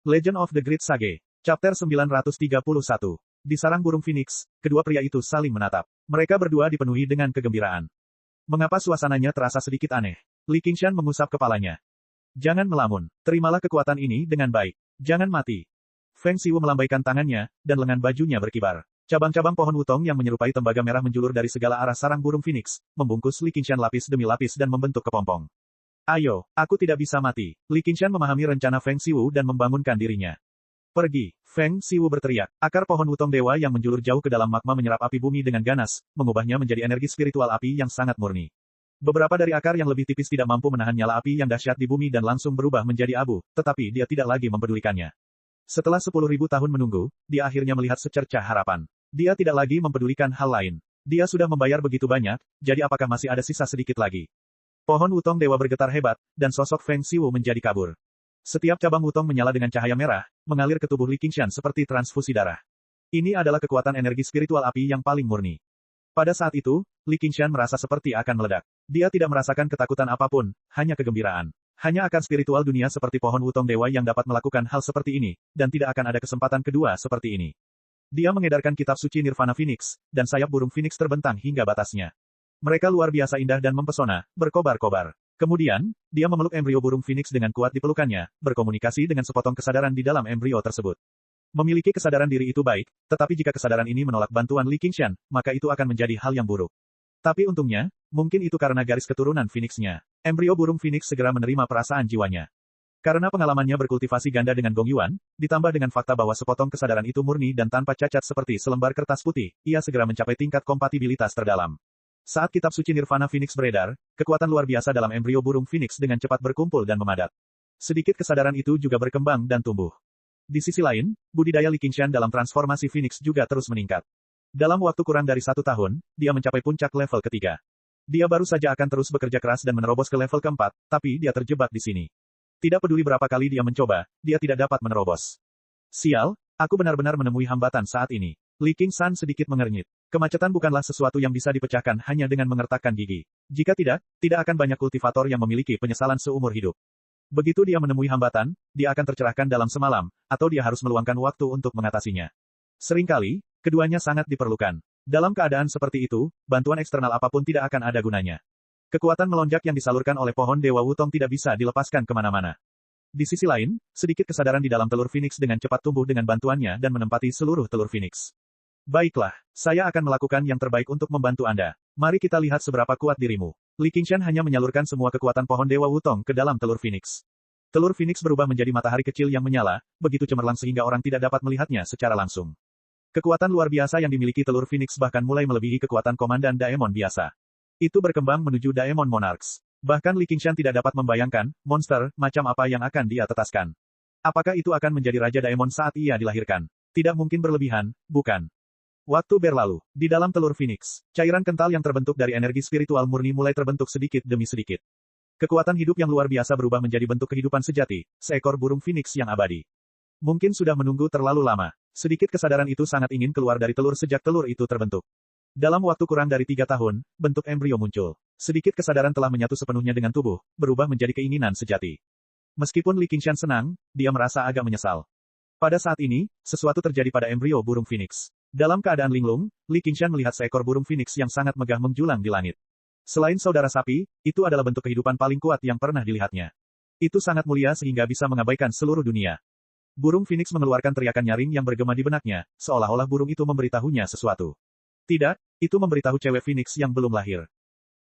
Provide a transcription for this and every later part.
Legend of the Great Sage. Chapter 931. Di sarang burung Phoenix, kedua pria itu saling menatap. Mereka berdua dipenuhi dengan kegembiraan. Mengapa suasananya terasa sedikit aneh? Li Qingshan mengusap kepalanya. Jangan melamun. Terimalah kekuatan ini dengan baik. Jangan mati. Feng Xiwu melambaikan tangannya, dan lengan bajunya berkibar. Cabang-cabang pohon wutong yang menyerupai tembaga merah menjulur dari segala arah sarang burung Phoenix, membungkus Li Qingshan lapis demi lapis dan membentuk kepompong. Ayo, aku tidak bisa mati. Li Qingshan memahami rencana Feng Xiwu dan membangunkan dirinya. Pergi, Feng Xiwu berteriak. Akar pohon wutong dewa yang menjulur jauh ke dalam magma menyerap api bumi dengan ganas, mengubahnya menjadi energi spiritual api yang sangat murni. Beberapa dari akar yang lebih tipis tidak mampu menahan nyala api yang dahsyat di bumi dan langsung berubah menjadi abu, tetapi dia tidak lagi mempedulikannya. Setelah 10.000 tahun menunggu, dia akhirnya melihat secercah harapan. Dia tidak lagi mempedulikan hal lain. Dia sudah membayar begitu banyak, jadi apakah masih ada sisa sedikit lagi? Pohon wutong dewa bergetar hebat, dan sosok Feng Xiwu menjadi kabur. Setiap cabang wutong menyala dengan cahaya merah, mengalir ke tubuh Li Qingshan seperti transfusi darah. Ini adalah kekuatan energi spiritual api yang paling murni. Pada saat itu, Li Qingshan merasa seperti akan meledak. Dia tidak merasakan ketakutan apapun, hanya kegembiraan. Hanya akan spiritual dunia seperti pohon wutong dewa yang dapat melakukan hal seperti ini, dan tidak akan ada kesempatan kedua seperti ini. Dia mengedarkan kitab suci Nirvana Phoenix, dan sayap burung Phoenix terbentang hingga batasnya. Mereka luar biasa indah dan mempesona, berkobar-kobar. Kemudian, dia memeluk embrio burung Phoenix dengan kuat di pelukannya, berkomunikasi dengan sepotong kesadaran di dalam embrio tersebut. Memiliki kesadaran diri itu baik, tetapi jika kesadaran ini menolak bantuan Li Qingshan, maka itu akan menjadi hal yang buruk. Tapi untungnya, mungkin itu karena garis keturunan Phoenix-nya. Embrio burung Phoenix segera menerima perasaan jiwanya. Karena pengalamannya berkultivasi ganda dengan Gong Yuan, ditambah dengan fakta bahwa sepotong kesadaran itu murni dan tanpa cacat seperti selembar kertas putih, ia segera mencapai tingkat kompatibilitas terdalam. Saat kitab suci Nirvana Phoenix beredar, kekuatan luar biasa dalam embrio burung Phoenix dengan cepat berkumpul dan memadat. Sedikit kesadaran itu juga berkembang dan tumbuh. Di sisi lain, budidaya Li Qingshan dalam transformasi Phoenix juga terus meningkat. Dalam waktu kurang dari 1 tahun, dia mencapai puncak level ketiga. Dia baru saja akan terus bekerja keras dan menerobos ke level keempat, tapi dia terjebak di sini. Tidak peduli berapa kali dia mencoba, dia tidak dapat menerobos. Sial, aku benar-benar menemui hambatan saat ini. Li Qingshan sedikit mengernyit. Kemacetan bukanlah sesuatu yang bisa dipecahkan hanya dengan mengertakkan gigi. Jika tidak, tidak akan banyak kultivator yang memiliki penyesalan seumur hidup. Begitu dia menemui hambatan, dia akan tercerahkan dalam semalam, atau dia harus meluangkan waktu untuk mengatasinya. Seringkali, keduanya sangat diperlukan. Dalam keadaan seperti itu, bantuan eksternal apapun tidak akan ada gunanya. Kekuatan melonjak yang disalurkan oleh pohon Dewa Wutong tidak bisa dilepaskan kemana-mana. Di sisi lain, sedikit kesadaran di dalam telur Phoenix dengan cepat tumbuh dengan bantuannya dan menempati seluruh telur Phoenix. Baiklah, saya akan melakukan yang terbaik untuk membantu Anda. Mari kita lihat seberapa kuat dirimu. Li Qingshan hanya menyalurkan semua kekuatan pohon Dewa Wutong ke dalam telur Phoenix. Telur Phoenix berubah menjadi matahari kecil yang menyala, begitu cemerlang sehingga orang tidak dapat melihatnya secara langsung. Kekuatan luar biasa yang dimiliki telur Phoenix bahkan mulai melebihi kekuatan komandan Daemon biasa. Itu berkembang menuju Daemon Monarchs. Bahkan Li Qingshan tidak dapat membayangkan, monster, macam apa yang akan dia tetaskan. Apakah itu akan menjadi Raja Daemon saat ia dilahirkan? Tidak mungkin berlebihan, bukan? Waktu berlalu. Di dalam telur Phoenix, cairan kental yang terbentuk dari energi spiritual murni mulai terbentuk sedikit demi sedikit. Kekuatan hidup yang luar biasa berubah menjadi bentuk kehidupan sejati, seekor burung Phoenix yang abadi. Mungkin sudah menunggu terlalu lama. Sedikit kesadaran itu sangat ingin keluar dari telur sejak telur itu terbentuk. Dalam waktu kurang dari 3 tahun, bentuk embrio muncul. Sedikit kesadaran telah menyatu sepenuhnya dengan tubuh, berubah menjadi keinginan sejati. Meskipun Li Qingshan senang, dia merasa agak menyesal. Pada saat ini, sesuatu terjadi pada embrio burung Phoenix. Dalam keadaan linglung, Li Qingshan melihat seekor burung Phoenix yang sangat megah menjulang di langit. Selain saudara sapi, itu adalah bentuk kehidupan paling kuat yang pernah dilihatnya. Itu sangat mulia sehingga bisa mengabaikan seluruh dunia. Burung Phoenix mengeluarkan teriakan nyaring yang bergema di benaknya, seolah-olah burung itu memberitahunya sesuatu. Tidak, itu memberitahu cewek Phoenix yang belum lahir.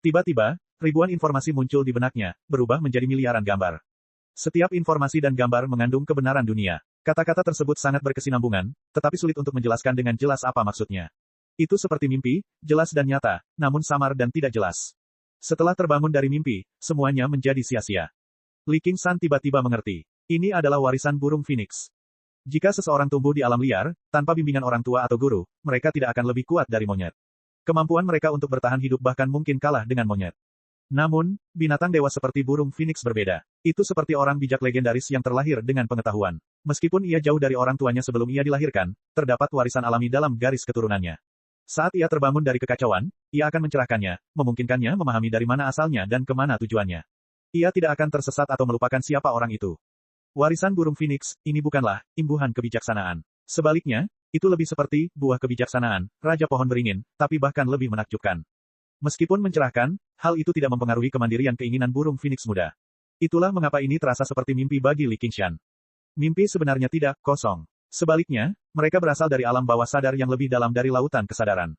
Tiba-tiba, ribuan informasi muncul di benaknya, berubah menjadi miliaran gambar. Setiap informasi dan gambar mengandung kebenaran dunia. Kata-kata tersebut sangat berkesinambungan, tetapi sulit untuk menjelaskan dengan jelas apa maksudnya. Itu seperti mimpi, jelas dan nyata, namun samar dan tidak jelas. Setelah terbangun dari mimpi, semuanya menjadi sia-sia. Li Qingshan tiba-tiba mengerti. Ini adalah warisan burung Phoenix. Jika seseorang tumbuh di alam liar, tanpa bimbingan orang tua atau guru, mereka tidak akan lebih kuat dari monyet. Kemampuan mereka untuk bertahan hidup bahkan mungkin kalah dengan monyet. Namun, binatang dewa seperti burung Phoenix berbeda. Itu seperti orang bijak legendaris yang terlahir dengan pengetahuan. Meskipun ia jauh dari orang tuanya sebelum ia dilahirkan, terdapat warisan alami dalam garis keturunannya. Saat ia terbangun dari kekacauan, ia akan mencerahkannya, memungkinkannya memahami dari mana asalnya dan kemana tujuannya. Ia tidak akan tersesat atau melupakan siapa orang itu. Warisan burung Phoenix, ini bukanlah imbuhan kebijaksanaan. Sebaliknya, itu lebih seperti buah kebijaksanaan, Raja Pohon Beringin, tapi bahkan lebih menakjubkan. Meskipun mencerahkan, hal itu tidak mempengaruhi kemandirian keinginan burung Phoenix muda. Itulah mengapa ini terasa seperti mimpi bagi Li Qingshan. Mimpi sebenarnya tidak kosong. Sebaliknya, mereka berasal dari alam bawah sadar yang lebih dalam dari lautan kesadaran.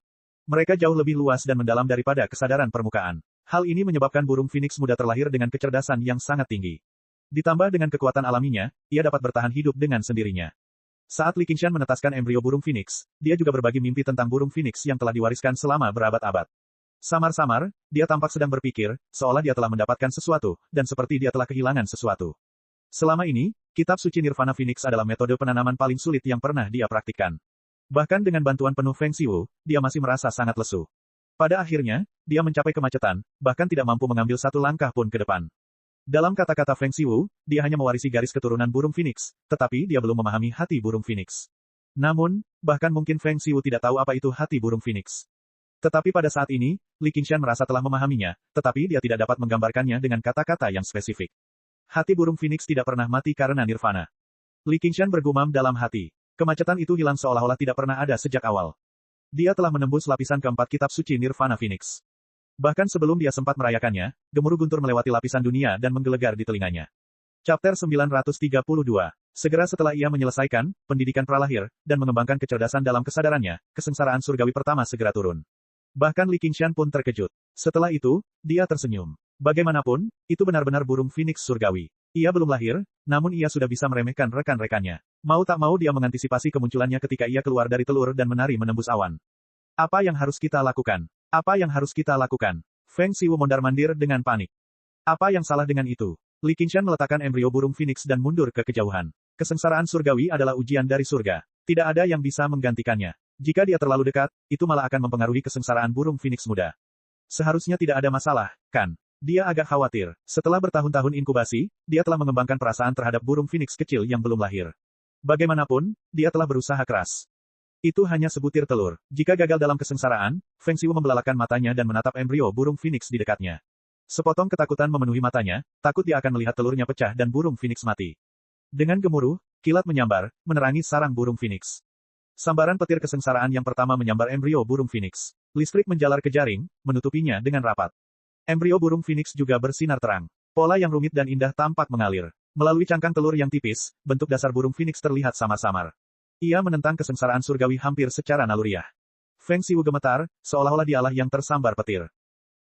Mereka jauh lebih luas dan mendalam daripada kesadaran permukaan. Hal ini menyebabkan burung Phoenix muda terlahir dengan kecerdasan yang sangat tinggi. Ditambah dengan kekuatan alaminya, ia dapat bertahan hidup dengan sendirinya. Saat Li Qingshan menetaskan embrio burung Phoenix, dia juga berbagi mimpi tentang burung Phoenix yang telah diwariskan selama berabad-abad. Samar-samar, dia tampak sedang berpikir, seolah dia telah mendapatkan sesuatu, dan seperti dia telah kehilangan sesuatu. Selama ini, kitab suci Nirvana Phoenix adalah metode penanaman paling sulit yang pernah dia praktikkan. Bahkan dengan bantuan penuh Feng Xiwu, dia masih merasa sangat lesu. Pada akhirnya, dia mencapai kemacetan, bahkan tidak mampu mengambil satu langkah pun ke depan. Dalam kata-kata Feng Xiwu, dia hanya mewarisi garis keturunan burung Phoenix, tetapi dia belum memahami hati burung Phoenix. Namun, bahkan mungkin Feng Xiwu tidak tahu apa itu hati burung Phoenix. Tetapi pada saat ini, Li Qingshan merasa telah memahaminya, tetapi dia tidak dapat menggambarkannya dengan kata-kata yang spesifik. Hati burung Phoenix tidak pernah mati karena nirvana. Li Qingshan bergumam dalam hati. Kemacetan itu hilang seolah-olah tidak pernah ada sejak awal. Dia telah menembus lapisan keempat kitab suci Nirvana Phoenix. Bahkan sebelum dia sempat merayakannya, gemuruh guntur melewati lapisan dunia dan menggelegar di telinganya. Chapter 932. Segera setelah ia menyelesaikan pendidikan pralahir dan mengembangkan kecerdasan dalam kesadarannya, kesengsaraan surgawi pertama segera turun. Bahkan Li Qingshan pun terkejut. Setelah itu, dia tersenyum. Bagaimanapun, itu benar-benar burung Phoenix surgawi. Ia belum lahir, namun ia sudah bisa meremehkan rekan-rekannya. Mau tak mau dia mengantisipasi kemunculannya ketika ia keluar dari telur dan menari menembus awan. Apa yang harus kita lakukan? Apa yang harus kita lakukan? Feng Xiwu mondar-mandir dengan panik. Apa yang salah dengan itu? Li Qingshan meletakkan embrio burung Phoenix dan mundur ke kejauhan. Kesengsaraan surgawi adalah ujian dari surga. Tidak ada yang bisa menggantikannya. Jika dia terlalu dekat, itu malah akan mempengaruhi kesengsaraan burung Phoenix muda. Seharusnya tidak ada masalah, kan? Dia agak khawatir. Setelah bertahun-tahun inkubasi, dia telah mengembangkan perasaan terhadap burung Phoenix kecil yang belum lahir. Bagaimanapun, dia telah berusaha keras. Itu hanya sebutir telur. Jika gagal dalam kesengsaraan, Feng Xiwu membelalakan matanya dan menatap embrio burung Phoenix di dekatnya. Sepotong ketakutan memenuhi matanya, takut dia akan melihat telurnya pecah dan burung Phoenix mati. Dengan gemuruh, kilat menyambar, menerangi sarang burung Phoenix. Sambaran petir kesengsaraan yang pertama menyambar embrio burung Phoenix. Listrik menjalar ke jaring, menutupinya dengan rapat. Embrio burung Phoenix juga bersinar terang. Pola yang rumit dan indah tampak mengalir. Melalui cangkang telur yang tipis, bentuk dasar burung Phoenix terlihat samar-samar. Ia menentang kesengsaraan surgawi hampir secara naluriah. Feng Xiwu gemetar, seolah-olah dialah yang tersambar petir.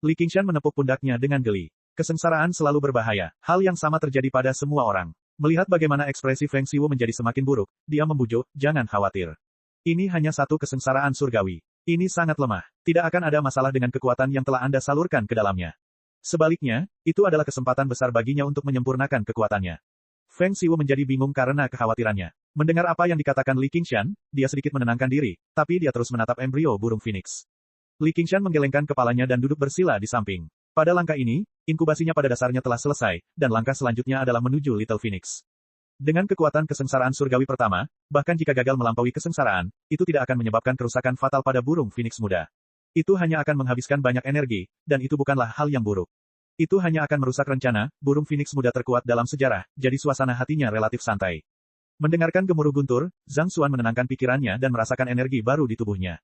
Li Qingshan menepuk pundaknya dengan geli. Kesengsaraan selalu berbahaya. Hal yang sama terjadi pada semua orang. Melihat bagaimana ekspresi Feng Xiwu menjadi semakin buruk, dia membujuk, jangan khawatir. Ini hanya satu kesengsaraan surgawi. Ini sangat lemah. Tidak akan ada masalah dengan kekuatan yang telah Anda salurkan ke dalamnya. Sebaliknya, itu adalah kesempatan besar baginya untuk menyempurnakan kekuatannya. Feng Xiwu menjadi bingung karena kekhawatirannya. Mendengar apa yang dikatakan Li Qingshan, dia sedikit menenangkan diri, tapi dia terus menatap embrio burung Phoenix. Li Qingshan menggelengkan kepalanya dan duduk bersila di samping. Pada langkah ini, inkubasinya pada dasarnya telah selesai, dan langkah selanjutnya adalah menuju Little Phoenix. Dengan kekuatan kesengsaraan surgawi pertama, bahkan jika gagal melampaui kesengsaraan, itu tidak akan menyebabkan kerusakan fatal pada burung Phoenix muda. Itu hanya akan menghabiskan banyak energi, dan itu bukanlah hal yang buruk. Itu hanya akan merusak rencana, burung Phoenix muda terkuat dalam sejarah, jadi suasana hatinya relatif santai. Mendengarkan gemuruh guntur, Zhang Xuan menenangkan pikirannya dan merasakan energi baru di tubuhnya.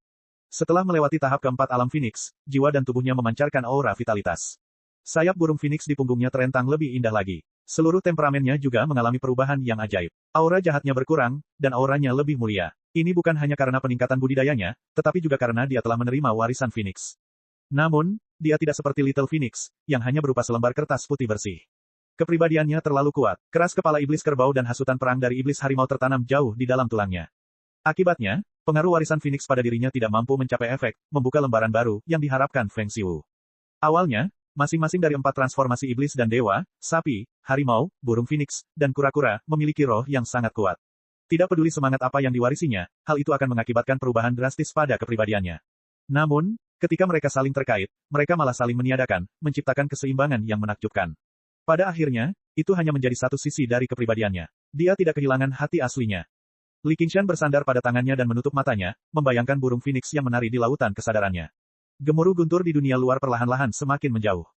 Setelah melewati tahap keempat alam Phoenix, jiwa dan tubuhnya memancarkan aura vitalitas. Sayap burung Phoenix di punggungnya terentang lebih indah lagi. Seluruh temperamennya juga mengalami perubahan yang ajaib. Aura jahatnya berkurang, dan auranya lebih mulia. Ini bukan hanya karena peningkatan budidayanya, tetapi juga karena dia telah menerima warisan Phoenix. Namun, dia tidak seperti Little Phoenix, yang hanya berupa selembar kertas putih bersih. Kepribadiannya terlalu kuat. Keras kepala iblis kerbau dan hasutan perang dari iblis harimau tertanam jauh di dalam tulangnya. Akibatnya, pengaruh warisan Phoenix pada dirinya tidak mampu mencapai efek, membuka lembaran baru, yang diharapkan Feng Xiwu. Awalnya, masing-masing dari 4 transformasi iblis dan dewa, sapi, harimau, burung Phoenix, dan kura-kura, memiliki roh yang sangat kuat. Tidak peduli semangat apa yang diwarisinya, hal itu akan mengakibatkan perubahan drastis pada kepribadiannya. Namun, ketika mereka saling terkait, mereka malah saling meniadakan, menciptakan keseimbangan yang menakjubkan. Pada akhirnya, itu hanya menjadi satu sisi dari kepribadiannya. Dia tidak kehilangan hati aslinya. Li Qingshan bersandar pada tangannya dan menutup matanya, membayangkan burung Phoenix yang menari di lautan kesadarannya. Gemuruh guntur di dunia luar perlahan-lahan semakin menjauh.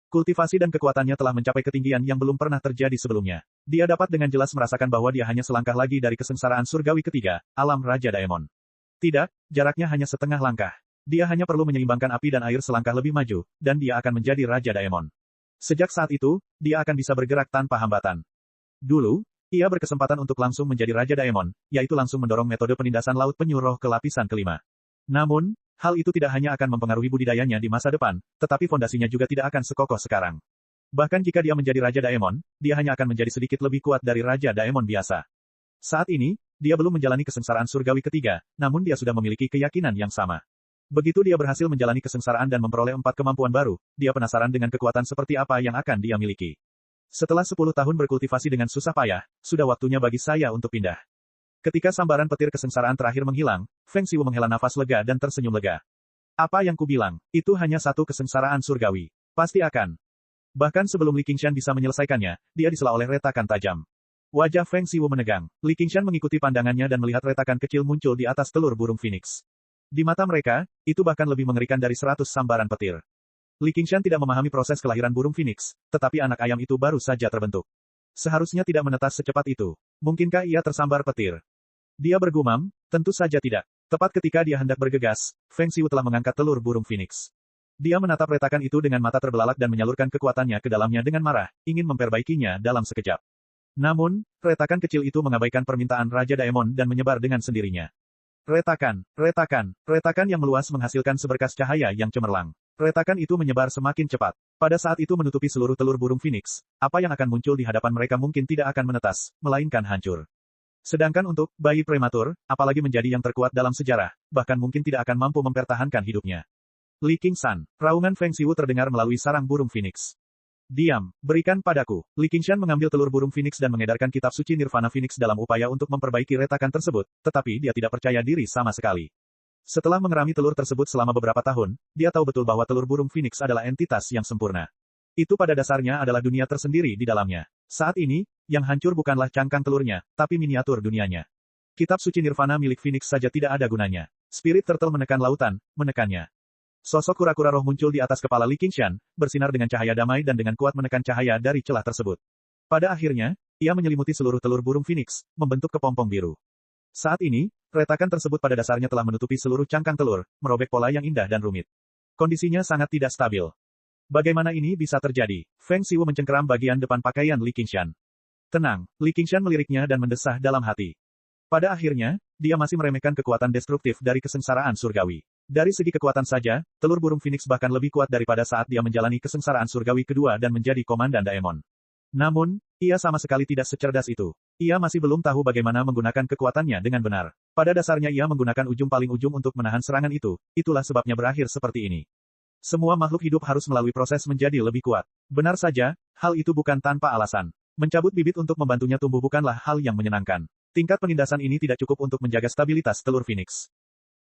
Kultivasi dan kekuatannya telah mencapai ketinggian yang belum pernah terjadi sebelumnya. Dia dapat dengan jelas merasakan bahwa dia hanya selangkah lagi dari kesengsaraan surgawi ketiga, alam Raja Daemon. Tidak, jaraknya hanya setengah langkah. Dia hanya perlu menyeimbangkan api dan air selangkah lebih maju, dan dia akan menjadi Raja Daemon. Sejak saat itu, dia akan bisa bergerak tanpa hambatan. Dulu, ia berkesempatan untuk langsung menjadi Raja Daemon, yaitu langsung mendorong metode penindasan laut penyu roh ke lapisan kelima. Namun, hal itu tidak hanya akan mempengaruhi budidayanya di masa depan, tetapi fondasinya juga tidak akan sekokoh sekarang. Bahkan jika dia menjadi Raja Daemon, dia hanya akan menjadi sedikit lebih kuat dari Raja Daemon biasa. Saat ini, dia belum menjalani kesengsaraan surgawi ketiga, namun dia sudah memiliki keyakinan yang sama. Begitu dia berhasil menjalani kesengsaraan dan memperoleh 4 kemampuan baru, dia penasaran dengan kekuatan seperti apa yang akan dia miliki. Setelah 10 tahun berkultivasi dengan susah payah, sudah waktunya bagi saya untuk pindah. Ketika sambaran petir kesengsaraan terakhir menghilang, Feng Xiu menghela nafas lega dan tersenyum lega. Apa yang kubilang, itu hanya satu kesengsaraan surgawi. Pasti akan. Bahkan sebelum Li Qingshan bisa menyelesaikannya, dia disela oleh retakan tajam. Wajah Feng Xiu menegang. Li Qingshan mengikuti pandangannya dan melihat retakan kecil muncul di atas telur burung phoenix. Di mata mereka, itu bahkan lebih mengerikan dari 100 sambaran petir. Li Qingshan tidak memahami proses kelahiran burung phoenix, tetapi anak ayam itu baru saja terbentuk. Seharusnya tidak menetas secepat itu. Mungkinkah ia tersambar petir? Dia bergumam, tentu saja tidak. Tepat ketika dia hendak bergegas, Feng Xiu telah mengangkat telur burung phoenix. Dia menatap retakan itu dengan mata terbelalak dan menyalurkan kekuatannya ke dalamnya dengan marah, ingin memperbaikinya dalam sekejap. Namun, retakan kecil itu mengabaikan permintaan Raja Daemon dan menyebar dengan sendirinya. Retakan yang meluas menghasilkan seberkas cahaya yang cemerlang. Retakan itu menyebar semakin cepat. Pada saat itu menutupi seluruh telur burung phoenix, apa yang akan muncul di hadapan mereka mungkin tidak akan menetas, melainkan hancur. Sedangkan untuk bayi prematur, apalagi menjadi yang terkuat dalam sejarah, bahkan mungkin tidak akan mampu mempertahankan hidupnya. Li Qingshan, raungan Feng Xiu terdengar melalui sarang burung phoenix. Diam, berikan padaku. Li Qingshan mengambil telur burung phoenix dan mengedarkan kitab suci Nirvana Phoenix dalam upaya untuk memperbaiki retakan tersebut, tetapi dia tidak percaya diri sama sekali. Setelah mengerami telur tersebut selama beberapa tahun, dia tahu betul bahwa telur burung phoenix adalah entitas yang sempurna. Itu pada dasarnya adalah dunia tersendiri di dalamnya. Saat ini, yang hancur bukanlah cangkang telurnya, tapi miniatur dunianya. Kitab suci Nirvana milik Phoenix saja tidak ada gunanya. Spirit Turtle menekan lautan, menekannya. Sosok kura-kura roh muncul di atas kepala Li Qingshan, bersinar dengan cahaya damai dan dengan kuat menekan cahaya dari celah tersebut. Pada akhirnya, ia menyelimuti seluruh telur burung Phoenix, membentuk kepompong biru. Saat ini, retakan tersebut pada dasarnya telah menutupi seluruh cangkang telur, merobek pola yang indah dan rumit. Kondisinya sangat tidak stabil. Bagaimana ini bisa terjadi? Feng Xiu mencengkeram bagian depan pakaian Li Qingshan. Tenang, Li Qingshan meliriknya dan mendesah dalam hati. Pada akhirnya, dia masih meremehkan kekuatan destruktif dari kesengsaraan surgawi. Dari segi kekuatan saja, telur burung Phoenix bahkan lebih kuat daripada saat dia menjalani kesengsaraan surgawi kedua dan menjadi komandan Daemon. Namun, ia sama sekali tidak secerdas itu. Ia masih belum tahu bagaimana menggunakan kekuatannya dengan benar. Pada dasarnya ia menggunakan ujung paling ujung untuk menahan serangan itu, itulah sebabnya berakhir seperti ini. Semua makhluk hidup harus melalui proses menjadi lebih kuat. Benar saja, hal itu bukan tanpa alasan. Mencabut bibit untuk membantunya tumbuh bukanlah hal yang menyenangkan. Tingkat penindasan ini tidak cukup untuk menjaga stabilitas telur Phoenix.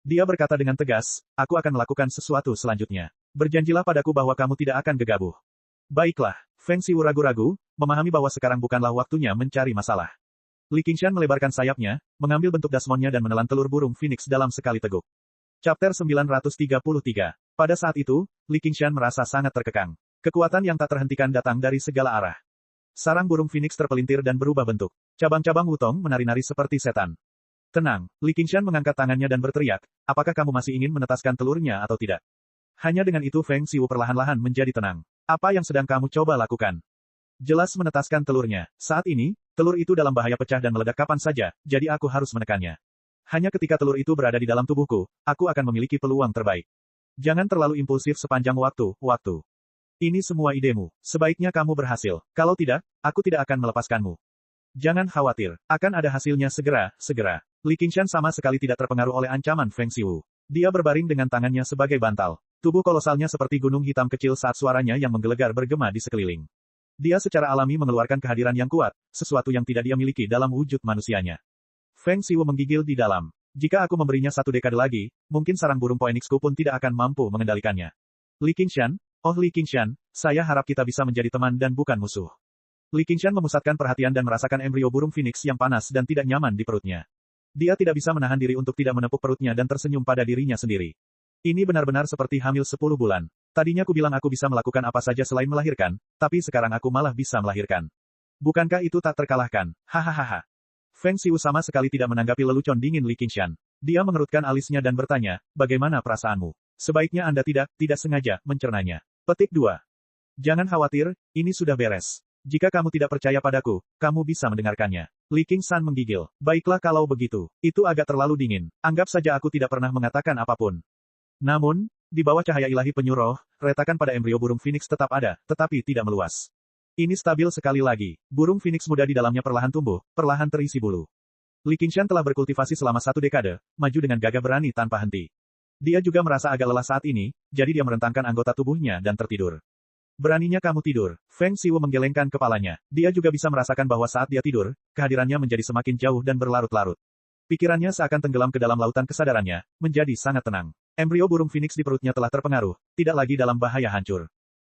Dia berkata dengan tegas, aku akan melakukan sesuatu selanjutnya. Berjanjilah padaku bahwa kamu tidak akan gegabah. Baiklah, Feng Xiu ragu-ragu, memahami bahwa sekarang bukanlah waktunya mencari masalah. Li Qingshan melebarkan sayapnya, mengambil bentuk dasmonnya dan menelan telur burung Phoenix dalam sekali teguk. Chapter 933. Pada saat itu, Li Qingshan merasa sangat terkekang. Kekuatan yang tak terhentikan datang dari segala arah. Sarang burung Phoenix terpelintir dan berubah bentuk. Cabang-cabang wutong menari-nari seperti setan. Tenang, Li Qingshan mengangkat tangannya dan berteriak, apakah kamu masih ingin menetaskan telurnya atau tidak? Hanya dengan itu Feng Xiu perlahan-lahan menjadi tenang. Apa yang sedang kamu coba lakukan? Jelas menetaskan telurnya. Saat ini, telur itu dalam bahaya pecah dan meledak kapan saja, jadi aku harus menekannya. Hanya ketika telur itu berada di dalam tubuhku, aku akan memiliki peluang terbaik. Jangan terlalu impulsif sepanjang waktu. Ini semua idemu. Sebaiknya kamu berhasil. Kalau tidak, aku tidak akan melepaskanmu. Jangan khawatir. Akan ada hasilnya segera. Li Qingshan sama sekali tidak terpengaruh oleh ancaman Feng Xiu. Dia berbaring dengan tangannya sebagai bantal. Tubuh kolosalnya seperti gunung hitam kecil saat suaranya yang menggelegar bergema di sekeliling. Dia secara alami mengeluarkan kehadiran yang kuat, sesuatu yang tidak dia miliki dalam wujud manusianya. Feng Xiu menggigil di dalam. Jika aku memberinya 1 dekade lagi, mungkin sarang burung Phoenixku pun tidak akan mampu mengendalikannya. Li Qingshan, oh Li Qingshan, saya harap kita bisa menjadi teman dan bukan musuh. Li Qingshan memusatkan perhatian dan merasakan embrio burung Phoenix yang panas dan tidak nyaman di perutnya. Dia tidak bisa menahan diri untuk tidak menepuk perutnya dan tersenyum pada dirinya sendiri. Ini benar-benar seperti hamil 10 bulan. Tadinya aku bilang aku bisa melakukan apa saja selain melahirkan, tapi sekarang aku malah bisa melahirkan. Bukankah itu tak terkalahkan? Hahaha. Feng Xiu sama sekali tidak menanggapi lelucon dingin Li Qingshan. Dia mengerutkan alisnya dan bertanya, bagaimana perasaanmu? Sebaiknya Anda tidak sengaja, mencernanya. Petik 2. Jangan khawatir, ini sudah beres. Jika kamu tidak percaya padaku, kamu bisa mendengarkannya. Li Qingshan menggigil. Baiklah kalau begitu. Itu agak terlalu dingin. Anggap saja aku tidak pernah mengatakan apapun. Namun, di bawah cahaya ilahi penyuruh, retakan pada embrio burung phoenix tetap ada, tetapi tidak meluas. Ini stabil sekali lagi. Burung phoenix muda di dalamnya perlahan tumbuh, perlahan terisi bulu. Li Qingshan telah berkultivasi selama 1 dekade, maju dengan gagah berani tanpa henti. Dia juga merasa agak lelah saat ini, jadi dia merentangkan anggota tubuhnya dan tertidur. Beraninya kamu tidur. Feng Xiu menggelengkan kepalanya. Dia juga bisa merasakan bahwa saat dia tidur, kehadirannya menjadi semakin jauh dan berlarut-larut. Pikirannya seakan tenggelam ke dalam lautan kesadarannya, menjadi sangat tenang. Embrio burung phoenix di perutnya telah terpengaruh, tidak lagi dalam bahaya hancur.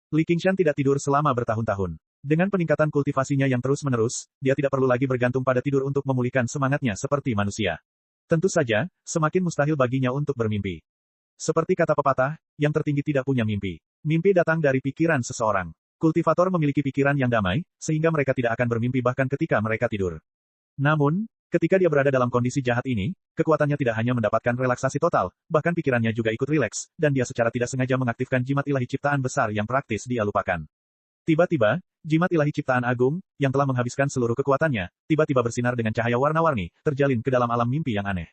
Li Qingshan tidak tidur selama bertahun-tahun. Dengan peningkatan kultivasinya yang terus-menerus, dia tidak perlu lagi bergantung pada tidur untuk memulihkan semangatnya seperti manusia. Tentu saja, semakin mustahil baginya untuk bermimpi. Seperti kata pepatah, yang tertinggi tidak punya mimpi. Mimpi datang dari pikiran seseorang. Kultivator memiliki pikiran yang damai, sehingga mereka tidak akan bermimpi bahkan ketika mereka tidur. Namun, ketika dia berada dalam kondisi jahat ini, kekuatannya tidak hanya mendapatkan relaksasi total, bahkan pikirannya juga ikut rileks, dan dia secara tidak sengaja mengaktifkan jimat ilahi ciptaan besar yang praktis dia lupakan. Tiba-tiba, jimat ilahi ciptaan agung, yang telah menghabiskan seluruh kekuatannya, tiba-tiba bersinar dengan cahaya warna-warni, terjalin ke dalam alam mimpi yang aneh.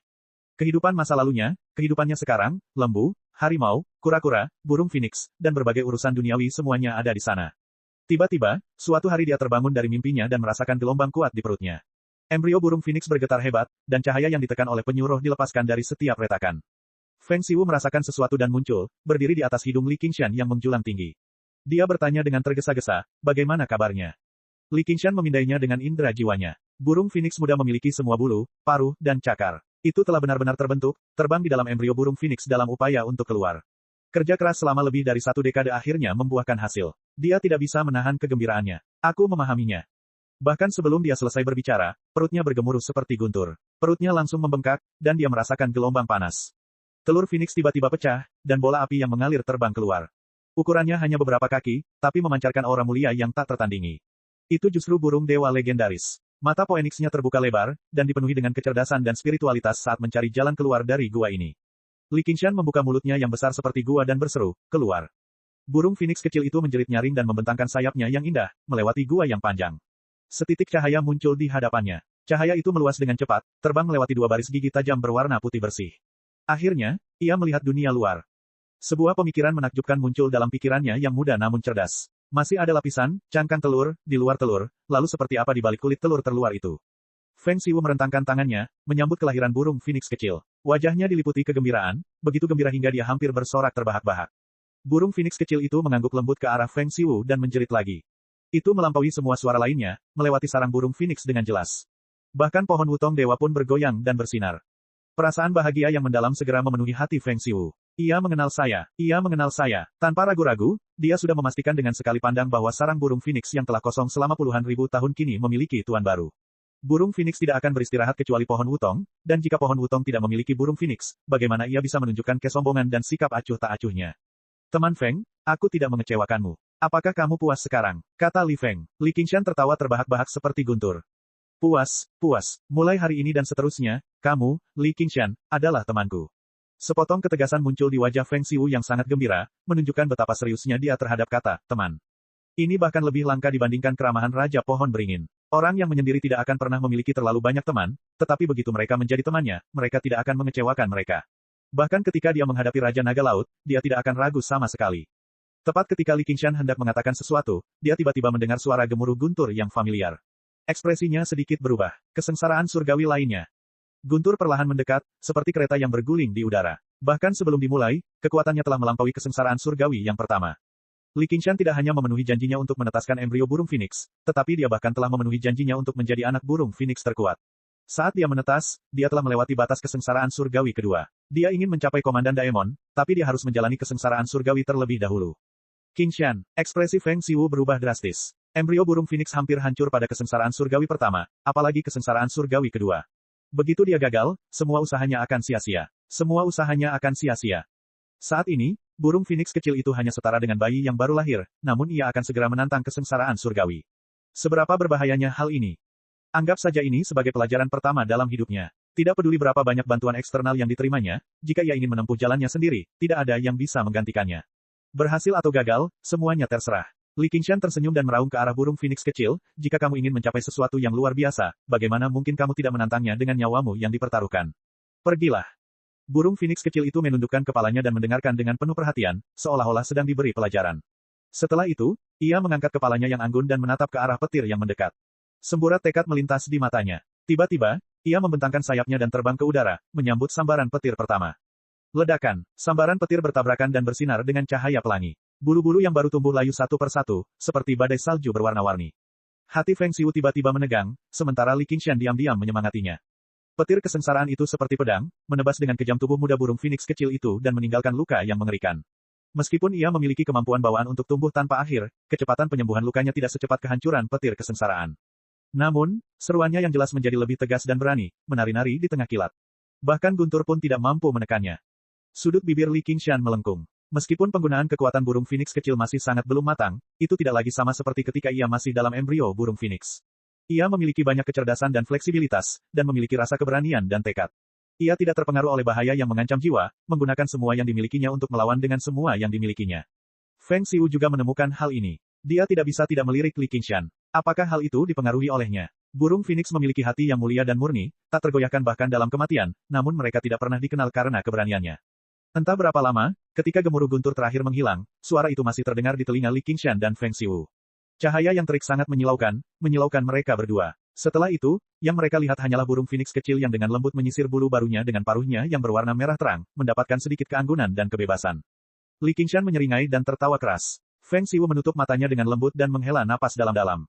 Kehidupan masa lalunya, kehidupannya sekarang, lembu, harimau, kura-kura, burung phoenix, dan berbagai urusan duniawi semuanya ada di sana. Tiba-tiba, suatu hari dia terbangun dari mimpinya dan merasakan gelombang kuat di perutnya. Embrio burung phoenix bergetar hebat, dan cahaya yang ditekan oleh penyuruh dilepaskan dari setiap retakan. Feng Xiu merasakan sesuatu dan muncul, berdiri di atas hidung Li Qingshan yang menjulang tinggi. Dia bertanya dengan tergesa-gesa, bagaimana kabarnya? Li Qingshan memindainya dengan indera jiwanya. Burung phoenix muda memiliki semua bulu, paruh, dan cakar. Itu telah benar-benar terbentuk, terbang di dalam embrio burung phoenix dalam upaya untuk keluar. Kerja keras selama lebih dari 1 dekade akhirnya membuahkan hasil. Dia tidak bisa menahan kegembiraannya. Aku memahaminya. Bahkan sebelum dia selesai berbicara, perutnya bergemuruh seperti guntur. Perutnya langsung membengkak, dan dia merasakan gelombang panas. Telur phoenix tiba-tiba pecah, dan bola api yang mengalir terbang keluar. Ukurannya hanya beberapa kaki, tapi memancarkan aura mulia yang tak tertandingi. Itu justru burung dewa legendaris. Mata Phoenix-nya terbuka lebar, dan dipenuhi dengan kecerdasan dan spiritualitas saat mencari jalan keluar dari gua ini. Li Qingshan membuka mulutnya yang besar seperti gua dan berseru, keluar. Burung phoenix kecil itu menjerit nyaring dan membentangkan sayapnya yang indah, melewati gua yang panjang. Setitik cahaya muncul di hadapannya. Cahaya itu meluas dengan cepat, terbang melewati 2 baris gigi tajam berwarna putih bersih. Akhirnya, ia melihat dunia luar. Sebuah pemikiran menakjubkan muncul dalam pikirannya yang muda namun cerdas. Masih ada lapisan, cangkang telur, di luar telur, lalu seperti apa di balik kulit telur terluar itu? Feng Xiu merentangkan tangannya, menyambut kelahiran burung phoenix kecil. Wajahnya diliputi kegembiraan, begitu gembira hingga dia hampir bersorak terbahak-bahak. Burung phoenix kecil itu mengangguk lembut ke arah Feng Xiu dan menjerit lagi. Itu melampaui semua suara lainnya, melewati sarang burung phoenix dengan jelas. Bahkan pohon wutong dewa pun bergoyang dan bersinar. Perasaan bahagia yang mendalam segera memenuhi hati Feng Xiu. Ia mengenal saya. Tanpa ragu-ragu, dia sudah memastikan dengan sekali pandang bahwa sarang burung phoenix yang telah kosong selama puluhan ribu tahun kini memiliki tuan baru. Burung phoenix tidak akan beristirahat kecuali pohon wutong, dan jika pohon wutong tidak memiliki burung phoenix, bagaimana ia bisa menunjukkan kesombongan dan sikap acuh tak acuhnya? Teman Feng, aku tidak mengecewakanmu. Apakah kamu puas sekarang? Kata Li Feng. Li Qingshan tertawa terbahak-bahak seperti guntur. Puas. Mulai hari ini dan seterusnya, kamu, Li Qingshan, adalah temanku. Sepotong ketegasan muncul di wajah Feng Xiu yang sangat gembira, menunjukkan betapa seriusnya dia terhadap kata, teman. Ini bahkan lebih langka dibandingkan keramahan Raja Pohon Beringin. Orang yang menyendiri tidak akan pernah memiliki terlalu banyak teman, tetapi begitu mereka menjadi temannya, mereka tidak akan mengecewakan mereka. Bahkan ketika dia menghadapi Raja Naga Laut, dia tidak akan ragu sama sekali. Tepat ketika Li Qingshan hendak mengatakan sesuatu, dia tiba-tiba mendengar suara gemuruh guntur yang familiar. Ekspresinya sedikit berubah. Kesengsaraan surgawi lainnya. Guntur perlahan mendekat, seperti kereta yang berguling di udara. Bahkan sebelum dimulai, kekuatannya telah melampaui kesengsaraan surgawi yang pertama. Li Qingshan tidak hanya memenuhi janjinya untuk menetaskan embrio burung phoenix, tetapi dia bahkan telah memenuhi janjinya untuk menjadi anak burung phoenix terkuat. Saat dia menetas, dia telah melewati batas kesengsaraan surgawi kedua. Dia ingin mencapai Komandan Daemon, tapi dia harus menjalani kesengsaraan surgawi terlebih dahulu. Qingshan, ekspresi Feng Xiu berubah drastis. Embrio burung phoenix hampir hancur pada kesengsaraan surgawi pertama, apalagi kesengsaraan surgawi kedua. Begitu dia gagal, semua usahanya akan sia-sia. Saat ini, Burung Phoenix kecil itu hanya setara dengan bayi yang baru lahir, namun ia akan segera menantang kesengsaraan surgawi. Seberapa berbahayanya hal ini? Anggap saja ini sebagai pelajaran pertama dalam hidupnya. Tidak peduli berapa banyak bantuan eksternal yang diterimanya, jika ia ingin menempuh jalannya sendiri, tidak ada yang bisa menggantikannya. Berhasil atau gagal, semuanya terserah. Li Qingshan tersenyum dan meraung ke arah burung Phoenix kecil, jika kamu ingin mencapai sesuatu yang luar biasa, bagaimana mungkin kamu tidak menantangnya dengan nyawamu yang dipertaruhkan? Pergilah. Burung Phoenix kecil itu menundukkan kepalanya dan mendengarkan dengan penuh perhatian, seolah-olah sedang diberi pelajaran. Setelah itu, ia mengangkat kepalanya yang anggun dan menatap ke arah petir yang mendekat. Semburat tekad melintas di matanya. Tiba-tiba, ia membentangkan sayapnya dan terbang ke udara, menyambut sambaran petir pertama. Ledakan, sambaran petir bertabrakan dan bersinar dengan cahaya pelangi. Bulu-bulu yang baru tumbuh layu satu persatu, seperti badai salju berwarna-warni. Hati Feng Xiu tiba-tiba menegang, sementara Li Qingshan diam-diam menyemangatinya. Petir kesengsaraan itu seperti pedang, menebas dengan kejam tubuh muda burung Phoenix kecil itu dan meninggalkan luka yang mengerikan. Meskipun ia memiliki kemampuan bawaan untuk tumbuh tanpa akhir, kecepatan penyembuhan lukanya tidak secepat kehancuran petir kesengsaraan. Namun, seruannya yang jelas menjadi lebih tegas dan berani, menari-nari di tengah kilat. Bahkan guntur pun tidak mampu menekannya. Sudut bibir Li Qingshan melengkung. Meskipun penggunaan kekuatan burung Phoenix kecil masih sangat belum matang, itu tidak lagi sama seperti ketika ia masih dalam embrio burung Phoenix. Ia memiliki banyak kecerdasan dan fleksibilitas, dan memiliki rasa keberanian dan tekad. Ia tidak terpengaruh oleh bahaya yang mengancam jiwa, menggunakan semua yang dimilikinya untuk melawan dengan semua yang dimilikinya. Feng Xiu juga menemukan hal ini. Dia tidak bisa tidak melirik Li Qingshan. Apakah hal itu dipengaruhi olehnya? Burung Phoenix memiliki hati yang mulia dan murni, tak tergoyahkan bahkan dalam kematian, namun mereka tidak pernah dikenal karena keberaniannya. Entah berapa lama, ketika gemuruh guntur terakhir menghilang, suara itu masih terdengar di telinga Li Qingshan dan Feng Xiu. Cahaya yang terik sangat menyilaukan mereka berdua. Setelah itu, yang mereka lihat hanyalah burung Phoenix kecil yang dengan lembut menyisir bulu barunya dengan paruhnya yang berwarna merah terang, mendapatkan sedikit keanggunan dan kebebasan. Li Qingshan menyeringai dan tertawa keras. Feng Xiu menutup matanya dengan lembut dan menghela napas dalam-dalam.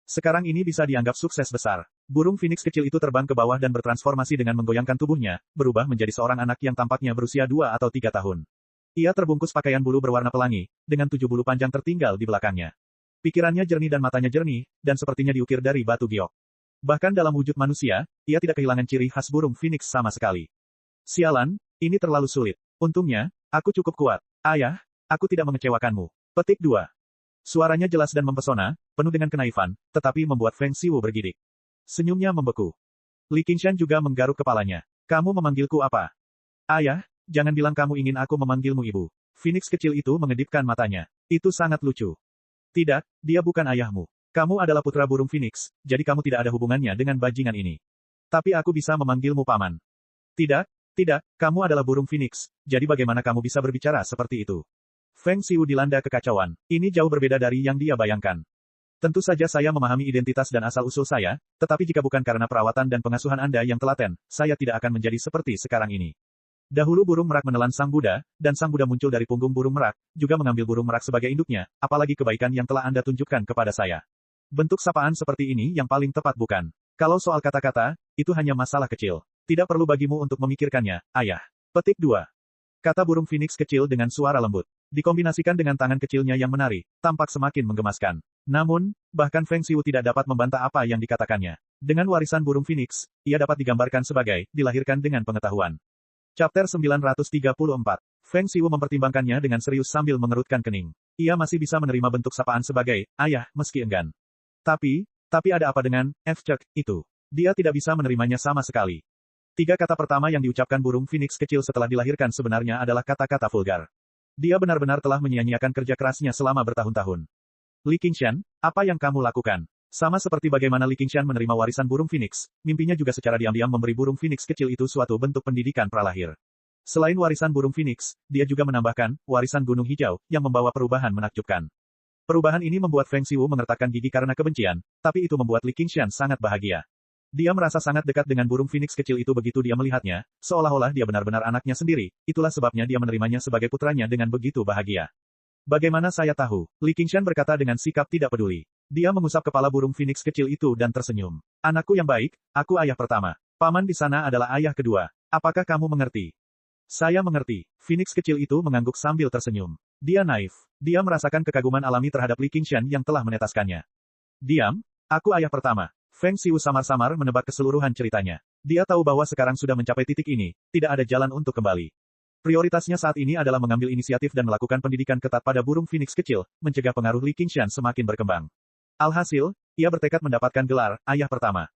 Sekarang ini bisa dianggap sukses besar. Burung Phoenix kecil itu terbang ke bawah dan bertransformasi dengan menggoyangkan tubuhnya, berubah menjadi seorang anak yang tampaknya berusia 2 atau 3 tahun. Ia terbungkus pakaian bulu berwarna pelangi, dengan 7 bulu panjang tertinggal di belakangnya. Pikirannya jernih dan matanya jernih, dan sepertinya diukir dari batu giok. Bahkan dalam wujud manusia, ia tidak kehilangan ciri khas burung Phoenix sama sekali. Sialan, ini terlalu sulit. Untungnya, aku cukup kuat. Ayah, aku tidak mengecewakanmu. Petik 2. Suaranya jelas dan mempesona, penuh dengan kenaifan, tetapi membuat Feng Xiu bergidik. Senyumnya membeku. Li Qingshan juga menggaruk kepalanya. Kamu memanggilku apa? Ayah, jangan bilang kamu ingin aku memanggilmu ibu. Phoenix kecil itu mengedipkan matanya. Itu sangat lucu. Tidak, dia bukan ayahmu. Kamu adalah putra burung Phoenix, jadi kamu tidak ada hubungannya dengan bajingan ini. Tapi aku bisa memanggilmu paman. Tidak, kamu adalah burung Phoenix, jadi bagaimana kamu bisa berbicara seperti itu? Feng Xiu dilanda kekacauan. Ini jauh berbeda dari yang dia bayangkan. Tentu saja saya memahami identitas dan asal-usul saya, tetapi jika bukan karena perawatan dan pengasuhan Anda yang telaten, saya tidak akan menjadi seperti sekarang ini. Dahulu burung merak menelan sang Buddha, dan sang Buddha muncul dari punggung burung merak, juga mengambil burung merak sebagai induknya, apalagi kebaikan yang telah Anda tunjukkan kepada saya. Bentuk sapaan seperti ini yang paling tepat bukan? Kalau soal kata-kata, itu hanya masalah kecil. Tidak perlu bagimu untuk memikirkannya, ayah. Petik 2. Kata burung Phoenix kecil dengan suara lembut. Dikombinasikan dengan tangan kecilnya yang menari, tampak semakin menggemaskan. Namun, bahkan Feng Xiu tidak dapat membantah apa yang dikatakannya. Dengan warisan burung Phoenix, ia dapat digambarkan sebagai, dilahirkan dengan pengetahuan. Chapter 934. Feng Xiu mempertimbangkannya dengan serius sambil mengerutkan kening. Ia masih bisa menerima bentuk sapaan sebagai, ayah, meski enggan. Tapi ada apa dengan, F-cek, itu? Dia tidak bisa menerimanya sama sekali. 3 kata pertama yang diucapkan burung Phoenix kecil setelah dilahirkan sebenarnya adalah kata-kata vulgar. Dia benar-benar telah menyia-nyiakan kerja kerasnya selama bertahun-tahun. Li Qingshan, apa yang kamu lakukan? Sama seperti bagaimana Li Qingshan menerima warisan burung Phoenix, mimpinya juga secara diam-diam memberi burung Phoenix kecil itu suatu bentuk pendidikan pralahir. Selain warisan burung Phoenix, dia juga menambahkan, warisan gunung hijau, yang membawa perubahan menakjubkan. Perubahan ini membuat Feng Xiu mengertakkan gigi karena kebencian, tapi itu membuat Li Qingshan sangat bahagia. Dia merasa sangat dekat dengan burung Phoenix kecil itu begitu dia melihatnya, seolah-olah dia benar-benar anaknya sendiri, itulah sebabnya dia menerimanya sebagai putranya dengan begitu bahagia. Bagaimana saya tahu? Li Qingshan berkata dengan sikap tidak peduli. Dia mengusap kepala burung Phoenix kecil itu dan tersenyum. Anakku yang baik, aku ayah pertama. Paman di sana adalah ayah kedua. Apakah kamu mengerti? Saya mengerti. Phoenix kecil itu mengangguk sambil tersenyum. Dia naif. Dia merasakan kekaguman alami terhadap Li Qingshan yang telah menetaskannya. Diam, aku ayah pertama. Feng Xiu samar-samar menebak keseluruhan ceritanya. Dia tahu bahwa sekarang sudah mencapai titik ini, tidak ada jalan untuk kembali. Prioritasnya saat ini adalah mengambil inisiatif dan melakukan pendidikan ketat pada burung phoenix kecil, mencegah pengaruh Li Qingshan semakin berkembang. Alhasil, ia bertekad mendapatkan gelar ayah pertama.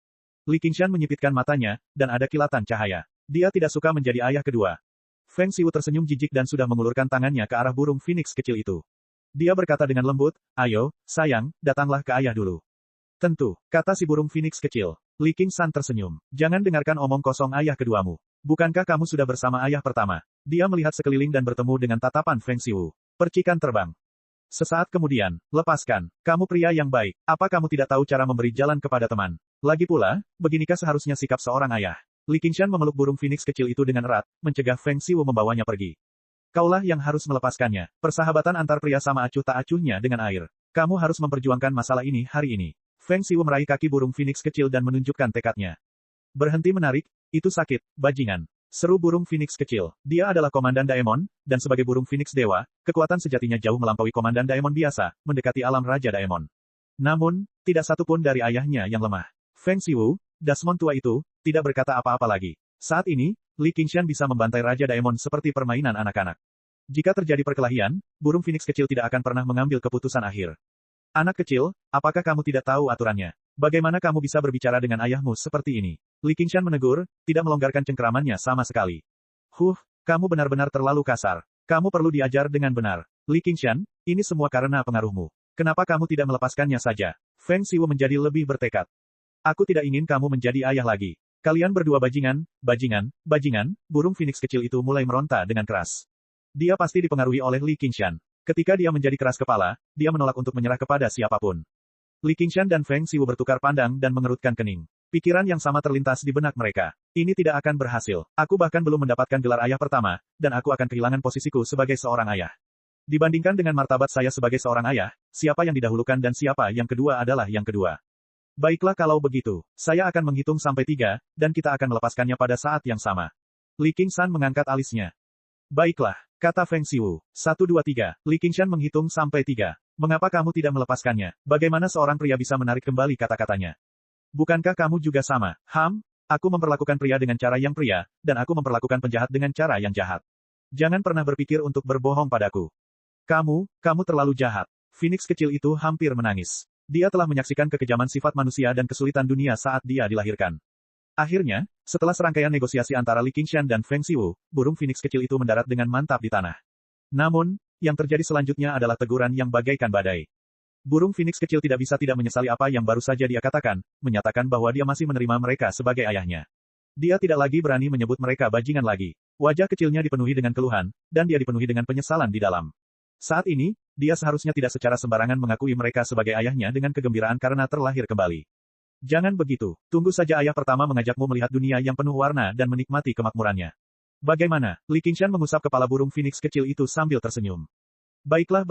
Li Qingshan menyipitkan matanya, dan ada kilatan cahaya. Dia tidak suka menjadi ayah kedua. Feng Xiu tersenyum jijik dan sudah mengulurkan tangannya ke arah burung phoenix kecil itu. Dia berkata dengan lembut, "Ayo, sayang, datanglah ke ayah dulu." "Tentu," kata si burung phoenix kecil. Li Qingshan tersenyum. "Jangan dengarkan omong kosong ayah keduamu. Bukankah kamu sudah bersama ayah pertama?" Dia melihat sekeliling dan bertemu dengan tatapan Feng Xiu. Percikan terbang. Sesaat kemudian, "Lepaskan. Kamu pria yang baik. Apa kamu tidak tahu cara memberi jalan kepada teman? Lagi pula, beginikah seharusnya sikap seorang ayah?" Li Qingshan memeluk burung phoenix kecil itu dengan erat, mencegah Feng Xiu membawanya pergi. "Kaulah yang harus melepaskannya. Persahabatan antar pria sama acuh tak acuhnya dengan air. Kamu harus memperjuangkan masalah ini hari ini." Feng Xiu meraih kaki burung phoenix kecil dan menunjukkan tekadnya. "Berhenti menarik, itu sakit, bajingan." Seru burung phoenix kecil. Dia adalah Komandan Daemon, dan sebagai burung phoenix dewa, kekuatan sejatinya jauh melampaui Komandan Daemon biasa, mendekati alam Raja Daemon. Namun, tidak satu pun dari ayahnya yang lemah. Feng Xiu, Dasmon tua itu, tidak berkata apa-apa lagi. Saat ini, Li Qingshan bisa membantai Raja Daemon seperti permainan anak-anak. Jika terjadi perkelahian, burung phoenix kecil tidak akan pernah mengambil keputusan akhir. "Anak kecil, apakah kamu tidak tahu aturannya? Bagaimana kamu bisa berbicara dengan ayahmu seperti ini?" Li Qingshan menegur, tidak melonggarkan cengkeramannya sama sekali. Kamu benar-benar terlalu kasar. Kamu perlu diajar dengan benar. Li Qingshan, ini semua karena pengaruhmu. Kenapa kamu tidak melepaskannya saja?" Feng Xiu menjadi lebih bertekad. "Aku tidak ingin kamu menjadi ayah lagi. Kalian berdua bajingan, bajingan." Burung phoenix kecil itu mulai meronta dengan keras. Dia pasti dipengaruhi oleh Li Qingshan. Ketika dia menjadi keras kepala, dia menolak untuk menyerah kepada siapapun. Li Qingshan dan Feng Xiu bertukar pandang dan mengerutkan kening. Pikiran yang sama terlintas di benak mereka. Ini tidak akan berhasil. Aku bahkan belum mendapatkan gelar ayah pertama, dan aku akan kehilangan posisiku sebagai seorang ayah. Dibandingkan dengan martabat saya sebagai seorang ayah, siapa yang didahulukan dan siapa yang kedua adalah yang kedua. Baiklah kalau begitu, saya akan menghitung sampai 3, dan kita akan melepaskannya pada saat yang sama. Li Qingshan mengangkat alisnya. Baiklah, kata Feng Xiu. 1 2 3. Li Qingshan menghitung sampai 3. Mengapa kamu tidak melepaskannya? Bagaimana seorang pria bisa menarik kembali kata-katanya? Bukankah kamu juga sama? Aku memperlakukan pria dengan cara yang pria, dan aku memperlakukan penjahat dengan cara yang jahat. Jangan pernah berpikir untuk berbohong padaku. Kamu terlalu jahat. Phoenix kecil itu hampir menangis. Dia telah menyaksikan kekejaman sifat manusia dan kesulitan dunia saat dia dilahirkan. Akhirnya, setelah serangkaian negosiasi antara Li Qingshan dan Feng Xiu, burung phoenix kecil itu mendarat dengan mantap di tanah. Namun, yang terjadi selanjutnya adalah teguran yang bagaikan badai. Burung phoenix kecil tidak bisa tidak menyesali apa yang baru saja dia katakan, menyatakan bahwa dia masih menerima mereka sebagai ayahnya. Dia tidak lagi berani menyebut mereka bajingan lagi. Wajah kecilnya dipenuhi dengan keluhan, dan dia dipenuhi dengan penyesalan di dalam. Saat ini, dia seharusnya tidak secara sembarangan mengakui mereka sebagai ayahnya dengan kegembiraan karena terlahir kembali. Jangan begitu, tunggu saja ayah pertama mengajakmu melihat dunia yang penuh warna dan menikmati kemakmurannya. Bagaimana? Li Qingshan mengusap kepala burung phoenix kecil itu sambil tersenyum. Baiklah.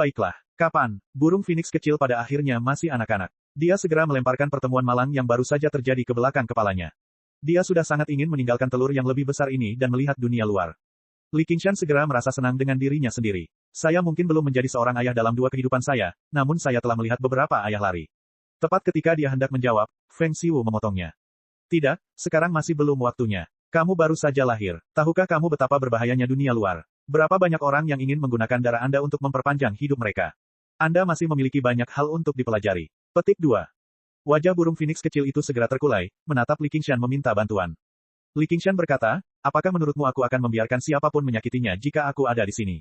Kapan? Burung phoenix kecil pada akhirnya masih anak-anak. Dia segera melemparkan pertemuan malang yang baru saja terjadi ke belakang kepalanya. Dia sudah sangat ingin meninggalkan telur yang lebih besar ini dan melihat dunia luar. Li Qingshan segera merasa senang dengan dirinya sendiri. Saya mungkin belum menjadi seorang ayah dalam 2 kehidupan saya, namun saya telah melihat beberapa ayah lari. Tepat ketika dia hendak menjawab, Feng Xiu memotongnya. Tidak, sekarang masih belum waktunya. Kamu baru saja lahir. Tahukah kamu betapa berbahayanya dunia luar? Berapa banyak orang yang ingin menggunakan darah Anda untuk memperpanjang hidup mereka? Anda masih memiliki banyak hal untuk dipelajari. Petik 2. Wajah burung phoenix kecil itu segera terkulai, menatap Li Qingshan meminta bantuan. Li Qingshan berkata, apakah menurutmu aku akan membiarkan siapapun menyakitinya jika aku ada di sini?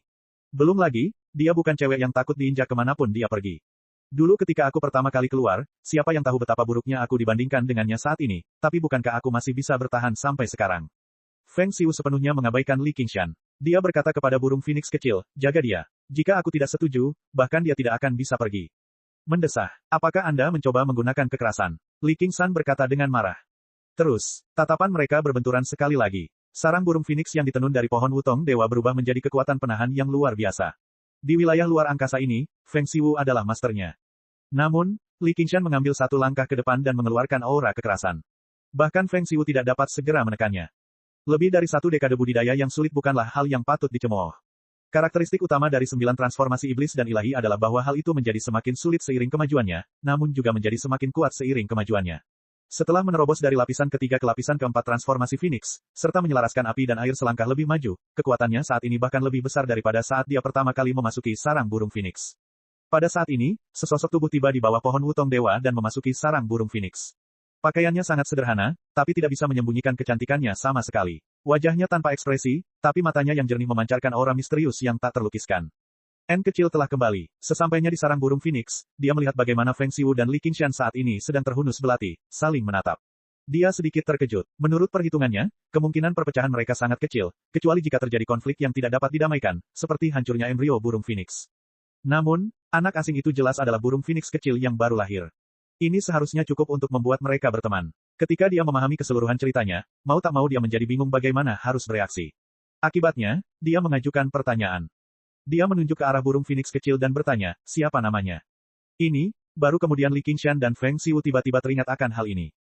Belum lagi, dia bukan cewek yang takut diinjak kemanapun dia pergi. Dulu ketika aku pertama kali keluar, siapa yang tahu betapa buruknya aku dibandingkan dengannya saat ini, tapi bukankah aku masih bisa bertahan sampai sekarang? Feng Xiu sepenuhnya mengabaikan Li Qingshan. Dia berkata kepada burung phoenix kecil, jaga dia. Jika aku tidak setuju, bahkan dia tidak akan bisa pergi. Mendesah, apakah Anda mencoba menggunakan kekerasan? Li Qingshan berkata dengan marah. Terus, tatapan mereka berbenturan sekali lagi. Sarang burung phoenix yang ditenun dari pohon wutong dewa berubah menjadi kekuatan penahan yang luar biasa. Di wilayah luar angkasa ini, Feng Xiu adalah masternya. Namun, Li Qingshan mengambil satu langkah ke depan dan mengeluarkan aura kekerasan. Bahkan Feng Xiu tidak dapat segera menekannya. Lebih dari 1 dekade budidaya yang sulit bukanlah hal yang patut dicemooh. Karakteristik utama dari 9 transformasi iblis dan ilahi adalah bahwa hal itu menjadi semakin sulit seiring kemajuannya, namun juga menjadi semakin kuat seiring kemajuannya. Setelah menerobos dari lapisan ketiga ke lapisan keempat transformasi Phoenix, serta menyelaraskan api dan air selangkah lebih maju, kekuatannya saat ini bahkan lebih besar daripada saat dia pertama kali memasuki sarang burung Phoenix. Pada saat ini, sesosok tubuh tiba di bawah pohon Wutong Dewa dan memasuki sarang burung Phoenix. Pakaiannya sangat sederhana, tapi tidak bisa menyembunyikan kecantikannya sama sekali. Wajahnya tanpa ekspresi, tapi matanya yang jernih memancarkan aura misterius yang tak terlukiskan. N kecil telah kembali. Sesampainya di sarang burung Phoenix, dia melihat bagaimana Feng Xiu dan Li Qingshan saat ini sedang terhunus belati, saling menatap. Dia sedikit terkejut. Menurut perhitungannya, kemungkinan perpecahan mereka sangat kecil, kecuali jika terjadi konflik yang tidak dapat didamaikan, seperti hancurnya embrio burung Phoenix. Namun, anak asing itu jelas adalah burung Phoenix kecil yang baru lahir. Ini seharusnya cukup untuk membuat mereka berteman. Ketika dia memahami keseluruhan ceritanya, mau tak mau dia menjadi bingung bagaimana harus bereaksi. Akibatnya, dia mengajukan pertanyaan. Dia menunjuk ke arah burung Phoenix kecil dan bertanya, siapa namanya? Ini, baru kemudian Li Qingshan dan Feng Xiu tiba-tiba teringat akan hal ini.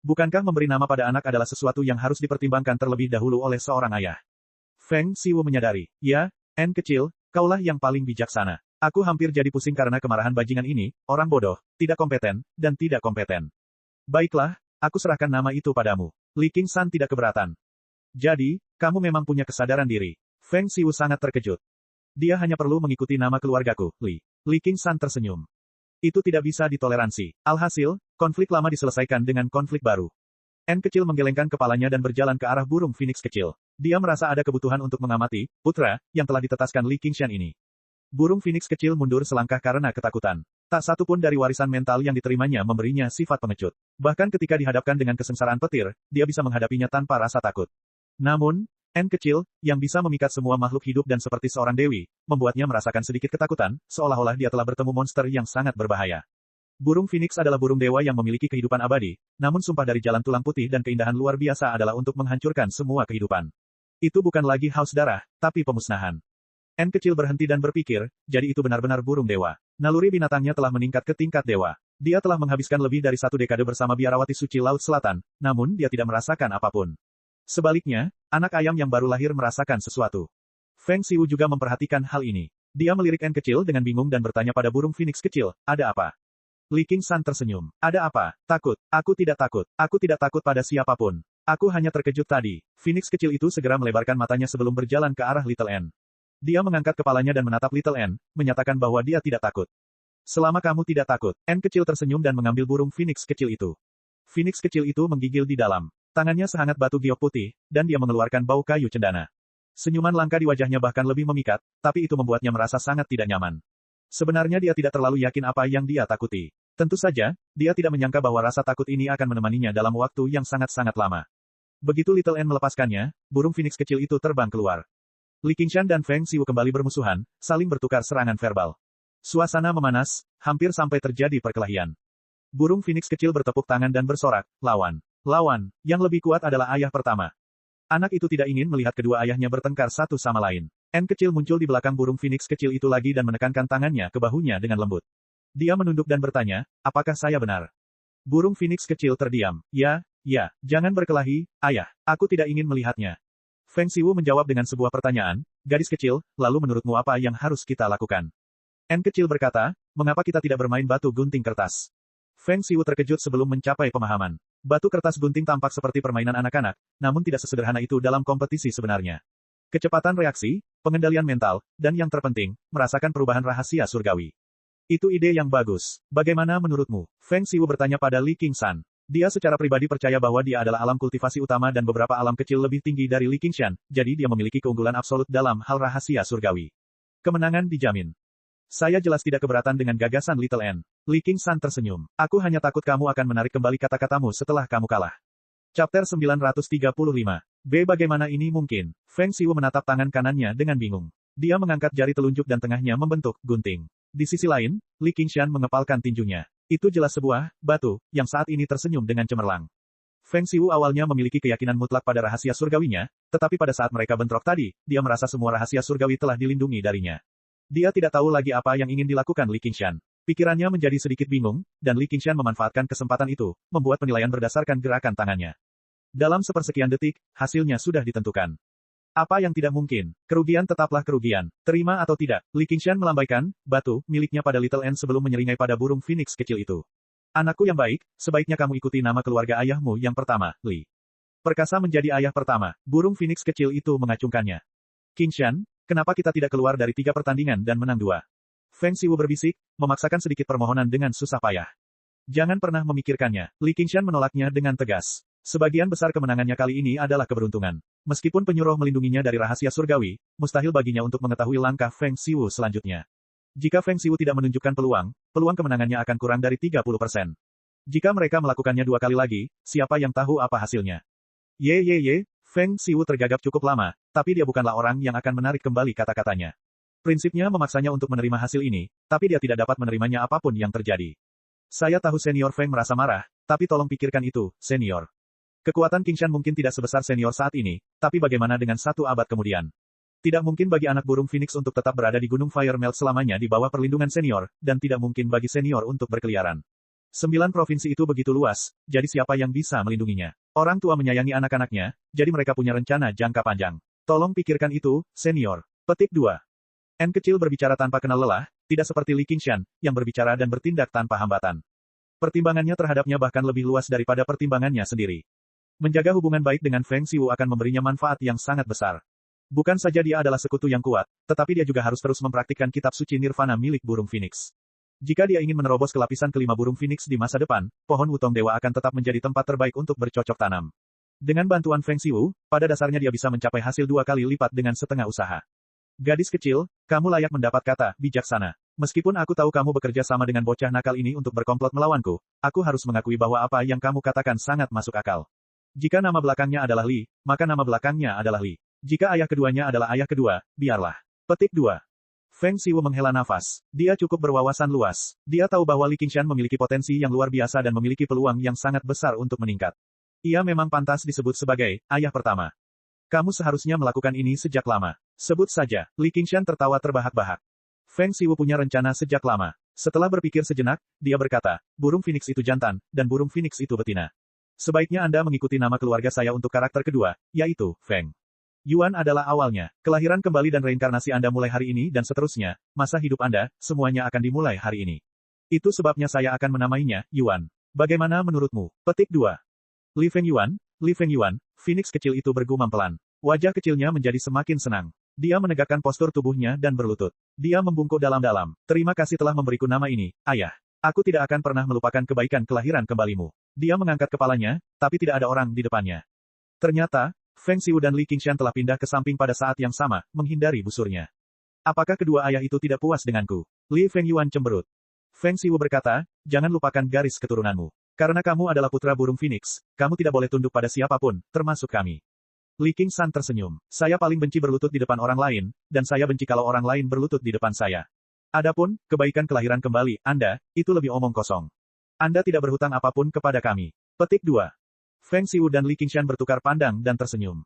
Bukankah memberi nama pada anak adalah sesuatu yang harus dipertimbangkan terlebih dahulu oleh seorang ayah? Feng Xiu menyadari, ya, N kecil, kaulah yang paling bijaksana. Aku hampir jadi pusing karena kemarahan bajingan ini, orang bodoh, tidak kompeten, dan tidak kompeten. Baiklah, aku serahkan nama itu padamu. Li Qingshan tidak keberatan. Jadi, kamu memang punya kesadaran diri. Feng Xiu sangat terkejut. Dia hanya perlu mengikuti nama keluargaku, Li. Li Qingshan tersenyum. Itu tidak bisa ditoleransi. Alhasil, konflik lama diselesaikan dengan konflik baru. N kecil menggelengkan kepalanya dan berjalan ke arah burung Phoenix kecil. Dia merasa ada kebutuhan untuk mengamati, putra, yang telah ditetaskan Li Qingshan ini. Burung Phoenix kecil mundur selangkah karena ketakutan. Tak satu pun dari warisan mental yang diterimanya memberinya sifat pengecut. Bahkan ketika dihadapkan dengan kesengsaraan petir, dia bisa menghadapinya tanpa rasa takut. Namun, N kecil, yang bisa memikat semua makhluk hidup dan seperti seorang dewi, membuatnya merasakan sedikit ketakutan, seolah-olah dia telah bertemu monster yang sangat berbahaya. Burung Phoenix adalah burung dewa yang memiliki kehidupan abadi, namun sumpah dari jalan tulang putih dan keindahan luar biasa adalah untuk menghancurkan semua kehidupan. Itu bukan lagi haus darah, tapi pemusnahan. N kecil berhenti dan berpikir, jadi itu benar-benar burung dewa. Naluri binatangnya telah meningkat ke tingkat dewa. Dia telah menghabiskan lebih dari 1 dekade bersama biarawati suci Laut Selatan, namun dia tidak merasakan apapun. Sebaliknya, anak ayam yang baru lahir merasakan sesuatu. Feng Xiu juga memperhatikan hal ini. Dia melirik N kecil dengan bingung dan bertanya pada burung Phoenix kecil, ada apa? Li Qingshan tersenyum. Ada apa? Takut. Aku tidak takut. Aku tidak takut pada siapapun. Aku hanya terkejut tadi. Phoenix kecil itu segera melebarkan matanya sebelum berjalan ke arah Little N. Dia mengangkat kepalanya dan menatap Little N, menyatakan bahwa dia tidak takut. Selama kamu tidak takut, N kecil tersenyum dan mengambil burung Phoenix kecil itu. Phoenix kecil itu menggigil di dalam. Tangannya sehangat batu giok putih, dan dia mengeluarkan bau kayu cendana. Senyuman langka di wajahnya bahkan lebih memikat, tapi itu membuatnya merasa sangat tidak nyaman. Sebenarnya dia tidak terlalu yakin apa yang dia takuti. Tentu saja, dia tidak menyangka bahwa rasa takut ini akan menemaninya dalam waktu yang sangat-sangat lama. Begitu Little N melepaskannya, burung Phoenix kecil itu terbang keluar. Li Qingshan dan Feng Xiu kembali bermusuhan, saling bertukar serangan verbal. Suasana memanas, hampir sampai terjadi perkelahian. Burung Phoenix kecil bertepuk tangan dan bersorak, lawan. Lawan, yang lebih kuat adalah ayah pertama. Anak itu tidak ingin melihat kedua ayahnya bertengkar satu sama lain. N kecil muncul di belakang burung Phoenix kecil itu lagi dan menekankan tangannya ke bahunya dengan lembut. Dia menunduk dan bertanya, apakah saya benar? Burung Phoenix kecil terdiam. Ya, jangan berkelahi, ayah. Aku tidak ingin melihatnya. Feng Xiu menjawab dengan sebuah pertanyaan, gadis kecil, lalu menurutmu apa yang harus kita lakukan? N kecil berkata, mengapa kita tidak bermain batu gunting kertas? Feng Xiu terkejut sebelum mencapai pemahaman. Batu kertas gunting tampak seperti permainan anak-anak, namun tidak sesederhana itu dalam kompetisi sebenarnya. Kecepatan reaksi, pengendalian mental, dan yang terpenting, merasakan perubahan rahasia surgawi. Itu ide yang bagus. Bagaimana menurutmu? Feng Xiu bertanya pada Li Qingshan. Dia secara pribadi percaya bahwa dia adalah alam kultivasi utama dan beberapa alam kecil lebih tinggi dari Li Qingshan, jadi dia memiliki keunggulan absolut dalam hal rahasia surgawi. Kemenangan dijamin. Saya jelas tidak keberatan dengan gagasan Little N. Li Qingshan tersenyum. Aku hanya takut kamu akan menarik kembali kata-katamu setelah kamu kalah. Chapter 935. B. Bagaimana ini mungkin? Feng Xiu menatap tangan kanannya dengan bingung. Dia mengangkat jari telunjuk dan tengahnya membentuk gunting. Di sisi lain, Li Qingshan mengepalkan tinjunya. Itu jelas sebuah batu yang saat ini tersenyum dengan cemerlang. Feng Xiu awalnya memiliki keyakinan mutlak pada rahasia surgawinya, tetapi pada saat mereka bentrok tadi, dia merasa semua rahasia surgawi telah dilindungi darinya. Dia tidak tahu lagi apa yang ingin dilakukan Li Qingshan. Pikirannya menjadi sedikit bingung, dan Li Qingshan memanfaatkan kesempatan itu, membuat penilaian berdasarkan gerakan tangannya. Dalam sepersekian detik, hasilnya sudah ditentukan. Apa yang tidak mungkin? Kerugian tetaplah kerugian. Terima atau tidak? Li Qingshan melambaikan batu miliknya pada Little N sebelum menyeringai pada burung Phoenix kecil itu. Anakku yang baik, sebaiknya kamu ikuti nama keluarga ayahmu yang pertama, Li. Perkasa menjadi ayah pertama, burung phoenix kecil itu mengacungkannya. Qin Shan, kenapa kita tidak keluar dari 3 pertandingan dan menang 2? Feng Xiwu berbisik, memaksakan sedikit permohonan dengan susah payah. Jangan pernah memikirkannya, Li Qingshan menolaknya dengan tegas. Sebagian besar kemenangannya kali ini adalah keberuntungan. Meskipun penyuruh melindunginya dari rahasia surgawi, mustahil baginya untuk mengetahui langkah Feng Xiwu selanjutnya. Jika Feng Xiwu tidak menunjukkan peluang kemenangannya akan kurang dari 30%. Jika mereka melakukannya 2 kali lagi, siapa yang tahu apa hasilnya? Feng Xiwu tergagap cukup lama, tapi dia bukanlah orang yang akan menarik kembali kata-katanya. Prinsipnya memaksanya untuk menerima hasil ini, tapi dia tidak dapat menerimanya apapun yang terjadi. Saya tahu senior Feng merasa marah, tapi tolong pikirkan itu, senior. Kekuatan Qingshan mungkin tidak sebesar senior saat ini, tapi bagaimana dengan 1 abad kemudian? Tidak mungkin bagi anak burung Phoenix untuk tetap berada di Gunung Firemelt selamanya di bawah perlindungan senior, dan tidak mungkin bagi senior untuk berkeliaran. 9 provinsi itu begitu luas, jadi siapa yang bisa melindunginya? Orang tua menyayangi anak-anaknya, jadi mereka punya rencana jangka panjang. Tolong pikirkan itu, senior. Petik 2. N kecil berbicara tanpa kenal lelah, tidak seperti Li Qingshan, yang berbicara dan bertindak tanpa hambatan. Pertimbangannya terhadapnya bahkan lebih luas daripada pertimbangannya sendiri. Menjaga hubungan baik dengan Feng Xiwu akan memberinya manfaat yang sangat besar. Bukan saja dia adalah sekutu yang kuat, tetapi dia juga harus terus mempraktikkan kitab suci Nirvana milik burung Phoenix. Jika dia ingin menerobos ke lapisan kelima burung Phoenix di masa depan, pohon Wutong Dewa akan tetap menjadi tempat terbaik untuk bercocok tanam. Dengan bantuan Feng Xiwu, pada dasarnya dia bisa mencapai hasil 2 kali lipat dengan setengah usaha. Gadis kecil, kamu layak mendapat kata bijaksana. Meskipun aku tahu kamu bekerja sama dengan bocah nakal ini untuk berkomplot melawanku, aku harus mengakui bahwa apa yang kamu katakan sangat masuk akal. Jika nama belakangnya adalah Li, maka nama belakangnya adalah Li. Jika ayah keduanya adalah ayah kedua, biarlah. Petik 2. Feng Xiwu menghela nafas. Dia cukup berwawasan luas. Dia tahu bahwa Li Qingshan memiliki potensi yang luar biasa dan memiliki peluang yang sangat besar untuk meningkat. Ia memang pantas disebut sebagai ayah pertama. Kamu seharusnya melakukan ini sejak lama. Sebut saja, Li Qingshan tertawa terbahak-bahak. Feng Xiwu punya rencana sejak lama. Setelah berpikir sejenak, dia berkata, burung Phoenix itu jantan, dan burung Phoenix itu betina. Sebaiknya Anda mengikuti nama keluarga saya untuk karakter kedua, yaitu Feng Yuan adalah awalnya. Kelahiran kembali dan reinkarnasi Anda mulai hari ini dan seterusnya, masa hidup Anda, semuanya akan dimulai hari ini. Itu sebabnya saya akan menamainya, Yuan. Bagaimana menurutmu? Petik 2. Li Feng Yuan, Phoenix kecil itu bergumam pelan. Wajah kecilnya menjadi semakin senang. Dia menegakkan postur tubuhnya dan berlutut. Dia membungkuk dalam-dalam. Terima kasih telah memberiku nama ini, ayah. Aku tidak akan pernah melupakan kebaikan kelahiran kembalimu. Dia mengangkat kepalanya, tapi tidak ada orang di depannya. Ternyata, Feng Xiwu dan Li Qingshan telah pindah ke samping pada saat yang sama, menghindari busurnya. Apakah kedua ayah itu tidak puas denganku? Li Feng Yuan cemberut. Feng Xiwu berkata, jangan lupakan garis keturunanmu. Karena kamu adalah putra burung Phoenix, kamu tidak boleh tunduk pada siapapun, termasuk kami. Li Qingshan tersenyum. Saya paling benci berlutut di depan orang lain, dan saya benci kalau orang lain berlutut di depan saya. Adapun, kebaikan kelahiran kembali, Anda, itu lebih omong kosong. Anda tidak berhutang apapun kepada kami. Petik 2. Feng Xiwu dan Li Qingshan bertukar pandang dan tersenyum.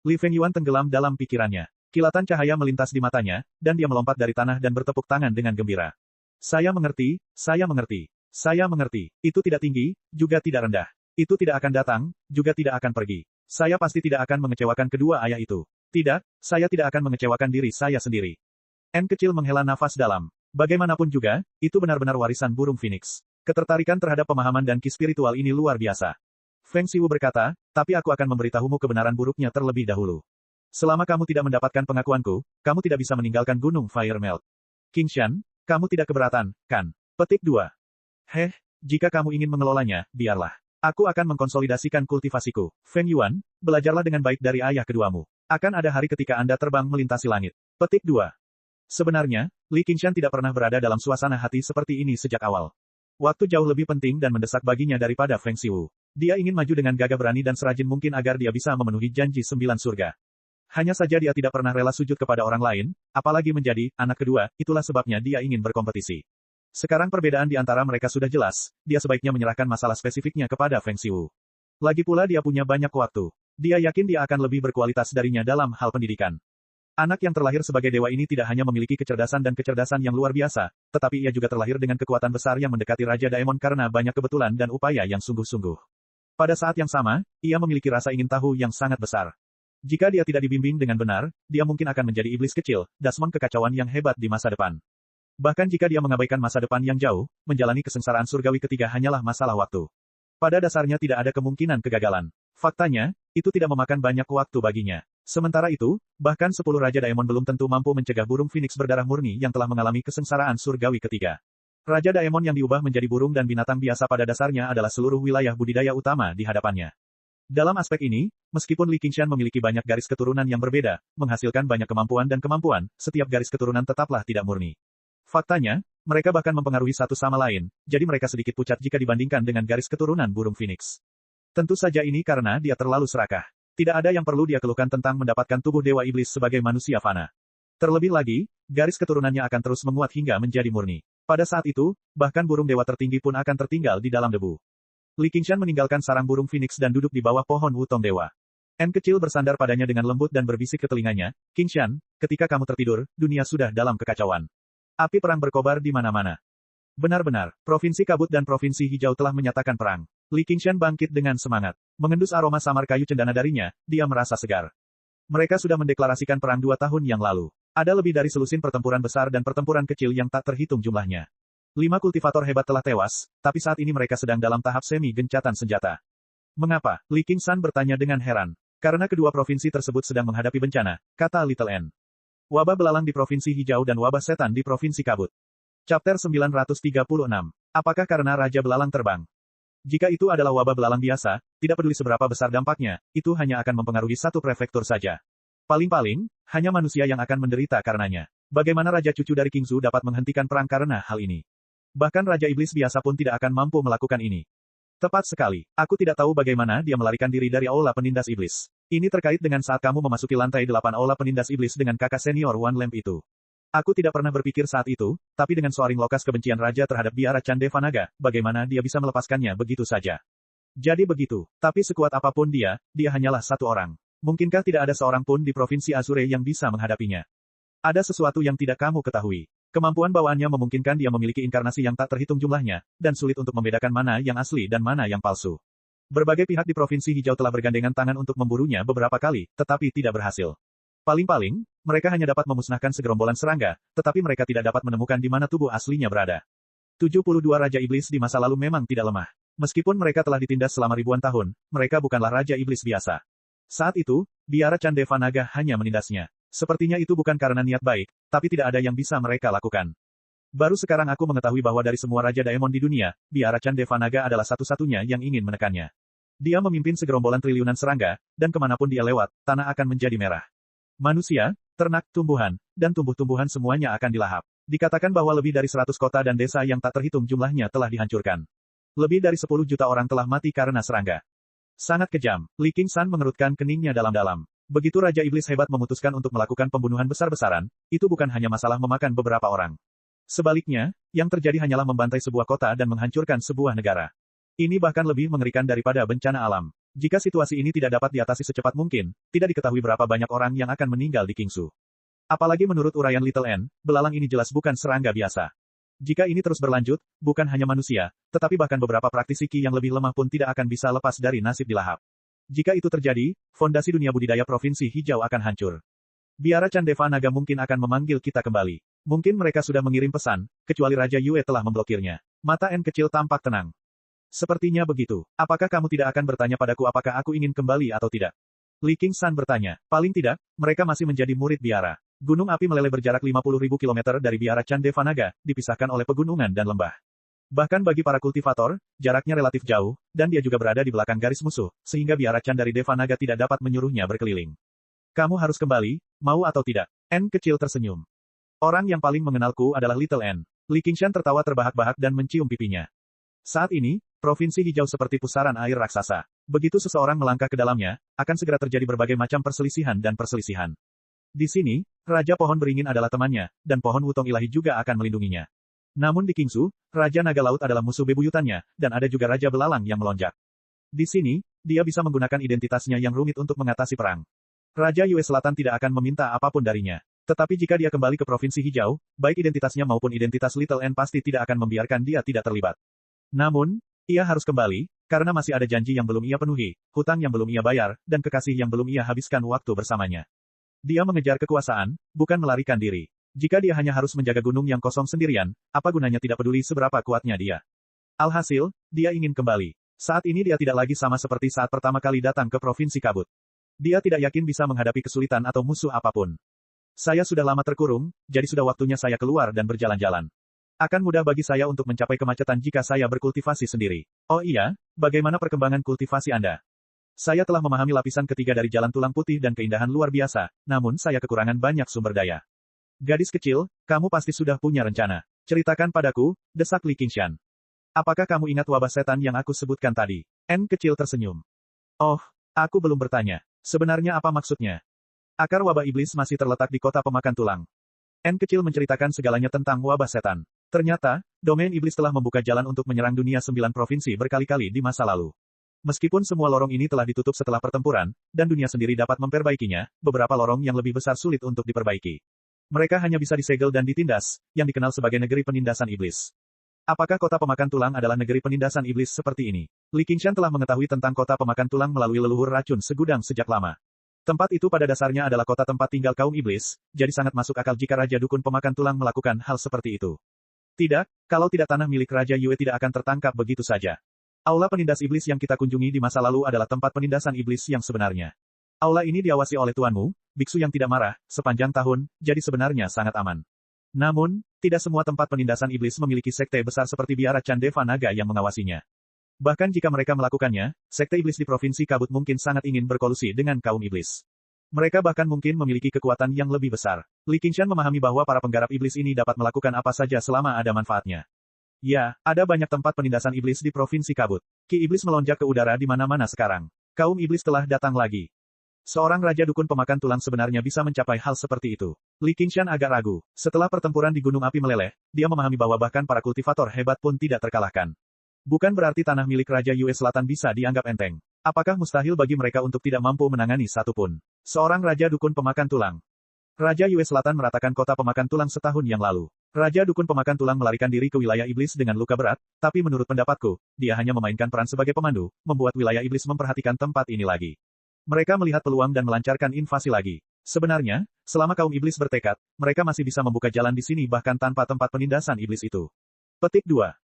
Li Feng Yuan tenggelam dalam pikirannya. Kilatan cahaya melintas di matanya, dan dia melompat dari tanah dan bertepuk tangan dengan gembira. Saya mengerti, saya mengerti. Saya mengerti. Itu tidak tinggi, juga tidak rendah. Itu tidak akan datang, juga tidak akan pergi. Saya pasti tidak akan mengecewakan kedua ayah itu. Tidak, saya tidak akan mengecewakan diri saya sendiri. N kecil menghela nafas dalam. Bagaimanapun juga, itu benar-benar warisan burung Phoenix. Ketertarikan terhadap pemahaman dan ki spiritual ini luar biasa. Feng Xiwu berkata, tapi aku akan memberitahumu kebenaran buruknya terlebih dahulu. Selama kamu tidak mendapatkan pengakuanku, kamu tidak bisa meninggalkan Gunung Firemelt. Qingshan, kamu tidak keberatan, kan? Petik 2. Jika kamu ingin mengelolanya, biarlah. Aku akan mengkonsolidasikan kultivasiku. Feng Yuan, belajarlah dengan baik dari ayah keduamu. Akan ada hari ketika Anda terbang melintasi langit. Petik 2. Sebenarnya, Li Qingshan tidak pernah berada dalam suasana hati seperti ini sejak awal. Waktu jauh lebih penting dan mendesak baginya daripada Feng Xiwu. Dia ingin maju dengan gagah berani dan serajin mungkin agar dia bisa memenuhi janji 9 surga. Hanya saja dia tidak pernah rela sujud kepada orang lain, apalagi menjadi anak kedua, itulah sebabnya dia ingin berkompetisi. Sekarang perbedaan di antara mereka sudah jelas, dia sebaiknya menyerahkan masalah spesifiknya kepada Feng Xiwu. Lagi pula dia punya banyak waktu. Dia yakin dia akan lebih berkualitas darinya dalam hal pendidikan. Anak yang terlahir sebagai dewa ini tidak hanya memiliki kecerdasan dan kecerdasan yang luar biasa, tetapi ia juga terlahir dengan kekuatan besar yang mendekati Raja Daemon karena banyak kebetulan dan upaya yang sungguh-sungguh. Pada saat yang sama, ia memiliki rasa ingin tahu yang sangat besar. Jika dia tidak dibimbing dengan benar, dia mungkin akan menjadi iblis kecil, dasmon kekacauan yang hebat di masa depan. Bahkan jika dia mengabaikan masa depan yang jauh, menjalani kesengsaraan surgawi ketiga hanyalah masalah waktu. Pada dasarnya tidak ada kemungkinan kegagalan. Faktanya, itu tidak memakan banyak waktu baginya. Sementara itu, bahkan 10 Raja Daemon belum tentu mampu mencegah burung Phoenix berdarah murni yang telah mengalami kesengsaraan surgawi ketiga. Raja Daemon yang diubah menjadi burung dan binatang biasa pada dasarnya adalah seluruh wilayah budidaya utama di hadapannya. Dalam aspek ini, meskipun Li Qingshan memiliki banyak garis keturunan yang berbeda, menghasilkan banyak kemampuan dan kemampuan, setiap garis keturunan tetaplah tidak murni. Faktanya, mereka bahkan mempengaruhi satu sama lain, jadi mereka sedikit pucat jika dibandingkan dengan garis keturunan burung Phoenix. Tentu saja ini karena dia terlalu serakah. Tidak ada yang perlu dia keluhkan tentang mendapatkan tubuh Dewa Iblis sebagai manusia fana. Terlebih lagi, garis keturunannya akan terus menguat hingga menjadi murni. Pada saat itu, bahkan burung dewa tertinggi pun akan tertinggal di dalam debu. Li Qingshan meninggalkan sarang burung Phoenix dan duduk di bawah pohon wutong dewa. N kecil bersandar padanya dengan lembut dan berbisik ke telinganya, "Qingshan, ketika kamu tertidur, dunia sudah dalam kekacauan. Api perang berkobar di mana-mana. Benar-benar, Provinsi Kabut dan Provinsi Hijau telah menyatakan perang." Li Qingshan bangkit dengan semangat. Mengendus aroma samar kayu cendana darinya, dia merasa segar. Mereka sudah mendeklarasikan perang 2 tahun yang lalu. Ada lebih dari selusin pertempuran besar dan pertempuran kecil yang tak terhitung jumlahnya. 5 kultivator hebat telah tewas, tapi saat ini mereka sedang dalam tahap semi-gencatan senjata. Mengapa? Li Qingshan bertanya dengan heran. Karena kedua provinsi tersebut sedang menghadapi bencana, kata Little N. Wabah belalang di Provinsi Hijau dan wabah setan di Provinsi Kabut. Chapter 936. Apakah karena Raja Belalang terbang? Jika itu adalah wabah belalang biasa, tidak peduli seberapa besar dampaknya, itu hanya akan mempengaruhi satu prefektur saja. Paling-paling, hanya manusia yang akan menderita karenanya. Bagaimana Raja Cucu dari Kingsu dapat menghentikan perang karena hal ini? Bahkan Raja Iblis biasa pun tidak akan mampu melakukan ini. Tepat sekali. Aku tidak tahu bagaimana dia melarikan diri dari Aula Penindas Iblis. Ini terkait dengan saat kamu memasuki lantai 8 Aula Penindas Iblis dengan kakak senior One Lamp itu. Aku tidak pernah berpikir saat itu, tapi dengan soaring lokas kebencian Raja terhadap biara Candevanaga, bagaimana dia bisa melepaskannya begitu saja. Jadi begitu. Tapi sekuat apapun dia hanyalah satu orang. Mungkinkah tidak ada seorang pun di Provinsi Azure yang bisa menghadapinya? Ada sesuatu yang tidak kamu ketahui. Kemampuan bawaannya memungkinkan dia memiliki inkarnasi yang tak terhitung jumlahnya, dan sulit untuk membedakan mana yang asli dan mana yang palsu. Berbagai pihak di Provinsi Hijau telah bergandengan tangan untuk memburunya beberapa kali, tetapi tidak berhasil. Paling-paling, mereka hanya dapat memusnahkan segerombolan serangga, tetapi mereka tidak dapat menemukan di mana tubuh aslinya berada. 72 Raja Iblis di masa lalu memang tidak lemah. Meskipun mereka telah ditindas selama ribuan tahun, mereka bukanlah Raja Iblis biasa. Saat itu, biara Candevanaga hanya menindasnya. Sepertinya itu bukan karena niat baik, tapi tidak ada yang bisa mereka lakukan. Baru sekarang aku mengetahui bahwa dari semua Raja Daemon di dunia, biara Candevanaga adalah satu-satunya yang ingin menekannya. Dia memimpin segerombolan triliunan serangga, dan kemanapun dia lewat, tanah akan menjadi merah. Manusia, ternak, tumbuhan, dan tumbuh-tumbuhan semuanya akan dilahap. Dikatakan bahwa lebih dari 100 kota dan desa yang tak terhitung jumlahnya telah dihancurkan. Lebih dari 10 juta orang telah mati karena serangga. Sangat kejam. Li Qingshan mengerutkan keningnya dalam-dalam. Begitu Raja Iblis hebat memutuskan untuk melakukan pembunuhan besar-besaran, itu bukan hanya masalah memakan beberapa orang. Sebaliknya, yang terjadi hanyalah membantai sebuah kota dan menghancurkan sebuah negara. Ini bahkan lebih mengerikan daripada bencana alam. Jika situasi ini tidak dapat diatasi secepat mungkin, tidak diketahui berapa banyak orang yang akan meninggal di Kingsu. Apalagi menurut uraian Little N, belalang ini jelas bukan serangga biasa. Jika ini terus berlanjut, bukan hanya manusia, tetapi bahkan beberapa praktisi Qi yang lebih lemah pun tidak akan bisa lepas dari nasib dilahap. Jika itu terjadi, fondasi dunia budidaya Provinsi Hijau akan hancur. Biara Candevanaga mungkin akan memanggil kita kembali. Mungkin mereka sudah mengirim pesan, kecuali Raja Yue telah memblokirnya. Mata N kecil tampak tenang. Sepertinya begitu. Apakah kamu tidak akan bertanya padaku apakah aku ingin kembali atau tidak? Li Qingshan bertanya. Paling tidak, mereka masih menjadi murid biara. Gunung api meleleh berjarak 50.000 km dari biara Candevanaga, dipisahkan oleh pegunungan dan lembah. Bahkan bagi para kultivator, jaraknya relatif jauh, dan dia juga berada di belakang garis musuh, sehingga biara Chan dari Devanaga tidak dapat menyuruhnya berkeliling. Kamu harus kembali, mau atau tidak? N kecil tersenyum. Orang yang paling mengenalku adalah Little N. Li Qingshan tertawa terbahak-bahak dan mencium pipinya. Saat ini, Provinsi Hijau seperti pusaran air raksasa. Begitu seseorang melangkah ke dalamnya, akan segera terjadi berbagai macam perselisihan dan perselisihan. Di sini, Raja Pohon Beringin adalah temannya, dan Pohon Wutong Ilahi juga akan melindunginya. Namun di Kingsu, Raja Naga Laut adalah musuh bebuyutannya, dan ada juga Raja Belalang yang melonjak. Di sini, dia bisa menggunakan identitasnya yang rumit untuk mengatasi perang. Raja Yue Selatan tidak akan meminta apapun darinya. Tetapi jika dia kembali ke Provinsi Hijau, baik identitasnya maupun identitas Little N pasti tidak akan membiarkan dia tidak terlibat. Namun, ia harus kembali, karena masih ada janji yang belum ia penuhi, hutang yang belum ia bayar, dan kekasih yang belum ia habiskan waktu bersamanya. Dia mengejar kekuasaan, bukan melarikan diri. Jika dia hanya harus menjaga gunung yang kosong sendirian, apa gunanya tidak peduli seberapa kuatnya dia. Alhasil, dia ingin kembali. Saat ini dia tidak lagi sama seperti saat pertama kali datang ke Provinsi Kabut. Dia tidak yakin bisa menghadapi kesulitan atau musuh apapun. Saya sudah lama terkurung, jadi sudah waktunya saya keluar dan berjalan-jalan. Akan mudah bagi saya untuk mencapai kemacetan jika saya berkultivasi sendiri. Oh iya, bagaimana perkembangan kultivasi Anda? Saya telah memahami lapisan ketiga dari jalan tulang putih dan keindahan luar biasa, namun saya kekurangan banyak sumber daya. Gadis kecil, kamu pasti sudah punya rencana. Ceritakan padaku, desak Li Qingshan. Apakah kamu ingat wabah setan yang aku sebutkan tadi? N kecil tersenyum. Oh, aku belum bertanya. Sebenarnya apa maksudnya? Akar wabah iblis masih terletak di kota pemakan tulang. N kecil menceritakan segalanya tentang wabah setan. Ternyata, domain iblis telah membuka jalan untuk menyerang dunia 9 provinsi berkali-kali di masa lalu. Meskipun semua lorong ini telah ditutup setelah pertempuran, dan dunia sendiri dapat memperbaikinya, beberapa lorong yang lebih besar sulit untuk diperbaiki. Mereka hanya bisa disegel dan ditindas, yang dikenal sebagai negeri penindasan iblis. Apakah kota pemakan tulang adalah negeri penindasan iblis seperti ini? Li Qingshan telah mengetahui tentang kota pemakan tulang melalui leluhur racun segudang sejak lama. Tempat itu pada dasarnya adalah kota tempat tinggal kaum iblis, jadi sangat masuk akal jika Raja Dukun Pemakan Tulang melakukan hal seperti itu. Tidak, kalau tidak tanah milik Raja Yue tidak akan tertangkap begitu saja. Aula penindas iblis yang kita kunjungi di masa lalu adalah tempat penindasan iblis yang sebenarnya. Aula ini diawasi oleh tuanmu, biksu yang tidak marah, sepanjang tahun, jadi sebenarnya sangat aman. Namun, tidak semua tempat penindasan iblis memiliki sekte besar seperti Biara Candeva Naga yang mengawasinya. Bahkan jika mereka melakukannya, sekte iblis di Provinsi Kabut mungkin sangat ingin berkolusi dengan kaum iblis. Mereka bahkan mungkin memiliki kekuatan yang lebih besar. Li Qingshan memahami bahwa para penggarap iblis ini dapat melakukan apa saja selama ada manfaatnya. Ya, ada banyak tempat penindasan iblis di Provinsi Kabut. Ki iblis melonjak ke udara di mana-mana sekarang. Kaum iblis telah datang lagi. Seorang Raja Dukun Pemakan Tulang sebenarnya bisa mencapai hal seperti itu. Li Qingshan agak ragu. Setelah pertempuran di Gunung Api meleleh, dia memahami bahwa bahkan para kultivator hebat pun tidak terkalahkan. Bukan berarti tanah milik Raja Yue Selatan bisa dianggap enteng. Apakah mustahil bagi mereka untuk tidak mampu menangani satu pun? Seorang Raja Dukun Pemakan Tulang. Raja Yue Selatan meratakan kota pemakan tulang setahun yang lalu. Raja Dukun Pemakan Tulang melarikan diri ke wilayah iblis dengan luka berat, tapi menurut pendapatku, dia hanya memainkan peran sebagai pemandu, membuat wilayah iblis memperhatikan tempat ini lagi. Mereka melihat peluang dan melancarkan invasi lagi. Sebenarnya, selama kaum iblis bertekad, mereka masih bisa membuka jalan di sini bahkan tanpa tempat penindasan iblis itu. Petik 2.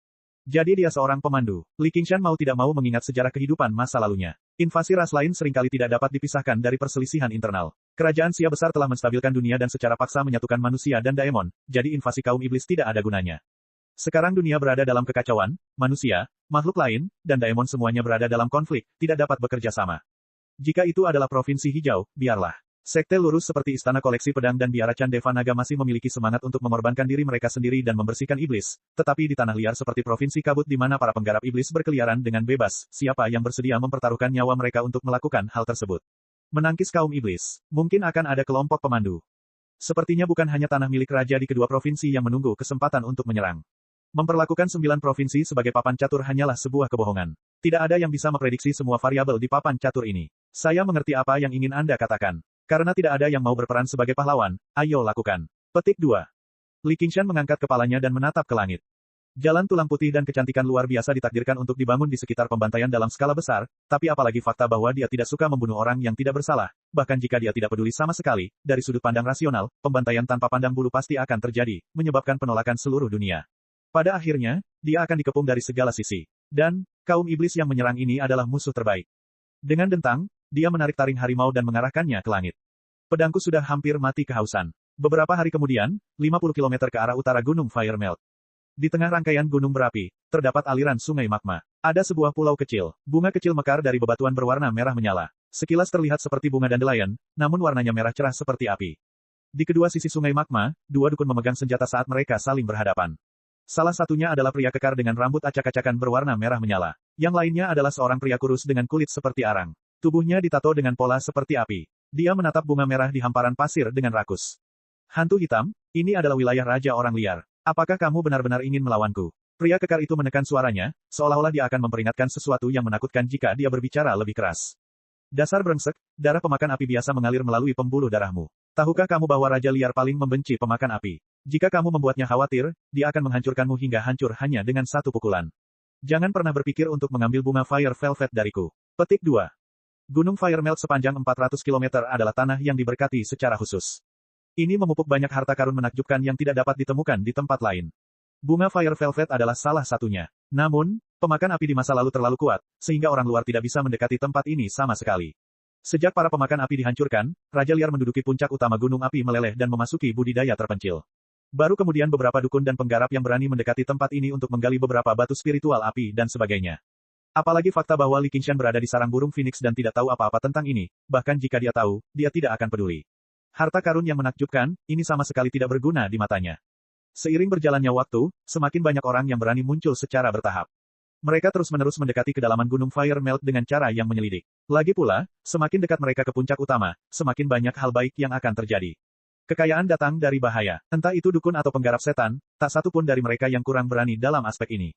Jadi dia seorang pemandu. Li Qingshan mau tidak mau mengingat sejarah kehidupan masa lalunya. Invasi ras lain seringkali tidak dapat dipisahkan dari perselisihan internal. Kerajaan Sia besar telah menstabilkan dunia dan secara paksa menyatukan manusia dan daemon, jadi invasi kaum iblis tidak ada gunanya. Sekarang dunia berada dalam kekacauan, manusia, makhluk lain, dan daemon semuanya berada dalam konflik, tidak dapat bekerja sama. Jika itu adalah provinsi hijau, biarlah. Sekte lurus seperti Istana Koleksi Pedang dan Biara Candeva Naga masih memiliki semangat untuk mengorbankan diri mereka sendiri dan membersihkan iblis, tetapi di tanah liar seperti Provinsi Kabut di mana para penggarap iblis berkeliaran dengan bebas, siapa yang bersedia mempertaruhkan nyawa mereka untuk melakukan hal tersebut? Menangkis kaum iblis. Mungkin akan ada kelompok pemandu. Sepertinya bukan hanya tanah milik raja di kedua provinsi yang menunggu kesempatan untuk menyerang. Memperlakukan 9 provinsi sebagai papan catur hanyalah sebuah kebohongan. Tidak ada yang bisa memprediksi semua variabel di papan catur ini. Saya mengerti apa yang ingin Anda katakan. Karena tidak ada yang mau berperan sebagai pahlawan, ayo lakukan. Petik 2. Li Qingshan mengangkat kepalanya dan menatap ke langit. Jalan tulang putih dan kecantikan luar biasa ditakdirkan untuk dibangun di sekitar pembantaian dalam skala besar, tapi apalagi fakta bahwa dia tidak suka membunuh orang yang tidak bersalah, bahkan jika dia tidak peduli sama sekali, dari sudut pandang rasional, pembantaian tanpa pandang bulu pasti akan terjadi, menyebabkan penolakan seluruh dunia. Pada akhirnya, dia akan dikepung dari segala sisi. Dan, kaum iblis yang menyerang ini adalah musuh terbaik. Dengan dentang, dia menarik taring harimau dan mengarahkannya ke langit. Pedangku sudah hampir mati kehausan. Beberapa hari kemudian, 50 km ke arah utara Gunung Firemelt. Di tengah rangkaian gunung berapi, terdapat aliran sungai magma. Ada sebuah pulau kecil. Bunga kecil mekar dari bebatuan berwarna merah menyala. Sekilas terlihat seperti bunga dandelion, namun warnanya merah cerah seperti api. Di kedua sisi sungai magma, dua dukun memegang senjata saat mereka saling berhadapan. Salah satunya adalah pria kekar dengan rambut acak-acakan berwarna merah menyala. Yang lainnya adalah seorang pria kurus dengan kulit seperti arang. Tubuhnya ditato dengan pola seperti api. Dia menatap bunga merah di hamparan pasir dengan rakus. Hantu hitam, ini adalah wilayah raja orang liar. Apakah kamu benar-benar ingin melawanku? Pria kekar itu menekan suaranya, seolah-olah dia akan memperingatkan sesuatu yang menakutkan jika dia berbicara lebih keras. Dasar brengsek, darah pemakan api biasa mengalir melalui pembuluh darahmu. Tahukah kamu bahwa raja liar paling membenci pemakan api? Jika kamu membuatnya khawatir, dia akan menghancurkanmu hingga hancur hanya dengan satu pukulan. Jangan pernah berpikir untuk mengambil bunga Fire Velvet dariku. Petik 2. Gunung Firemelt sepanjang 400 km adalah tanah yang diberkati secara khusus. Ini memupuk banyak harta karun menakjubkan yang tidak dapat ditemukan di tempat lain. Bunga Fire Velvet adalah salah satunya. Namun, pemakan api di masa lalu terlalu kuat, sehingga orang luar tidak bisa mendekati tempat ini sama sekali. Sejak para pemakan api dihancurkan, Raja Liar menduduki puncak utama gunung api meleleh dan memasuki budidaya terpencil. Baru kemudian beberapa dukun dan penggarap yang berani mendekati tempat ini untuk menggali beberapa batu spiritual api dan sebagainya. Apalagi fakta bahwa Li Qingshan berada di sarang burung Phoenix dan tidak tahu apa-apa tentang ini, bahkan jika dia tahu, dia tidak akan peduli. Harta karun yang menakjubkan, ini sama sekali tidak berguna di matanya. Seiring berjalannya waktu, semakin banyak orang yang berani muncul secara bertahap. Mereka terus-menerus mendekati kedalaman gunung Fire Melt dengan cara yang menyelidik. Lagi pula, semakin dekat mereka ke puncak utama, semakin banyak hal baik yang akan terjadi. Kekayaan datang dari bahaya. Entah itu dukun atau penggarap setan, tak satu pun dari mereka yang kurang berani dalam aspek ini.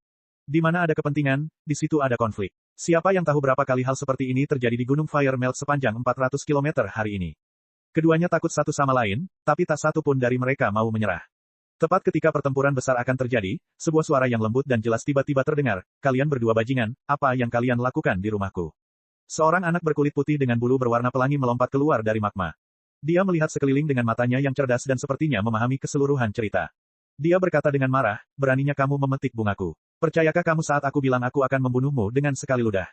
Di mana ada kepentingan, di situ ada konflik. Siapa yang tahu berapa kali hal seperti ini terjadi di gunung Fire Melt sepanjang 400 km hari ini. Keduanya takut satu sama lain, tapi tak satu pun dari mereka mau menyerah. Tepat ketika pertempuran besar akan terjadi, sebuah suara yang lembut dan jelas tiba-tiba terdengar, "Kalian berdua bajingan, apa yang kalian lakukan di rumahku?" Seorang anak berkulit putih dengan bulu berwarna pelangi melompat keluar dari magma. Dia melihat sekeliling dengan matanya yang cerdas dan sepertinya memahami keseluruhan cerita. Dia berkata dengan marah, "Beraninya kamu memetik bungaku. Percayakah kamu saat aku bilang aku akan membunuhmu dengan sekali ludah?"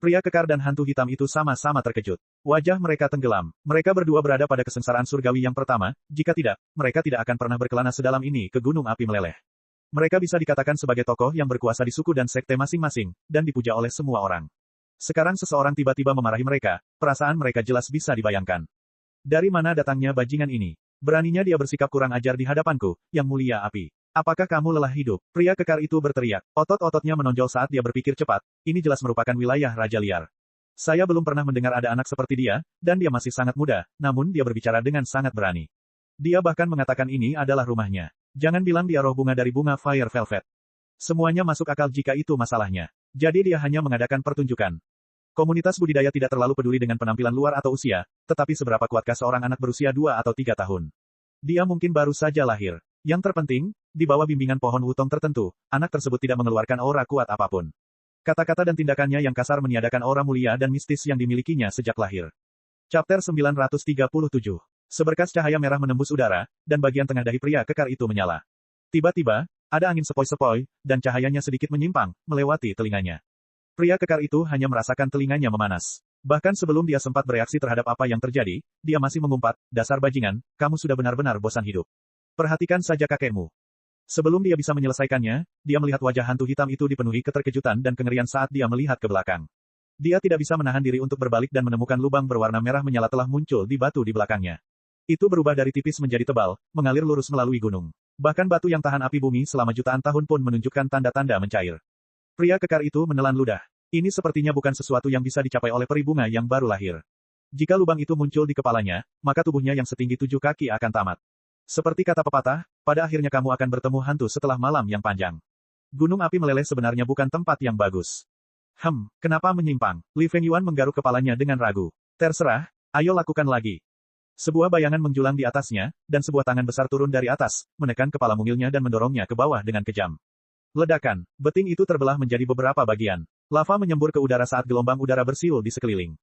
Pria kekar dan hantu hitam itu sama-sama terkejut. Wajah mereka tenggelam. Mereka berdua berada pada kesengsaraan surgawi yang pertama, jika tidak, mereka tidak akan pernah berkelana sedalam ini ke gunung api meleleh. Mereka bisa dikatakan sebagai tokoh yang berkuasa di suku dan sekte masing-masing, dan dipuja oleh semua orang. Sekarang seseorang tiba-tiba memarahi mereka, perasaan mereka jelas bisa dibayangkan. Dari mana datangnya bajingan ini? Beraninya dia bersikap kurang ajar di hadapanku, yang mulia api. Apakah kamu lelah hidup? Pria kekar itu berteriak. Otot-ototnya menonjol saat dia berpikir cepat, ini jelas merupakan wilayah Raja Liar. Saya belum pernah mendengar ada anak seperti dia, dan dia masih sangat muda, namun dia berbicara dengan sangat berani. Dia bahkan mengatakan ini adalah rumahnya. Jangan bilang dia roh bunga dari bunga Fire Velvet. Semuanya masuk akal jika itu masalahnya. Jadi dia hanya mengadakan pertunjukan. Komunitas budidaya tidak terlalu peduli dengan penampilan luar atau usia, tetapi seberapa kuatkah seorang anak berusia 2 atau 3 tahun. Dia mungkin baru saja lahir. Yang terpenting, di bawah bimbingan pohon wutong tertentu, anak tersebut tidak mengeluarkan aura kuat apapun. Kata-kata dan tindakannya yang kasar meniadakan aura mulia dan mistis yang dimilikinya sejak lahir. Chapter 937. Seberkas cahaya merah menembus udara, dan bagian tengah dahi pria kekar itu menyala. Tiba-tiba, ada angin sepoi-sepoi, dan cahayanya sedikit menyimpang, melewati telinganya. Pria kekar itu hanya merasakan telinganya memanas. Bahkan sebelum dia sempat bereaksi terhadap apa yang terjadi, dia masih mengumpat, "Dasar bajingan, kamu sudah benar-benar bosan hidup. Perhatikan saja kakekmu." Sebelum dia bisa menyelesaikannya, dia melihat wajah hantu hitam itu dipenuhi keterkejutan dan kengerian saat dia melihat ke belakang. Dia tidak bisa menahan diri untuk berbalik dan menemukan lubang berwarna merah menyala telah muncul di batu di belakangnya. Itu berubah dari tipis menjadi tebal, mengalir lurus melalui gunung. Bahkan batu yang tahan api bumi selama jutaan tahun pun menunjukkan tanda-tanda mencair. Pria kekar itu menelan ludah. Ini sepertinya bukan sesuatu yang bisa dicapai oleh peri bunga yang baru lahir. Jika lubang itu muncul di kepalanya, maka tubuhnya yang setinggi 7 kaki akan tamat. Seperti kata pepatah, pada akhirnya kamu akan bertemu hantu setelah malam yang panjang. Gunung api meleleh sebenarnya bukan tempat yang bagus. Kenapa menyimpang? Li Fengyuan menggaruk kepalanya dengan ragu. Terserah, ayo lakukan lagi. Sebuah bayangan menjulang di atasnya, dan sebuah tangan besar turun dari atas, menekan kepala mungilnya dan mendorongnya ke bawah dengan kejam. Ledakan, beting itu terbelah menjadi beberapa bagian. Lava menyembur ke udara saat gelombang udara bersiul di sekeliling.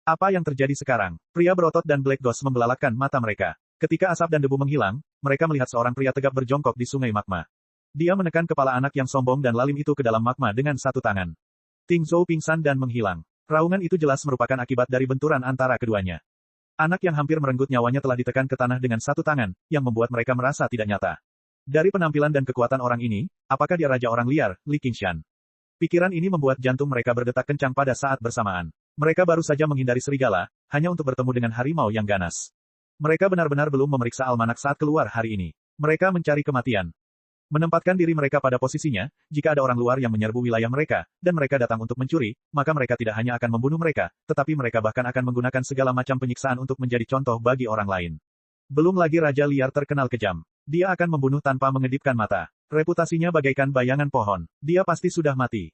Apa yang terjadi sekarang? Pria berotot dan Black Ghost membelalakan mata mereka. Ketika asap dan debu menghilang, mereka melihat seorang pria tegap berjongkok di sungai magma. Dia menekan kepala anak yang sombong dan lalim itu ke dalam magma dengan satu tangan. Ting Zhou pingsan dan menghilang. Raungan itu jelas merupakan akibat dari benturan antara keduanya. Anak yang hampir merenggut nyawanya telah ditekan ke tanah dengan satu tangan, yang membuat mereka merasa tidak nyata. Dari penampilan dan kekuatan orang ini, apakah dia raja orang liar, Li Qingshan? Pikiran ini membuat jantung mereka berdetak kencang pada saat bersamaan. Mereka baru saja menghindari serigala, hanya untuk bertemu dengan harimau yang ganas. Mereka benar-benar belum memeriksa almanak saat keluar hari ini. Mereka mencari kematian. Menempatkan diri mereka pada posisinya, jika ada orang luar yang menyerbu wilayah mereka, dan mereka datang untuk mencuri, maka mereka tidak hanya akan membunuh mereka, tetapi mereka bahkan akan menggunakan segala macam penyiksaan untuk menjadi contoh bagi orang lain. Belum lagi Raja Liar terkenal kejam. Dia akan membunuh tanpa mengedipkan mata. Reputasinya bagaikan bayangan pohon. Dia pasti sudah mati.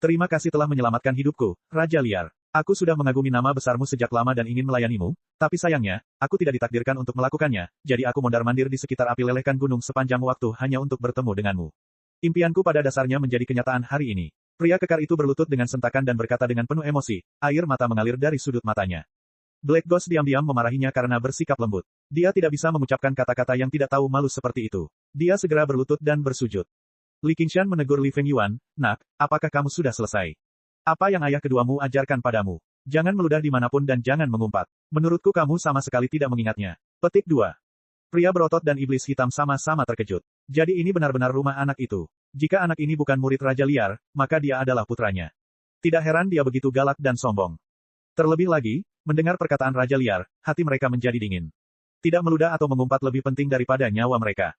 Terima kasih telah menyelamatkan hidupku, Raja Liar. Aku sudah mengagumi nama besarmu sejak lama dan ingin melayanimu, tapi sayangnya, aku tidak ditakdirkan untuk melakukannya, jadi aku mondar-mandir di sekitar api lelehkan gunung sepanjang waktu hanya untuk bertemu denganmu. Impianku pada dasarnya menjadi kenyataan hari ini. Pria kekar itu berlutut dengan sentakan dan berkata dengan penuh emosi, air mata mengalir dari sudut matanya. Black Ghost diam-diam memarahinya karena bersikap lembut. Dia tidak bisa mengucapkan kata-kata yang tidak tahu malu seperti itu. Dia segera berlutut dan bersujud. Li Qingshan menegur Li Fengyuan, "Nak, apakah kamu sudah selesai? Apa yang ayah keduamu ajarkan padamu? Jangan meludah dimanapun dan jangan mengumpat. Menurutku kamu sama sekali tidak mengingatnya." Petik 2. Pria berotot dan iblis hitam sama-sama terkejut. Jadi ini benar-benar rumah anak itu. Jika anak ini bukan murid Raja Liar, maka dia adalah putranya. Tidak heran dia begitu galak dan sombong. Terlebih lagi, mendengar perkataan Raja Liar, hati mereka menjadi dingin. Tidak meludah atau mengumpat lebih penting daripada nyawa mereka.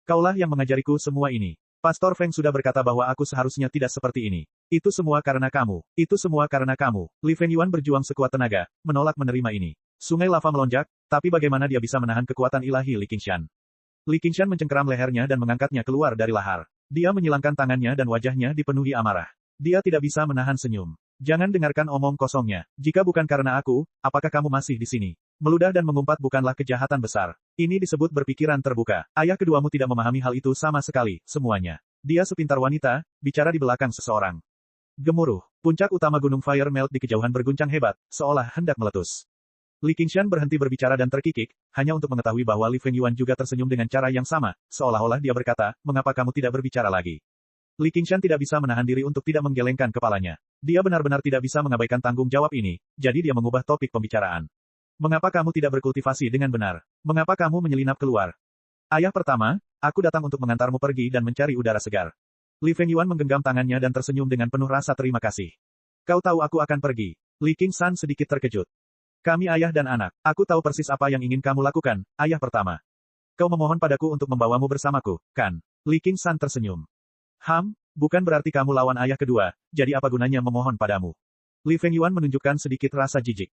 Kaulah yang mengajariku semua ini. Pastor Feng sudah berkata bahwa aku seharusnya tidak seperti ini. Itu semua karena kamu. Itu semua karena kamu. Li Fengyuan berjuang sekuat tenaga, menolak menerima ini. Sungai lava melonjak, tapi bagaimana dia bisa menahan kekuatan ilahi Li Qingshan? Li Qingshan mencengkeram lehernya dan mengangkatnya keluar dari lahar. Dia menyilangkan tangannya dan wajahnya dipenuhi amarah. Dia tidak bisa menahan senyum. Jangan dengarkan omong kosongnya. Jika bukan karena aku, apakah kamu masih di sini? Meludah dan mengumpat bukanlah kejahatan besar. Ini disebut berpikiran terbuka. Ayah keduamu tidak memahami hal itu sama sekali, semuanya. Dia sepintar wanita, bicara di belakang seseorang. Gemuruh. Puncak utama Gunung Fire Melt di kejauhan berguncang hebat, seolah hendak meletus. Li Qingshan berhenti berbicara dan terkikik, hanya untuk mengetahui bahwa Li Fengyuan juga tersenyum dengan cara yang sama, seolah-olah dia berkata, "Mengapa kamu tidak berbicara lagi?" Li Qingshan tidak bisa menahan diri untuk tidak menggelengkan kepalanya. Dia benar-benar tidak bisa mengabaikan tanggung jawab ini, jadi dia mengubah topik pembicaraan. "Mengapa kamu tidak berkultivasi dengan benar? Mengapa kamu menyelinap keluar?" "Ayah pertama, aku datang untuk mengantarmu pergi dan mencari udara segar." Li Fengyuan menggenggam tangannya dan tersenyum dengan penuh rasa terima kasih. "Kau tahu aku akan pergi." Li Qingshan sedikit terkejut. "Kami ayah dan anak. Aku tahu persis apa yang ingin kamu lakukan, ayah pertama. Kau memohon padaku untuk membawamu bersamaku, kan?" Li Qingshan tersenyum. Bukan berarti kamu lawan ayah kedua, jadi apa gunanya memohon padamu?" Li Fengyuan menunjukkan sedikit rasa jijik.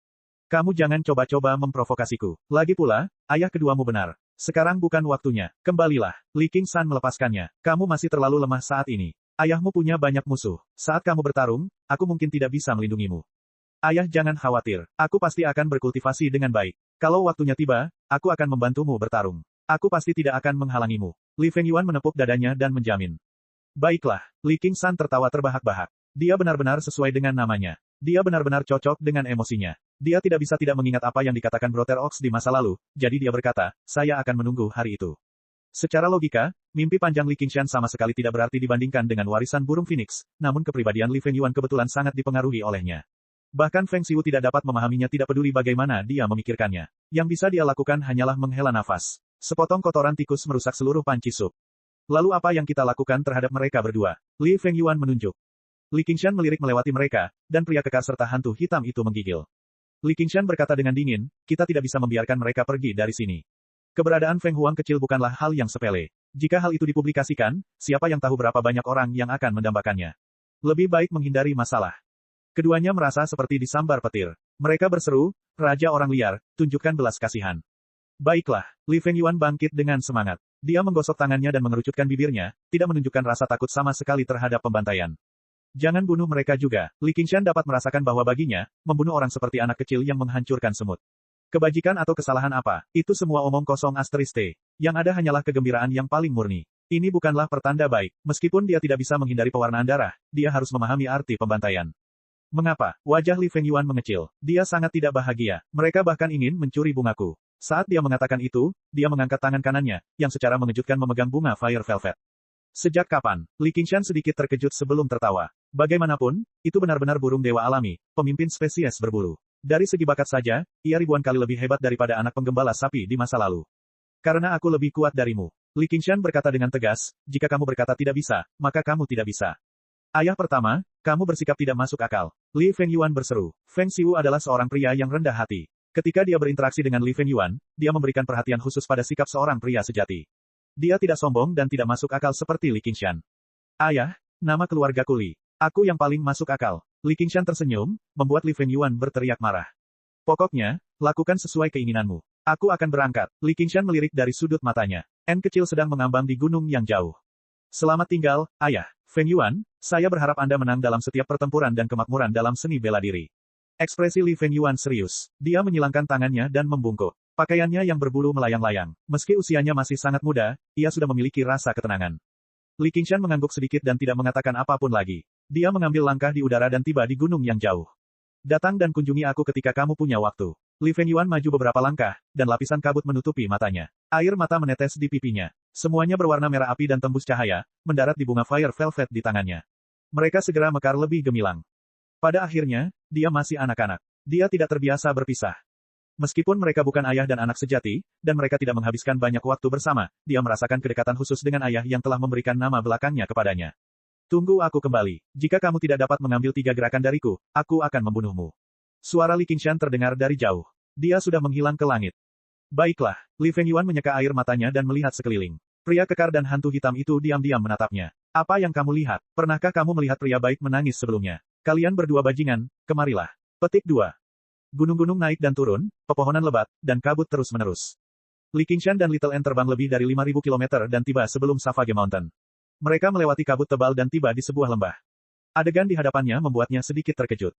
"Kamu jangan coba-coba memprovokasiku. Lagi pula, ayah keduamu benar. Sekarang bukan waktunya. Kembalilah." Li Qingshan melepaskannya. "Kamu masih terlalu lemah saat ini. Ayahmu punya banyak musuh. Saat kamu bertarung, aku mungkin tidak bisa melindungimu. Ayah jangan khawatir. Aku pasti akan berkultivasi dengan baik. Kalau waktunya tiba, aku akan membantumu bertarung. Aku pasti tidak akan menghalangimu." Li Fengyuan menepuk dadanya dan menjamin. "Baiklah." Li Qingshan tertawa terbahak-bahak. Dia benar-benar sesuai dengan namanya. Dia benar-benar cocok dengan emosinya. Dia tidak bisa tidak mengingat apa yang dikatakan Brother Ox di masa lalu, jadi dia berkata, "Saya akan menunggu hari itu." Secara logika, mimpi panjang Li Qingshan sama sekali tidak berarti dibandingkan dengan warisan burung Phoenix, namun kepribadian Li Fengyuan kebetulan sangat dipengaruhi olehnya. Bahkan Feng Xiu tidak dapat memahaminya tidak peduli bagaimana dia memikirkannya. Yang bisa dia lakukan hanyalah menghela nafas. Sepotong kotoran tikus merusak seluruh panci sup. "Lalu apa yang kita lakukan terhadap mereka berdua?" Li Fengyuan menunjuk. Li Qingshan melirik melewati mereka, dan pria kekar serta hantu hitam itu menggigil. Li Qingshan berkata dengan dingin, "Kita tidak bisa membiarkan mereka pergi dari sini." Keberadaan Feng Huang kecil bukanlah hal yang sepele. Jika hal itu dipublikasikan, siapa yang tahu berapa banyak orang yang akan mendambakannya. Lebih baik menghindari masalah. Keduanya merasa seperti disambar petir. Mereka berseru, "Raja orang liar, tunjukkan belas kasihan." "Baiklah." Li Fengyuan bangkit dengan semangat. Dia menggosok tangannya dan mengerucutkan bibirnya, tidak menunjukkan rasa takut sama sekali terhadap pembantaian. "Jangan bunuh mereka juga." Li Qingshan dapat merasakan bahwa baginya, membunuh orang seperti anak kecil yang menghancurkan semut. Kebajikan atau kesalahan apa, itu semua omong kosong asteriske. Yang ada hanyalah kegembiraan yang paling murni. Ini bukanlah pertanda baik. Meskipun dia tidak bisa menghindari pewarnaan darah, dia harus memahami arti pembantaian. "Mengapa?" Wajah Li Fengyuan mengecil. Dia sangat tidak bahagia. "Mereka bahkan ingin mencuri bungaku." Saat dia mengatakan itu, dia mengangkat tangan kanannya, yang secara mengejutkan memegang bunga Fire Velvet. "Sejak kapan?" Li Qingshan sedikit terkejut sebelum tertawa. Bagaimanapun, itu benar-benar burung dewa alami, pemimpin spesies berbulu. Dari segi bakat saja, ia ribuan kali lebih hebat daripada anak penggembala sapi di masa lalu. "Karena aku lebih kuat darimu." Li Qingshan berkata dengan tegas, "Jika kamu berkata tidak bisa, maka kamu tidak bisa." "Ayah pertama, kamu bersikap tidak masuk akal." Li Fengyuan berseru. Feng Xiu adalah seorang pria yang rendah hati. Ketika dia berinteraksi dengan Li Fengyuan, dia memberikan perhatian khusus pada sikap seorang pria sejati. Dia tidak sombong dan tidak masuk akal seperti Li Qingshan. "Ayah, nama keluargaku Li. Aku yang paling masuk akal." Li Qingshan tersenyum, membuat Li Fengyuan berteriak marah. "Pokoknya, lakukan sesuai keinginanmu. Aku akan berangkat." Li Qingshan melirik dari sudut matanya. N kecil sedang mengambang di gunung yang jauh. "Selamat tinggal, ayah." "Fengyuan, saya berharap Anda menang dalam setiap pertempuran dan kemakmuran dalam seni bela diri." Ekspresi Li Fengyuan serius. Dia menyilangkan tangannya dan membungkuk. Pakaiannya yang berbulu melayang-layang. Meski usianya masih sangat muda, ia sudah memiliki rasa ketenangan. Li Qingshan mengangguk sedikit dan tidak mengatakan apapun lagi. Dia mengambil langkah di udara dan tiba di gunung yang jauh. "Datang dan kunjungi aku ketika kamu punya waktu." Li Fengyuan maju beberapa langkah, dan lapisan kabut menutupi matanya. Air mata menetes di pipinya. Semuanya berwarna merah api dan tembus cahaya, mendarat di bunga Fire Velvet di tangannya. Mereka segera mekar lebih gemilang. Pada akhirnya, dia masih anak-anak. Dia tidak terbiasa berpisah. Meskipun mereka bukan ayah dan anak sejati, dan mereka tidak menghabiskan banyak waktu bersama, dia merasakan kedekatan khusus dengan ayah yang telah memberikan nama belakangnya kepadanya. Tunggu aku kembali. Jika kamu tidak dapat mengambil 3 gerakan dariku, aku akan membunuhmu. Suara Li Qingshan terdengar dari jauh. Dia sudah menghilang ke langit. Baiklah, Li Fengyuan menyeka air matanya dan melihat sekeliling. Pria kekar dan hantu hitam itu diam-diam menatapnya. Apa yang kamu lihat? Pernahkah kamu melihat pria baik menangis sebelumnya? Kalian berdua bajingan, kemarilah. Petik 2. Gunung-gunung naik dan turun, pepohonan lebat, dan kabut terus-menerus. Li Qingshan dan Little N terbang lebih dari 5.000 km dan tiba sebelum Savage Mountain. Mereka melewati kabut tebal dan tiba di sebuah lembah. Adegan di hadapannya membuatnya sedikit terkejut.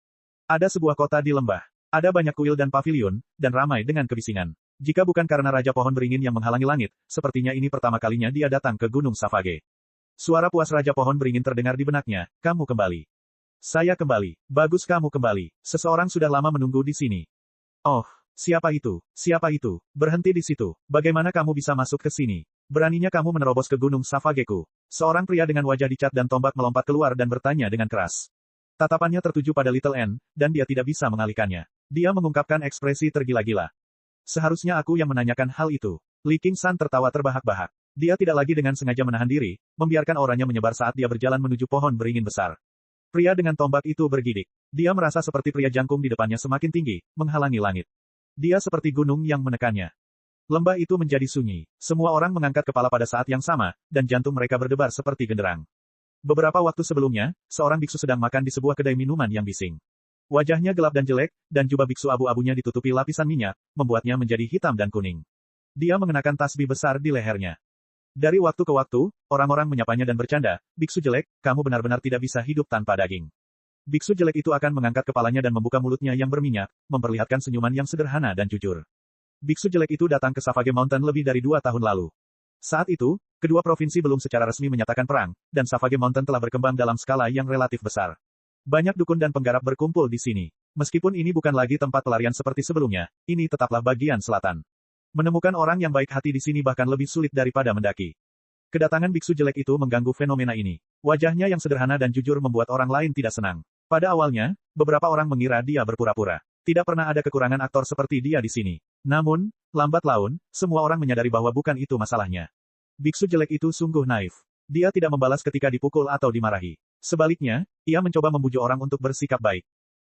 Ada sebuah kota di lembah. Ada banyak kuil dan paviliun, dan ramai dengan kebisingan. Jika bukan karena Raja Pohon Beringin yang menghalangi langit, sepertinya ini pertama kalinya dia datang ke Gunung Savage. Suara puas Raja Pohon Beringin terdengar di benaknya, kamu kembali. Saya kembali. Bagus kamu kembali. Seseorang sudah lama menunggu di sini. Oh, siapa itu? Siapa itu? Berhenti di situ. Bagaimana kamu bisa masuk ke sini? Beraninya kamu menerobos ke Gunung Savageku. Seorang pria dengan wajah dicat dan tombak melompat keluar dan bertanya dengan keras. Tatapannya tertuju pada Little N, dan dia tidak bisa mengalihkannya. Dia mengungkapkan ekspresi tergila-gila. Seharusnya aku yang menanyakan hal itu. Li Qingshan tertawa terbahak-bahak. Dia tidak lagi dengan sengaja menahan diri, membiarkan auranya menyebar saat dia berjalan menuju pohon beringin besar. Pria dengan tombak itu bergidik. Dia merasa seperti pria jangkung di depannya semakin tinggi, menghalangi langit. Dia seperti gunung yang menekannya. Lembah itu menjadi sunyi. Semua orang mengangkat kepala pada saat yang sama, dan jantung mereka berdebar seperti genderang. Beberapa waktu sebelumnya, seorang biksu sedang makan di sebuah kedai minuman yang bising. Wajahnya gelap dan jelek, dan jubah biksu abu-abunya ditutupi lapisan minyak, membuatnya menjadi hitam dan kuning. Dia mengenakan tasbih besar di lehernya. Dari waktu ke waktu, orang-orang menyapanya dan bercanda, biksu jelek, kamu benar-benar tidak bisa hidup tanpa daging. Biksu jelek itu akan mengangkat kepalanya dan membuka mulutnya yang berminyak, memperlihatkan senyuman yang sederhana dan jujur. Biksu jelek itu datang ke Savage Mountain lebih dari 2 tahun lalu. Saat itu, kedua provinsi belum secara resmi menyatakan perang, dan Savage Mountain telah berkembang dalam skala yang relatif besar. Banyak dukun dan penggarap berkumpul di sini. Meskipun ini bukan lagi tempat pelarian seperti sebelumnya, ini tetaplah bagian selatan. Menemukan orang yang baik hati di sini bahkan lebih sulit daripada mendaki. Kedatangan biksu jelek itu mengganggu fenomena ini. Wajahnya yang sederhana dan jujur membuat orang lain tidak senang. Pada awalnya, beberapa orang mengira dia berpura-pura. Tidak pernah ada kekurangan aktor seperti dia di sini. Namun, lambat laun, semua orang menyadari bahwa bukan itu masalahnya. Biksu jelek itu sungguh naif. Dia tidak membalas ketika dipukul atau dimarahi. Sebaliknya, ia mencoba membujuk orang untuk bersikap baik.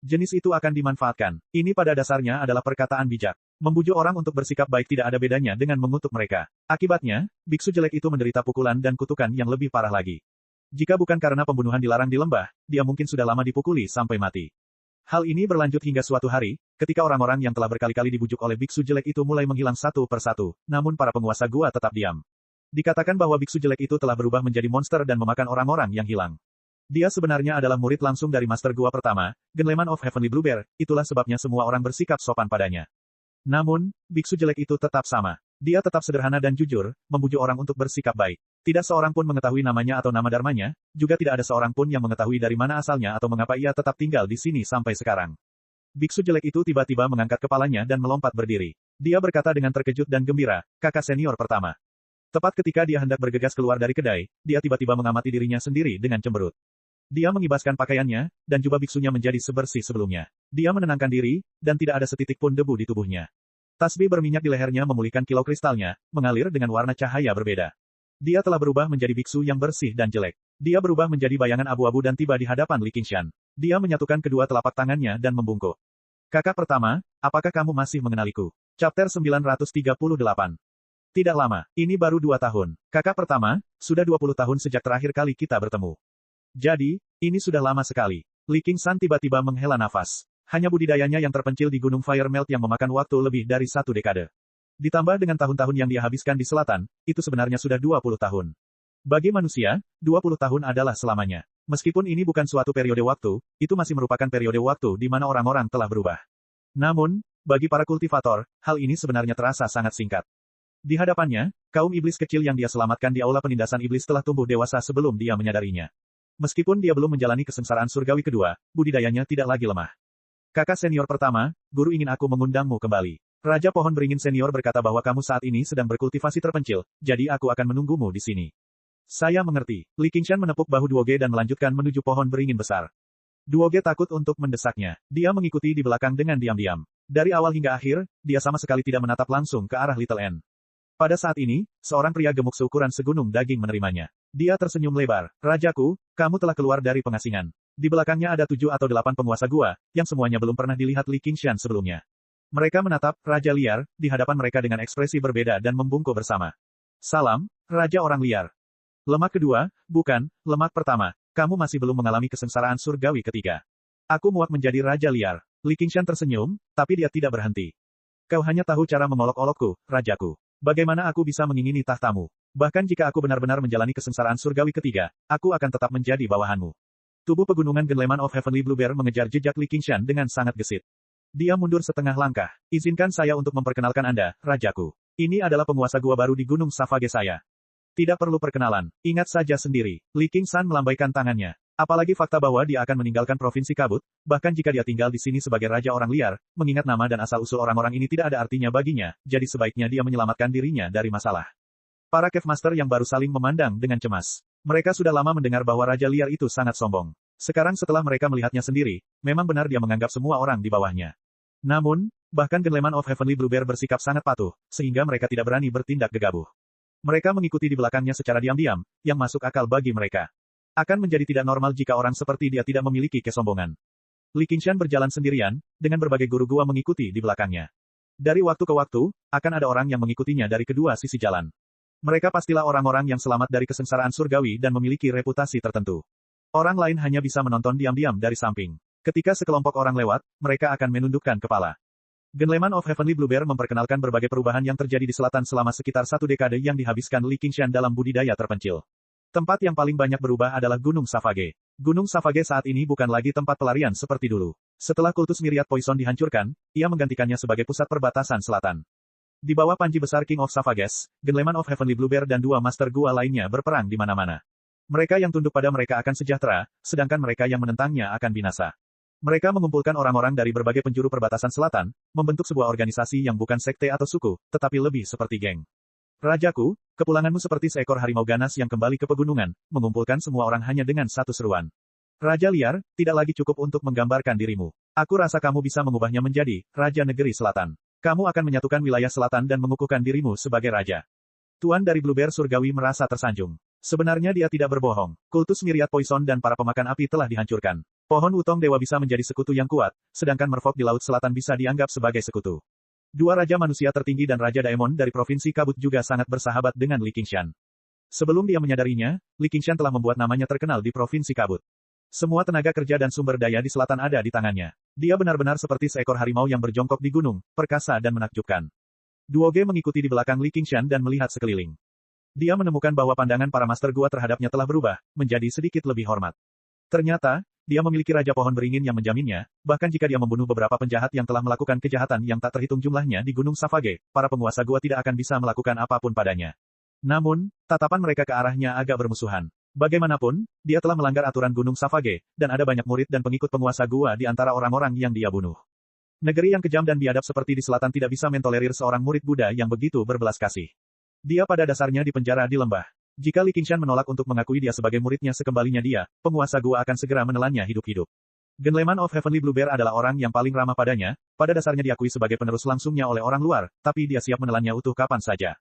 Jenis itu akan dimanfaatkan. Ini pada dasarnya adalah perkataan bijak. Membujuk orang untuk bersikap baik tidak ada bedanya dengan mengutuk mereka. Akibatnya, biksu jelek itu menderita pukulan dan kutukan yang lebih parah lagi. Jika bukan karena pembunuhan dilarang di lembah, dia mungkin sudah lama dipukuli sampai mati. Hal ini berlanjut hingga suatu hari, ketika orang-orang yang telah berkali-kali dibujuk oleh biksu jelek itu mulai menghilang satu persatu, namun para penguasa gua tetap diam. Dikatakan bahwa biksu jelek itu telah berubah menjadi monster dan memakan orang-orang yang hilang. Dia sebenarnya adalah murid langsung dari master gua pertama, Genleman of Heavenly Bluebear, itulah sebabnya semua orang bersikap sopan padanya. Namun, biksu jelek itu tetap sama. Dia tetap sederhana dan jujur, membujuk orang untuk bersikap baik. Tidak seorang pun mengetahui namanya atau nama dharmanya, juga tidak ada seorang pun yang mengetahui dari mana asalnya atau mengapa ia tetap tinggal di sini sampai sekarang. Biksu jelek itu tiba-tiba mengangkat kepalanya dan melompat berdiri. Dia berkata dengan terkejut dan gembira, kakak senior pertama. Tepat ketika dia hendak bergegas keluar dari kedai, dia tiba-tiba mengamati dirinya sendiri dengan cemberut. Dia mengibaskan pakaiannya, dan jubah biksunya menjadi sebersih sebelumnya. Dia menenangkan diri, dan tidak ada setitik pun debu di tubuhnya. Tasbih berminyak di lehernya memulihkan kilau kristalnya, mengalir dengan warna cahaya berbeda. Dia telah berubah menjadi biksu yang bersih dan jelek. Dia berubah menjadi bayangan abu-abu dan tiba di hadapan Li Qingshan. Dia menyatukan kedua telapak tangannya dan membungkuk. Kakak pertama, apakah kamu masih mengenaliku? Chapter 938. Tidak lama, ini baru 2 tahun. Kakak pertama, sudah 20 tahun sejak terakhir kali kita bertemu. Jadi, ini sudah lama sekali. Li Qingshan tiba-tiba menghela nafas. Hanya budidayanya yang terpencil di Gunung Fire Melt yang memakan waktu lebih dari 1 dekade. Ditambah dengan tahun-tahun yang dia habiskan di selatan, itu sebenarnya sudah 20 tahun. Bagi manusia, 20 tahun adalah selamanya. Meskipun ini bukan suatu periode waktu, itu masih merupakan periode waktu di mana orang-orang telah berubah. Namun, bagi para kultivator, hal ini sebenarnya terasa sangat singkat. Di hadapannya, kaum iblis kecil yang dia selamatkan di aula penindasan iblis telah tumbuh dewasa sebelum dia menyadarinya. Meskipun dia belum menjalani kesengsaraan surgawi kedua, budidayanya tidak lagi lemah. Kakak senior pertama, guru ingin aku mengundangmu kembali. Raja Pohon Beringin Senior berkata bahwa kamu saat ini sedang berkultivasi terpencil, jadi aku akan menunggumu di sini. Saya mengerti. Li Qingshan menepuk bahu Duoge dan melanjutkan menuju pohon beringin besar. Duoge takut untuk mendesaknya. Dia mengikuti di belakang dengan diam-diam. Dari awal hingga akhir, dia sama sekali tidak menatap langsung ke arah Little N. Pada saat ini, seorang pria gemuk seukuran segunung daging menerimanya. Dia tersenyum lebar. Rajaku, kamu telah keluar dari pengasingan. Di belakangnya ada 7 atau 8 penguasa gua, yang semuanya belum pernah dilihat Li Qingshan sebelumnya. Mereka menatap Raja Liar di hadapan mereka dengan ekspresi berbeda dan membungkuk bersama. Salam, Raja Orang Liar. Lemak kedua, bukan, lemak pertama. Kamu masih belum mengalami kesengsaraan surgawi ketiga. Aku muak menjadi Raja Liar. Li Qingshan tersenyum, tapi dia tidak berhenti. Kau hanya tahu cara mengolok-olokku, Rajaku. Bagaimana aku bisa mengingini tahtamu? Bahkan jika aku benar-benar menjalani kesengsaraan surgawi ketiga, aku akan tetap menjadi bawahanmu. Tubuh pegunungan Genleman of Heavenly Bluebear mengejar jejak Li Qingshan dengan sangat gesit. Dia mundur setengah langkah. Izinkan saya untuk memperkenalkan Anda, Rajaku. Ini adalah penguasa gua baru di Gunung Savage saya. Tidak perlu perkenalan. Ingat saja sendiri. Li Qingshan melambaikan tangannya. Apalagi fakta bahwa dia akan meninggalkan Provinsi Kabut, bahkan jika dia tinggal di sini sebagai Raja Orang Liar, mengingat nama dan asal-usul orang-orang ini tidak ada artinya baginya, jadi sebaiknya dia menyelamatkan dirinya dari masalah. Para Cave Master yang baru saling memandang dengan cemas. Mereka sudah lama mendengar bahwa Raja Liar itu sangat sombong. Sekarang setelah mereka melihatnya sendiri, memang benar dia menganggap semua orang di bawahnya. Namun, bahkan Genleman of Heavenly Bluebear bersikap sangat patuh, sehingga mereka tidak berani bertindak gegabah. Mereka mengikuti di belakangnya secara diam-diam, yang masuk akal bagi mereka. Akan menjadi tidak normal jika orang seperti dia tidak memiliki kesombongan. Li Qingshan berjalan sendirian, dengan berbagai guru gua mengikuti di belakangnya. Dari waktu ke waktu, akan ada orang yang mengikutinya dari kedua sisi jalan. Mereka pastilah orang-orang yang selamat dari kesengsaraan surgawi dan memiliki reputasi tertentu. Orang lain hanya bisa menonton diam-diam dari samping. Ketika sekelompok orang lewat, mereka akan menundukkan kepala. Genleman of Heavenly Bluebear memperkenalkan berbagai perubahan yang terjadi di selatan selama sekitar 1 dekade yang dihabiskan Li Qingshan dalam budidaya terpencil. Tempat yang paling banyak berubah adalah Gunung Savage. Gunung Savage saat ini bukan lagi tempat pelarian seperti dulu. Setelah kultus Myriad Poison dihancurkan, ia menggantikannya sebagai pusat perbatasan selatan. Di bawah panji besar King of Savages, Genleman of Heavenly Bluebear dan 2 Master Gua lainnya berperang di mana-mana. Mereka yang tunduk pada mereka akan sejahtera, sedangkan mereka yang menentangnya akan binasa. Mereka mengumpulkan orang-orang dari berbagai penjuru perbatasan selatan, membentuk sebuah organisasi yang bukan sekte atau suku, tetapi lebih seperti geng. Rajaku, kepulanganmu seperti seekor harimau ganas yang kembali ke pegunungan, mengumpulkan semua orang hanya dengan satu seruan. Raja Liar, tidak lagi cukup untuk menggambarkan dirimu. Aku rasa kamu bisa mengubahnya menjadi Raja Negeri Selatan. Kamu akan menyatukan wilayah selatan dan mengukuhkan dirimu sebagai raja. Tuan dari Bluebear Surgawi merasa tersanjung. Sebenarnya dia tidak berbohong. Kultus Myriad Poison dan para pemakan api telah dihancurkan. Pohon Wutong Dewa bisa menjadi sekutu yang kuat, sedangkan Merfolk di Laut Selatan bisa dianggap sebagai sekutu. 2 Raja Manusia Tertinggi dan Raja Daemon dari Provinsi Kabut juga sangat bersahabat dengan Li Qingshan. Sebelum dia menyadarinya, Li Qingshan telah membuat namanya terkenal di Provinsi Kabut. Semua tenaga kerja dan sumber daya di selatan ada di tangannya. Dia benar-benar seperti seekor harimau yang berjongkok di gunung, perkasa dan menakjubkan. Duoge mengikuti di belakang Li Qingshan dan melihat sekeliling. Dia menemukan bahwa pandangan para Master Gua terhadapnya telah berubah, menjadi sedikit lebih hormat. Ternyata, dia memiliki Raja Pohon Beringin yang menjaminnya, bahkan jika dia membunuh beberapa penjahat yang telah melakukan kejahatan yang tak terhitung jumlahnya di Gunung Savage, para penguasa Gua tidak akan bisa melakukan apapun padanya. Namun, tatapan mereka ke arahnya agak bermusuhan. Bagaimanapun, dia telah melanggar aturan Gunung Savage, dan ada banyak murid dan pengikut penguasa Gua di antara orang-orang yang dia bunuh. Negeri yang kejam dan biadab seperti di selatan tidak bisa mentolerir seorang murid Buddha yang begitu berbelas kasih. Dia pada dasarnya dipenjara di lembah. Jika Li Qingshan menolak untuk mengakui dia sebagai muridnya sekembalinya dia, penguasa Gua akan segera menelannya hidup-hidup. Genleman of Heavenly Bluebear adalah orang yang paling ramah padanya, pada dasarnya diakui sebagai penerus langsungnya oleh orang luar, tapi dia siap menelannya utuh kapan saja.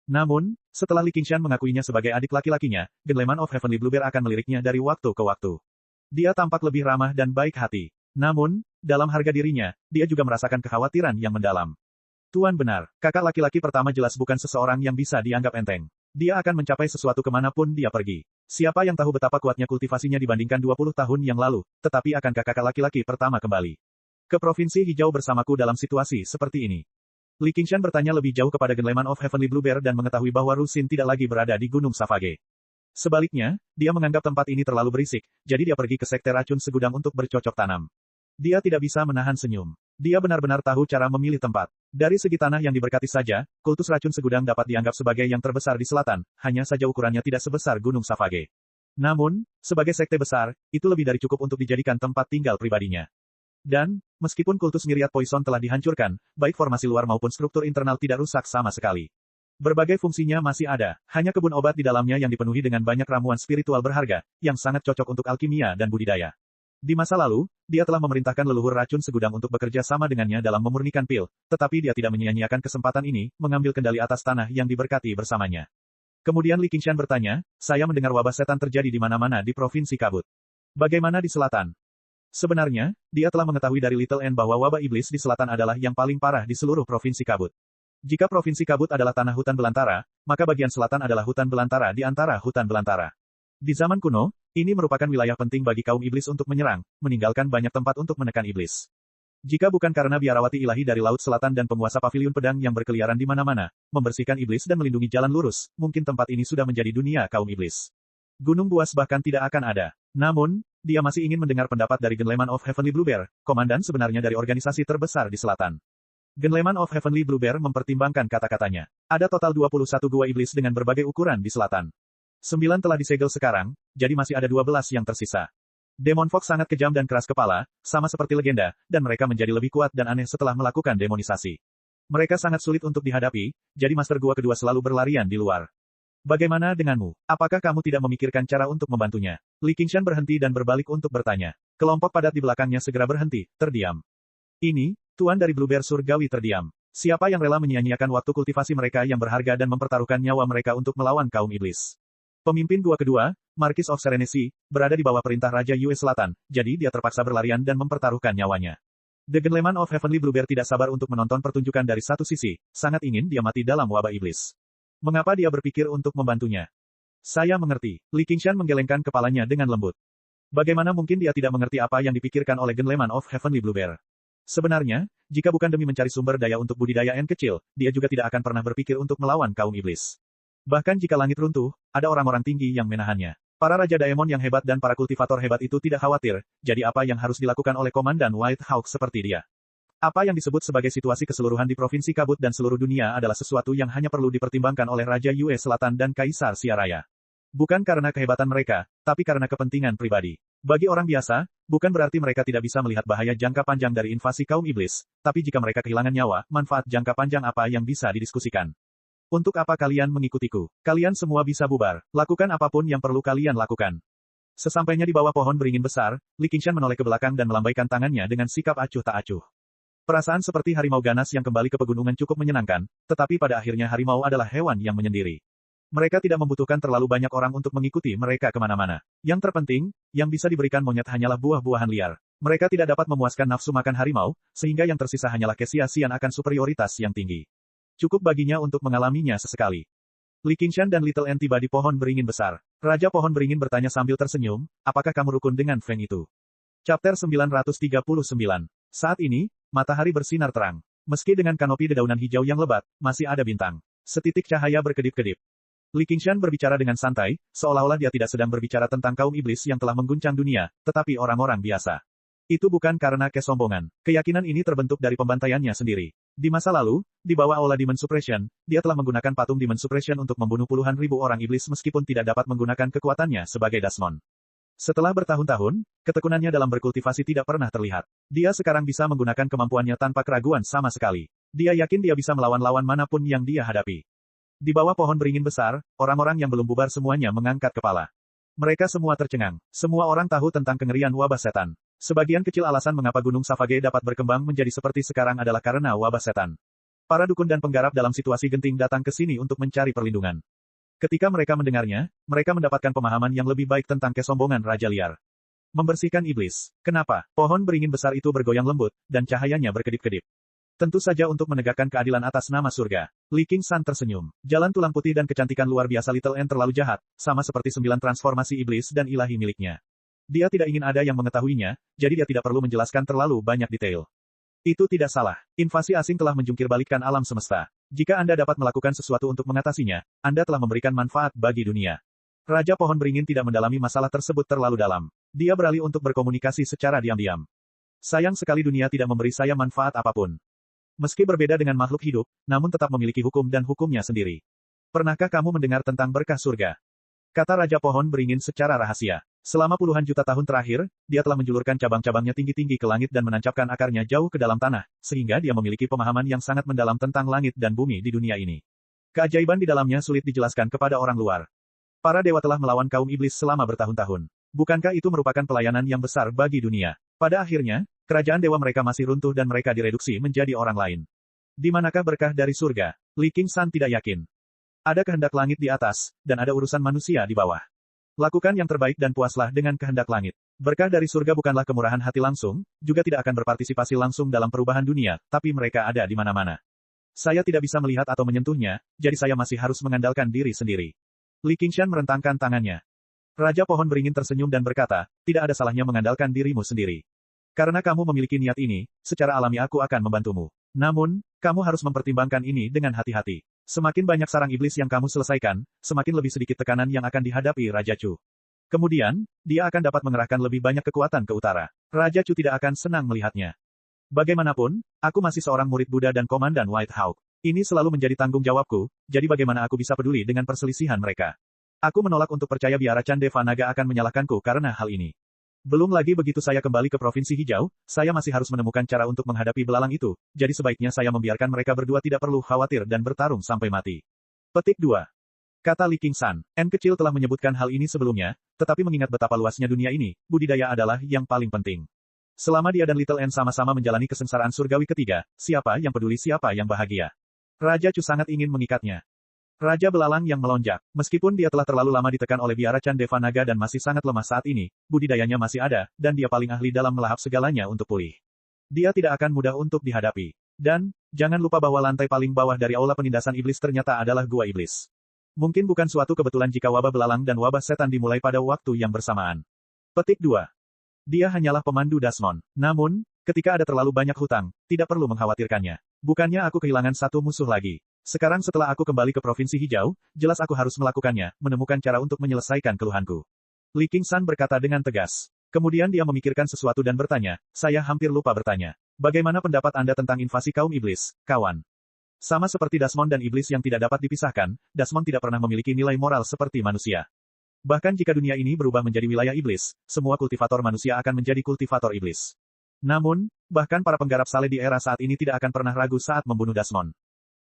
Namun, setelah Li Qingshan mengakuinya sebagai adik laki-lakinya, Genleman of Heavenly Bluebear akan meliriknya dari waktu ke waktu. Dia tampak lebih ramah dan baik hati. Namun, dalam harga dirinya, dia juga merasakan kekhawatiran yang mendalam. Tuan benar, kakak laki-laki pertama jelas bukan seseorang yang bisa dianggap enteng. Dia akan mencapai sesuatu kemanapun dia pergi. Siapa yang tahu betapa kuatnya kultivasinya dibandingkan 20 tahun yang lalu, tetapi akankah kakak laki-laki pertama kembali ke Provinsi Hijau bersamaku dalam situasi seperti ini? Li Qingshan bertanya lebih jauh kepada Genleman of Heavenly Bluebear dan mengetahui bahwa Rusin tidak lagi berada di Gunung Savage. Sebaliknya, dia menganggap tempat ini terlalu berisik, jadi dia pergi ke Sekte Racun Segudang untuk bercocok tanam. Dia tidak bisa menahan senyum. Dia benar-benar tahu cara memilih tempat. Dari segi tanah yang diberkati saja, kultus racun segudang dapat dianggap sebagai yang terbesar di selatan, hanya saja ukurannya tidak sebesar Gunung Savage. Namun, sebagai sekte besar, itu lebih dari cukup untuk dijadikan tempat tinggal pribadinya. Dan, Meskipun kultus Myriad Poison telah dihancurkan, baik formasi luar maupun struktur internal tidak rusak sama sekali. Berbagai fungsinya masih ada, hanya kebun obat di dalamnya yang dipenuhi dengan banyak ramuan spiritual berharga, yang sangat cocok untuk alkimia dan budidaya. Di masa lalu, dia telah memerintahkan leluhur racun segudang untuk bekerja sama dengannya dalam memurnikan pil, tetapi dia tidak menyia-nyiakan kesempatan ini, mengambil kendali atas tanah yang diberkati bersamanya. Kemudian Li Qingshan bertanya, saya mendengar wabah setan terjadi di mana-mana di Provinsi Kabut. Bagaimana di selatan? Sebenarnya, dia telah mengetahui dari Little N bahwa wabah iblis di selatan adalah yang paling parah di seluruh Provinsi Kabut. Jika Provinsi Kabut adalah tanah hutan belantara, maka bagian selatan adalah hutan belantara di antara hutan belantara. Di zaman kuno, ini merupakan wilayah penting bagi kaum iblis untuk menyerang, meninggalkan banyak tempat untuk menekan iblis. Jika bukan karena biarawati ilahi dari Laut Selatan dan penguasa paviliun pedang yang berkeliaran di mana-mana, membersihkan iblis dan melindungi jalan lurus, mungkin tempat ini sudah menjadi dunia kaum iblis. Gunung buas bahkan tidak akan ada. Namun, dia masih ingin mendengar pendapat dari Genleman of Heavenly Bluebear, komandan sebenarnya dari organisasi terbesar di selatan. Genleman of Heavenly Bluebear mempertimbangkan kata-katanya. Ada total 21 gua iblis dengan berbagai ukuran di selatan. 9 telah disegel sekarang, jadi masih ada 12 yang tersisa. Demon Fox sangat kejam dan keras kepala, sama seperti legenda, dan mereka menjadi lebih kuat dan aneh setelah melakukan demonisasi. Mereka sangat sulit untuk dihadapi, jadi Master Gua kedua selalu berlarian di luar. Bagaimana denganmu? Apakah kamu tidak memikirkan cara untuk membantunya? Li Qingshan berhenti dan berbalik untuk bertanya. Kelompok padat di belakangnya segera berhenti, terdiam. Ini, Tuan dari Bluebear Surgawi terdiam. Siapa yang rela menyia-nyiakan waktu kultivasi mereka yang berharga dan mempertaruhkan nyawa mereka untuk melawan kaum iblis? Pemimpin Gua kedua, Marquis of Serenity, berada di bawah perintah Raja Yue Selatan, jadi dia terpaksa berlarian dan mempertaruhkan nyawanya. The Genleman of Heavenly Bluebear tidak sabar untuk menonton pertunjukan dari satu sisi, sangat ingin dia mati dalam wabah iblis. Mengapa dia berpikir untuk membantunya? Saya mengerti. Li Qingshan menggelengkan kepalanya dengan lembut. Bagaimana mungkin dia tidak mengerti apa yang dipikirkan oleh Genleman of Heavenly Bluebear? Sebenarnya, jika bukan demi mencari sumber daya untuk budidaya N kecil, dia juga tidak akan pernah berpikir untuk melawan kaum iblis. Bahkan jika langit runtuh, ada orang-orang tinggi yang menahannya. Para Raja Daemon yang hebat dan para kultivator hebat itu tidak khawatir, jadi apa yang harus dilakukan oleh Komandan White Hawk seperti dia? Apa yang disebut sebagai situasi keseluruhan di Provinsi Kabut dan seluruh dunia adalah sesuatu yang hanya perlu dipertimbangkan oleh Raja Yue Selatan dan Kaisar Siaraya. Bukan karena kehebatan mereka, tapi karena kepentingan pribadi. Bagi orang biasa, bukan berarti mereka tidak bisa melihat bahaya jangka panjang dari invasi kaum iblis, tapi jika mereka kehilangan nyawa, manfaat jangka panjang apa yang bisa didiskusikan? Untuk apa kalian mengikutiku? Kalian semua bisa bubar. Lakukan apapun yang perlu kalian lakukan. Sesampainya di bawah pohon beringin besar, Li Qingshan menoleh ke belakang dan melambaikan tangannya dengan sikap acuh tak acuh. Perasaan seperti harimau ganas yang kembali ke pegunungan cukup menyenangkan, tetapi pada akhirnya harimau adalah hewan yang menyendiri. Mereka tidak membutuhkan terlalu banyak orang untuk mengikuti mereka kemana-mana. Yang terpenting, yang bisa diberikan monyet hanyalah buah-buahan liar. Mereka tidak dapat memuaskan nafsu makan harimau, sehingga yang tersisa hanyalah kesia-siaan akan superioritas yang tinggi. Cukup baginya untuk mengalaminya sesekali. Li Qingshan dan Little N tiba di pohon beringin besar. Raja pohon beringin bertanya sambil tersenyum, apakah kamu rukun dengan Feng itu? Chapter 939. Saat ini, matahari bersinar terang. Meski dengan kanopi dedaunan hijau yang lebat, masih ada bintang. Setitik cahaya berkedip-kedip. Li Qingshan berbicara dengan santai, seolah-olah dia tidak sedang berbicara tentang kaum iblis yang telah mengguncang dunia, tetapi orang-orang biasa. Itu bukan karena kesombongan. Keyakinan ini terbentuk dari pembantaiannya sendiri. Di masa lalu, di bawah Aula Demon Suppression, dia telah menggunakan patung Demon Suppression untuk membunuh puluhan ribu orang iblis meskipun tidak dapat menggunakan kekuatannya sebagai Dasmon. Setelah bertahun-tahun, ketekunannya dalam berkultivasi tidak pernah terlihat. Dia sekarang bisa menggunakan kemampuannya tanpa keraguan sama sekali. Dia yakin dia bisa melawan lawan manapun yang dia hadapi. Di bawah pohon beringin besar, orang-orang yang belum bubar semuanya mengangkat kepala. Mereka semua tercengang. Semua orang tahu tentang kengerian wabah setan. Sebagian kecil alasan mengapa Gunung Savage dapat berkembang menjadi seperti sekarang adalah karena wabah setan. Para dukun dan penggarap dalam situasi genting datang ke sini untuk mencari perlindungan. Ketika mereka mendengarnya, mereka mendapatkan pemahaman yang lebih baik tentang kesombongan Raja Liar. Membersihkan iblis. Kenapa? Pohon beringin besar itu bergoyang lembut, dan cahayanya berkedip-kedip. Tentu saja untuk menegakkan keadilan atas nama surga. Li Qingshan tersenyum. Jalan tulang putih dan kecantikan luar biasa Little N terlalu jahat, sama seperti 9 transformasi iblis dan ilahi miliknya. Dia tidak ingin ada yang mengetahuinya, jadi dia tidak perlu menjelaskan terlalu banyak detail. Itu tidak salah. Invasi asing telah menjungkir balikkan alam semesta. Jika Anda dapat melakukan sesuatu untuk mengatasinya, Anda telah memberikan manfaat bagi dunia. Raja pohon beringin tidak mendalami masalah tersebut terlalu dalam. Dia beralih untuk berkomunikasi secara diam-diam. Sayang sekali dunia tidak memberi saya manfaat apapun. Meski berbeda dengan makhluk hidup, namun tetap memiliki hukum dan hukumnya sendiri. Pernahkah kamu mendengar tentang berkah surga? Kata Raja Pohon Beringin secara rahasia. Selama puluhan juta tahun terakhir, dia telah menjulurkan cabang-cabangnya tinggi-tinggi ke langit dan menancapkan akarnya jauh ke dalam tanah, sehingga dia memiliki pemahaman yang sangat mendalam tentang langit dan bumi di dunia ini. Keajaiban di dalamnya sulit dijelaskan kepada orang luar. Para dewa telah melawan kaum iblis selama bertahun-tahun. Bukankah itu merupakan pelayanan yang besar bagi dunia? Pada akhirnya, kerajaan dewa mereka masih runtuh dan mereka direduksi menjadi orang lain. Di manakah berkah dari surga? Li Qingshan tidak yakin. Ada kehendak langit di atas, dan ada urusan manusia di bawah. Lakukan yang terbaik dan puaslah dengan kehendak langit. Berkah dari surga bukanlah kemurahan hati langsung, juga tidak akan berpartisipasi langsung dalam perubahan dunia, tapi mereka ada di mana-mana. Saya tidak bisa melihat atau menyentuhnya, jadi saya masih harus mengandalkan diri sendiri. Li Qingshan merentangkan tangannya. Raja Pohon Beringin tersenyum dan berkata, tidak ada salahnya mengandalkan dirimu sendiri. Karena kamu memiliki niat ini, secara alami aku akan membantumu. Namun, kamu harus mempertimbangkan ini dengan hati-hati. Semakin banyak sarang iblis yang kamu selesaikan, semakin lebih sedikit tekanan yang akan dihadapi Raja Chu. Kemudian, dia akan dapat mengerahkan lebih banyak kekuatan ke utara. Raja Chu tidak akan senang melihatnya. Bagaimanapun, aku masih seorang murid Buddha dan Komandan White Hawk. Ini selalu menjadi tanggung jawabku, jadi bagaimana aku bisa peduli dengan perselisihan mereka? Aku menolak untuk percaya biara Chandeva Naga akan menyalahkanku karena hal ini. Belum lagi begitu saya kembali ke Provinsi Hijau, saya masih harus menemukan cara untuk menghadapi belalang itu, jadi sebaiknya saya membiarkan mereka berdua tidak perlu khawatir dan bertarung sampai mati. Petik 2. Kata Li Qingshan, N kecil telah menyebutkan hal ini sebelumnya, tetapi mengingat betapa luasnya dunia ini, budidaya adalah yang paling penting. Selama dia dan Little N sama-sama menjalani kesengsaraan surgawi ketiga, siapa yang peduli siapa yang bahagia? Raja Chu sangat ingin mengikatnya. Raja Belalang yang melonjak. Meskipun dia telah terlalu lama ditekan oleh biara Chandeva Naga dan masih sangat lemah saat ini, budidayanya masih ada, dan dia paling ahli dalam melahap segalanya untuk pulih. Dia tidak akan mudah untuk dihadapi. Dan, jangan lupa bahwa lantai paling bawah dari aula penindasan iblis ternyata adalah gua iblis. Mungkin bukan suatu kebetulan jika wabah belalang dan wabah setan dimulai pada waktu yang bersamaan. Petik 2. Dia hanyalah pemandu Dasmon. Namun, ketika ada terlalu banyak hutang, tidak perlu mengkhawatirkannya. Bukannya aku kehilangan satu musuh lagi. Sekarang setelah aku kembali ke Provinsi Hijau, jelas aku harus melakukannya, menemukan cara untuk menyelesaikan keluhanku. Li Qingshan berkata dengan tegas. Kemudian dia memikirkan sesuatu dan bertanya, saya hampir lupa bertanya. Bagaimana pendapat Anda tentang invasi kaum iblis, kawan? Sama seperti Dasmon dan iblis yang tidak dapat dipisahkan, Dasmon tidak pernah memiliki nilai moral seperti manusia. Bahkan jika dunia ini berubah menjadi wilayah iblis, semua kultivator manusia akan menjadi kultivator iblis. Namun, bahkan para penggarap saleh di era saat ini tidak akan pernah ragu saat membunuh Dasmon.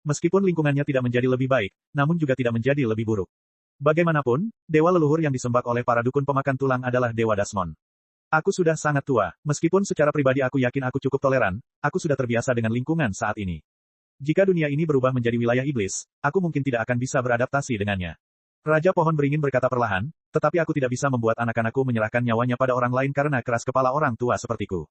Meskipun lingkungannya tidak menjadi lebih baik, namun juga tidak menjadi lebih buruk. Bagaimanapun, dewa leluhur yang disembah oleh para dukun pemakan tulang adalah Dewa Dasmon. Aku sudah sangat tua, meskipun secara pribadi aku yakin aku cukup toleran, aku sudah terbiasa dengan lingkungan saat ini. Jika dunia ini berubah menjadi wilayah iblis, aku mungkin tidak akan bisa beradaptasi dengannya. Raja Pohon Beringin berkata perlahan, tetapi aku tidak bisa membuat anak-anakku menyerahkan nyawanya pada orang lain karena keras kepala orang tua sepertiku.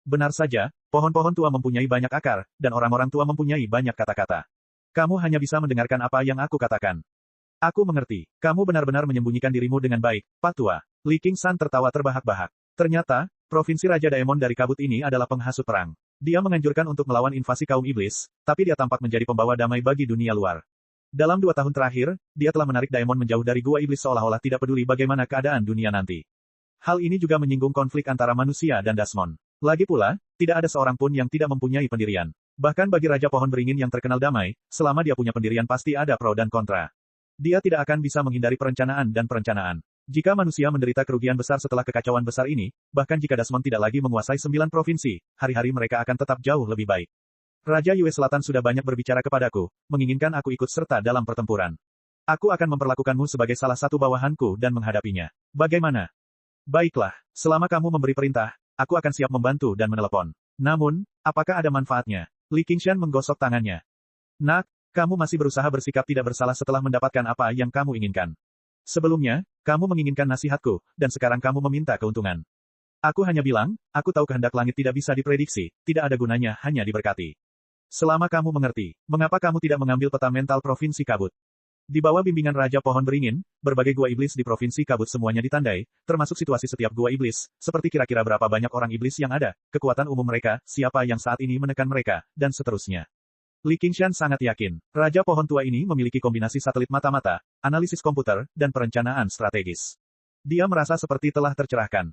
Benar saja, pohon-pohon tua mempunyai banyak akar, dan orang-orang tua mempunyai banyak kata-kata. Kamu hanya bisa mendengarkan apa yang aku katakan. Aku mengerti. Kamu benar-benar menyembunyikan dirimu dengan baik, Pak Tua. Li Qingshan tertawa terbahak-bahak. Ternyata, Provinsi Raja Daemon dari kabut ini adalah penghasut perang. Dia menganjurkan untuk melawan invasi kaum iblis, tapi dia tampak menjadi pembawa damai bagi dunia luar. Dalam 2 tahun terakhir, dia telah menarik Daemon menjauh dari gua iblis seolah-olah tidak peduli bagaimana keadaan dunia nanti. Hal ini juga menyinggung konflik antara manusia dan Dasmon. Lagi pula, tidak ada seorang pun yang tidak mempunyai pendirian. Bahkan bagi Raja Pohon Beringin yang terkenal damai, selama dia punya pendirian pasti ada pro dan kontra. Dia tidak akan bisa menghindari perencanaan dan perencanaan. Jika manusia menderita kerugian besar setelah kekacauan besar ini, bahkan jika Dasmon tidak lagi menguasai 9 provinsi, hari-hari mereka akan tetap jauh lebih baik. Raja Yue Selatan sudah banyak berbicara kepadaku, menginginkan aku ikut serta dalam pertempuran. Aku akan memperlakukanmu sebagai salah satu bawahanku dan menghadapinya. Bagaimana? Baiklah, selama kamu memberi perintah, aku akan siap membantu dan menelepon. Namun, apakah ada manfaatnya? Li Qingshan menggosok tangannya. Nak, kamu masih berusaha bersikap tidak bersalah setelah mendapatkan apa yang kamu inginkan. Sebelumnya, kamu menginginkan nasihatku, dan sekarang kamu meminta keuntungan. Aku hanya bilang, aku tahu kehendak langit tidak bisa diprediksi, tidak ada gunanya hanya diberkati. Selama kamu mengerti, mengapa kamu tidak mengambil peta mental Provinsi Kabut? Di bawah bimbingan Raja Pohon Beringin, berbagai gua iblis di Provinsi Kabut semuanya ditandai, termasuk situasi setiap gua iblis, seperti kira-kira berapa banyak orang iblis yang ada, kekuatan umum mereka, siapa yang saat ini menekan mereka, dan seterusnya. Li Qingshan sangat yakin, Raja Pohon Tua ini memiliki kombinasi satelit mata-mata, analisis komputer, dan perencanaan strategis. Dia merasa seperti telah tercerahkan.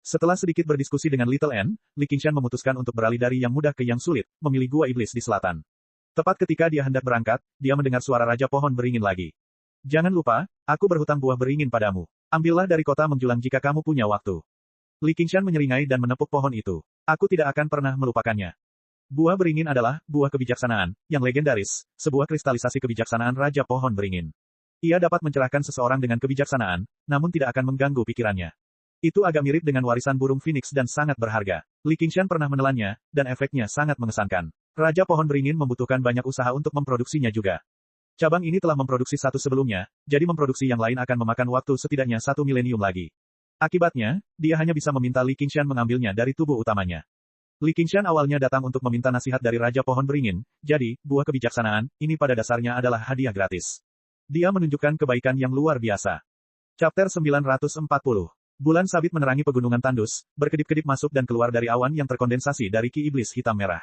Setelah sedikit berdiskusi dengan Little N, Li Qingshan memutuskan untuk beralih dari yang mudah ke yang sulit, memilih gua iblis di selatan. Tepat ketika dia hendak berangkat, dia mendengar suara Raja Pohon Beringin lagi. Jangan lupa, aku berhutang buah beringin padamu. Ambillah dari kota menjulang jika kamu punya waktu. Li Qingshan menyeringai dan menepuk pohon itu. Aku tidak akan pernah melupakannya. Buah beringin adalah buah kebijaksanaan, yang legendaris, sebuah kristalisasi kebijaksanaan Raja Pohon Beringin. Ia dapat mencerahkan seseorang dengan kebijaksanaan, namun tidak akan mengganggu pikirannya. Itu agak mirip dengan warisan burung Phoenix dan sangat berharga. Li Qingshan pernah menelannya, dan efeknya sangat mengesankan. Raja Pohon Beringin membutuhkan banyak usaha untuk memproduksinya juga. Cabang ini telah memproduksi satu sebelumnya, jadi memproduksi yang lain akan memakan waktu setidaknya 1 milenium lagi. Akibatnya, dia hanya bisa meminta Li Qingshan mengambilnya dari tubuh utamanya. Li Qingshan awalnya datang untuk meminta nasihat dari Raja Pohon Beringin, jadi, buah kebijaksanaan, ini pada dasarnya adalah hadiah gratis. Dia menunjukkan kebaikan yang luar biasa. Chapter 940. Bulan sabit menerangi pegunungan tandus, berkedip-kedip masuk dan keluar dari awan yang terkondensasi dari ki iblis hitam merah.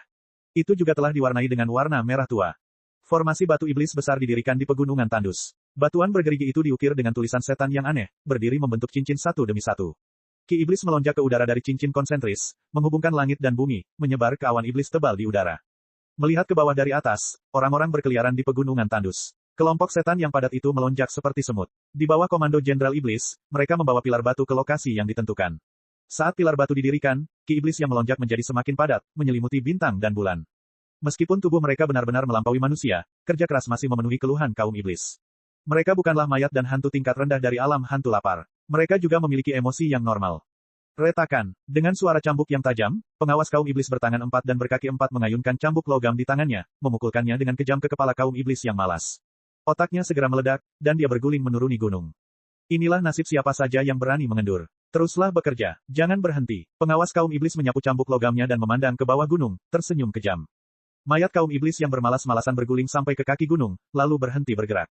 Itu juga telah diwarnai dengan warna merah tua. Formasi batu iblis besar didirikan di pegunungan tandus. Batuan bergerigi itu diukir dengan tulisan setan yang aneh, berdiri membentuk cincin satu demi satu. Ki iblis melonjak ke udara dari cincin konsentris, menghubungkan langit dan bumi, menyebar ke awan iblis tebal di udara. Melihat ke bawah dari atas, orang-orang berkeliaran di pegunungan tandus. Kelompok setan yang padat itu melonjak seperti semut. Di bawah komando Jenderal Iblis, mereka membawa pilar batu ke lokasi yang ditentukan. Saat pilar batu didirikan, ki iblis yang melonjak menjadi semakin padat, menyelimuti bintang dan bulan. Meskipun tubuh mereka benar-benar melampaui manusia, kerja keras masih memenuhi keluhan kaum iblis. Mereka bukanlah mayat dan hantu tingkat rendah dari alam hantu lapar. Mereka juga memiliki emosi yang normal. Retakan. Dengan suara cambuk yang tajam, pengawas kaum iblis bertangan 4 dan berkaki 4 mengayunkan cambuk logam di tangannya, memukulkannya dengan kejam ke kepala kaum iblis yang malas. Otaknya segera meledak, dan dia berguling menuruni gunung. Inilah nasib siapa saja yang berani mengendur. Teruslah bekerja. Jangan berhenti. Pengawas kaum iblis menyapu cambuk logamnya dan memandang ke bawah gunung, tersenyum kejam. Mayat kaum iblis yang bermalas-malasan berguling sampai ke kaki gunung, lalu berhenti bergerak.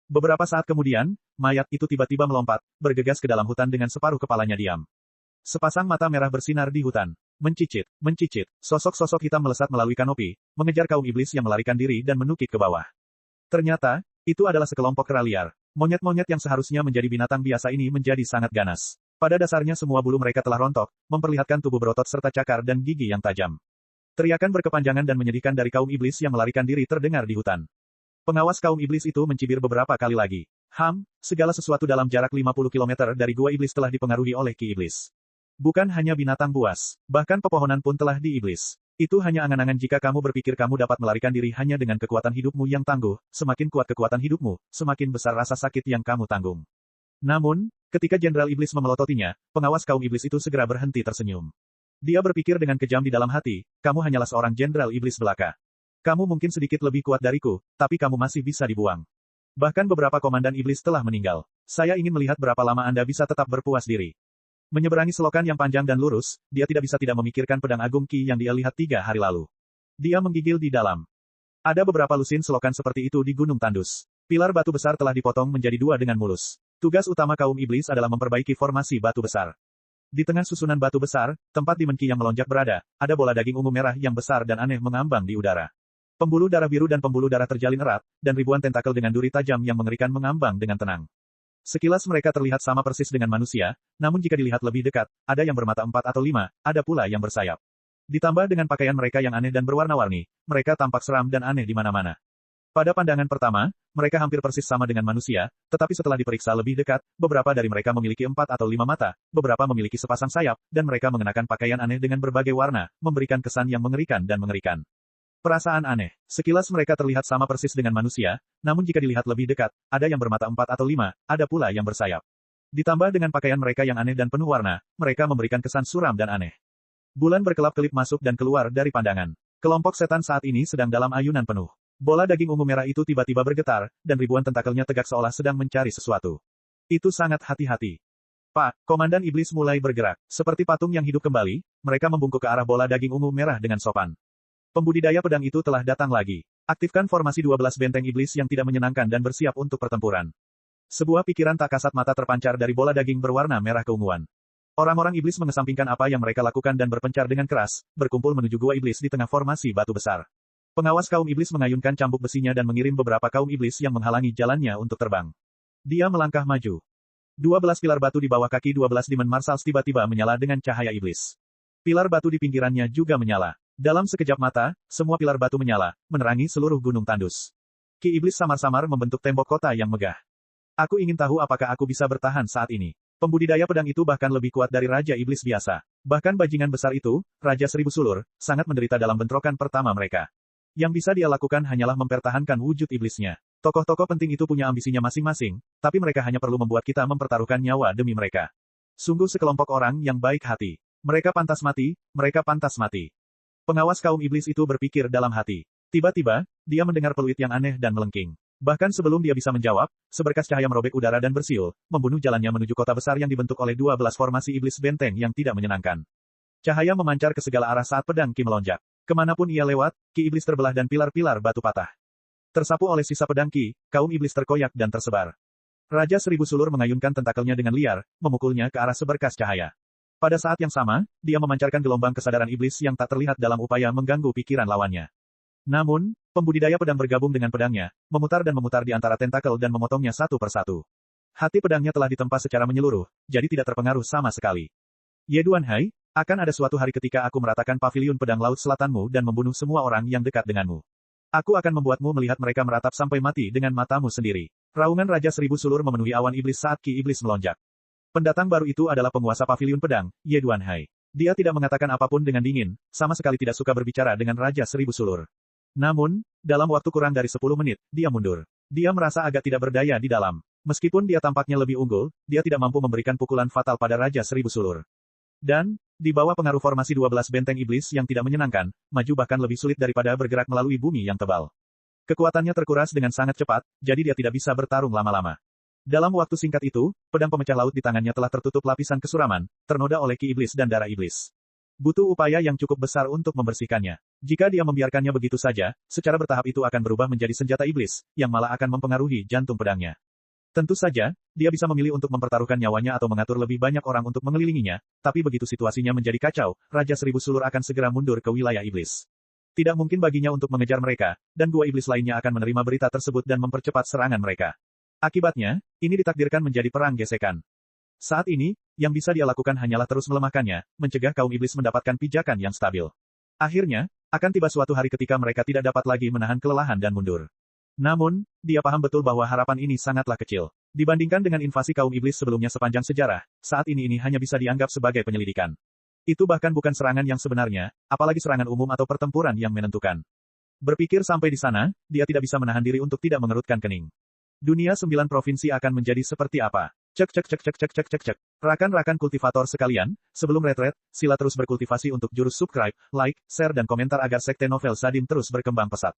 Beberapa saat kemudian, mayat itu tiba-tiba melompat, bergegas ke dalam hutan dengan separuh kepalanya diam. Sepasang mata merah bersinar di hutan. Mencicit, mencicit, sosok-sosok hitam melesat melalui kanopi, mengejar kaum iblis yang melarikan diri dan menukik ke bawah. Ternyata, itu adalah sekelompok kera liar. Monyet-monyet yang seharusnya menjadi binatang biasa ini menjadi sangat ganas. Pada dasarnya semua bulu mereka telah rontok, memperlihatkan tubuh berotot serta cakar dan gigi yang tajam. Teriakan berkepanjangan dan menyedihkan dari kaum iblis yang melarikan diri terdengar di hutan. Pengawas kaum iblis itu mencibir beberapa kali lagi. Segala sesuatu dalam jarak 50 km dari gua iblis telah dipengaruhi oleh ki iblis. Bukan hanya binatang buas, bahkan pepohonan pun telah diiblis. Itu hanya angan-angan jika kamu berpikir kamu dapat melarikan diri hanya dengan kekuatan hidupmu yang tangguh, semakin kuat kekuatan hidupmu, semakin besar rasa sakit yang kamu tanggung. Namun, ketika Jenderal Iblis memelototinya, pengawas kaum iblis itu segera berhenti tersenyum. Dia berpikir dengan kejam di dalam hati, kamu hanyalah seorang Jenderal Iblis belaka. Kamu mungkin sedikit lebih kuat dariku, tapi kamu masih bisa dibuang. Bahkan beberapa komandan iblis telah meninggal. Saya ingin melihat berapa lama Anda bisa tetap berpuas diri. Menyeberangi selokan yang panjang dan lurus, dia tidak memikirkan pedang agung Ki yang dia lihat 3 hari lalu. Dia menggigil di dalam. Ada beberapa lusin selokan seperti itu di Gunung Tandus. Pilar batu besar telah dipotong menjadi 2 dengan mulus. Tugas utama kaum iblis adalah memperbaiki formasi batu besar. Di tengah susunan batu besar, tempat di Menki yang melonjak berada, ada bola daging ungu merah yang besar dan aneh mengambang di udara. Pembuluh darah biru dan pembuluh darah terjalin erat, dan ribuan tentakel dengan duri tajam yang mengerikan mengambang dengan tenang. Sekilas mereka terlihat sama persis dengan manusia, namun jika dilihat lebih dekat, ada yang bermata 4 atau 5, ada pula yang bersayap. Ditambah dengan pakaian mereka yang aneh dan berwarna-warni, mereka tampak seram dan aneh di mana-mana. Pada pandangan pertama, mereka hampir persis sama dengan manusia, tetapi setelah diperiksa lebih dekat, beberapa dari mereka memiliki 4 atau 5 mata, beberapa memiliki sepasang sayap, dan mereka mengenakan pakaian aneh dengan berbagai warna, memberikan kesan yang mengerikan dan mengerikan. Perasaan aneh. Sekilas mereka terlihat sama persis dengan manusia, namun jika dilihat lebih dekat, ada yang bermata 4 atau 5, ada pula yang bersayap. Ditambah dengan pakaian mereka yang aneh dan penuh warna, mereka memberikan kesan suram dan aneh. Bulan berkelap-kelip masuk dan keluar dari pandangan. Kelompok setan saat ini sedang dalam ayunan penuh. Bola daging ungu merah itu tiba-tiba bergetar, dan ribuan tentakelnya tegak seolah sedang mencari sesuatu. Itu sangat hati-hati. Pak, Komandan Iblis mulai bergerak. Seperti patung yang hidup kembali, mereka membungkuk ke arah bola daging ungu merah dengan sopan. Pembudidaya pedang itu telah datang lagi. Aktifkan formasi 12 benteng iblis yang tidak menyenangkan dan bersiap untuk pertempuran. Sebuah pikiran tak kasat mata terpancar dari bola daging berwarna merah keunguan. Orang-orang iblis mengesampingkan apa yang mereka lakukan dan berpencar dengan keras, berkumpul menuju gua iblis di tengah formasi batu besar. Pengawas kaum iblis mengayunkan cambuk besinya dan mengirim beberapa kaum iblis yang menghalangi jalannya untuk terbang. Dia melangkah maju. 12 pilar batu di bawah kaki 12 Demon Marshals tiba-tiba menyala dengan cahaya iblis. Pilar batu di pinggirannya juga menyala. Dalam sekejap mata, semua pilar batu menyala, menerangi seluruh gunung tandus. Ki iblis samar-samar membentuk tembok kota yang megah. Aku ingin tahu apakah aku bisa bertahan saat ini. Pembudidaya pedang itu bahkan lebih kuat dari Raja Iblis biasa. Bahkan bajingan besar itu, Raja Seribu Sulur, sangat menderita dalam bentrokan pertama mereka. Yang bisa dia lakukan hanyalah mempertahankan wujud iblisnya. Tokoh-tokoh penting itu punya ambisinya masing-masing, tapi mereka hanya perlu membuat kita mempertaruhkan nyawa demi mereka. Sungguh sekelompok orang yang baik hati. Mereka pantas mati, mereka pantas mati. Pengawas kaum iblis itu berpikir dalam hati. Tiba-tiba, dia mendengar peluit yang aneh dan melengking. Bahkan sebelum dia bisa menjawab, seberkas cahaya merobek udara dan bersiul, membunuh jalannya menuju kota besar yang dibentuk oleh 12 formasi iblis benteng yang tidak menyenangkan. Cahaya memancar ke segala arah saat pedang Ki melonjak. Kemanapun ia lewat, Ki iblis terbelah dan pilar-pilar batu patah. Tersapu oleh sisa pedang Ki, kaum iblis terkoyak dan tersebar. Raja Seribu Sulur mengayunkan tentakelnya dengan liar, memukulnya ke arah seberkas cahaya. Pada saat yang sama, dia memancarkan gelombang kesadaran iblis yang tak terlihat dalam upaya mengganggu pikiran lawannya. Namun, pembudidaya pedang bergabung dengan pedangnya, memutar dan memutar di antara tentakel dan memotongnya satu persatu. Hati pedangnya telah ditempa secara menyeluruh, jadi tidak terpengaruh sama sekali. Ye Duanhai, akan ada suatu hari ketika aku meratakan paviliun pedang laut selatanmu dan membunuh semua orang yang dekat denganmu. Aku akan membuatmu melihat mereka meratap sampai mati dengan matamu sendiri. Raungan Raja Seribu Sulur memenuhi awan iblis saat Ki iblis melonjak. Pendatang baru itu adalah penguasa paviliun pedang, Ye Duanhai. Dia tidak mengatakan apapun dengan dingin, sama sekali tidak suka berbicara dengan Raja Seribu Sulur. Namun, dalam waktu kurang dari 10 menit, dia mundur. Dia merasa agak tidak berdaya di dalam. Meskipun dia tampaknya lebih unggul, dia tidak mampu memberikan pukulan fatal pada Raja Seribu Sulur. Dan, di bawah pengaruh formasi 12 benteng iblis yang tidak menyenangkan, maju bahkan lebih sulit daripada bergerak melalui bumi yang tebal. Kekuatannya terkuras dengan sangat cepat, jadi dia tidak bisa bertarung lama-lama. Dalam waktu singkat itu, pedang pemecah laut di tangannya telah tertutup lapisan kesuraman, ternoda oleh Ki iblis dan darah iblis. Butuh upaya yang cukup besar untuk membersihkannya. Jika dia membiarkannya begitu saja, secara bertahap itu akan berubah menjadi senjata iblis, yang malah akan mempengaruhi jantung pedangnya. Tentu saja, dia bisa memilih untuk mempertaruhkan nyawanya atau mengatur lebih banyak orang untuk mengelilinginya, tapi begitu situasinya menjadi kacau, Raja Seribu Sulur akan segera mundur ke wilayah iblis. Tidak mungkin baginya untuk mengejar mereka, dan dua iblis lainnya akan menerima berita tersebut dan mempercepat serangan mereka. Akibatnya, ini ditakdirkan menjadi perang gesekan. Saat ini, yang bisa dia lakukan hanyalah terus melemahkannya, mencegah kaum iblis mendapatkan pijakan yang stabil. Akhirnya, akan tiba suatu hari ketika mereka tidak dapat lagi menahan kelelahan dan mundur. Namun, dia paham betul bahwa harapan ini sangatlah kecil. Dibandingkan dengan invasi kaum iblis sebelumnya sepanjang sejarah, saat ini hanya bisa dianggap sebagai penyelidikan. Itu bahkan bukan serangan yang sebenarnya, apalagi serangan umum atau pertempuran yang menentukan. Berpikir sampai di sana, dia tidak bisa menahan diri untuk tidak mengerutkan kening. Dunia 9 provinsi akan menjadi seperti apa? Cek cek cek cek cek cek cek cek. Rakan-rakan kultivator sekalian, sebelum retret, sila terus berkultivasi untuk jurus subscribe, like, share dan komentar agar sekte novel Sadim terus berkembang pesat.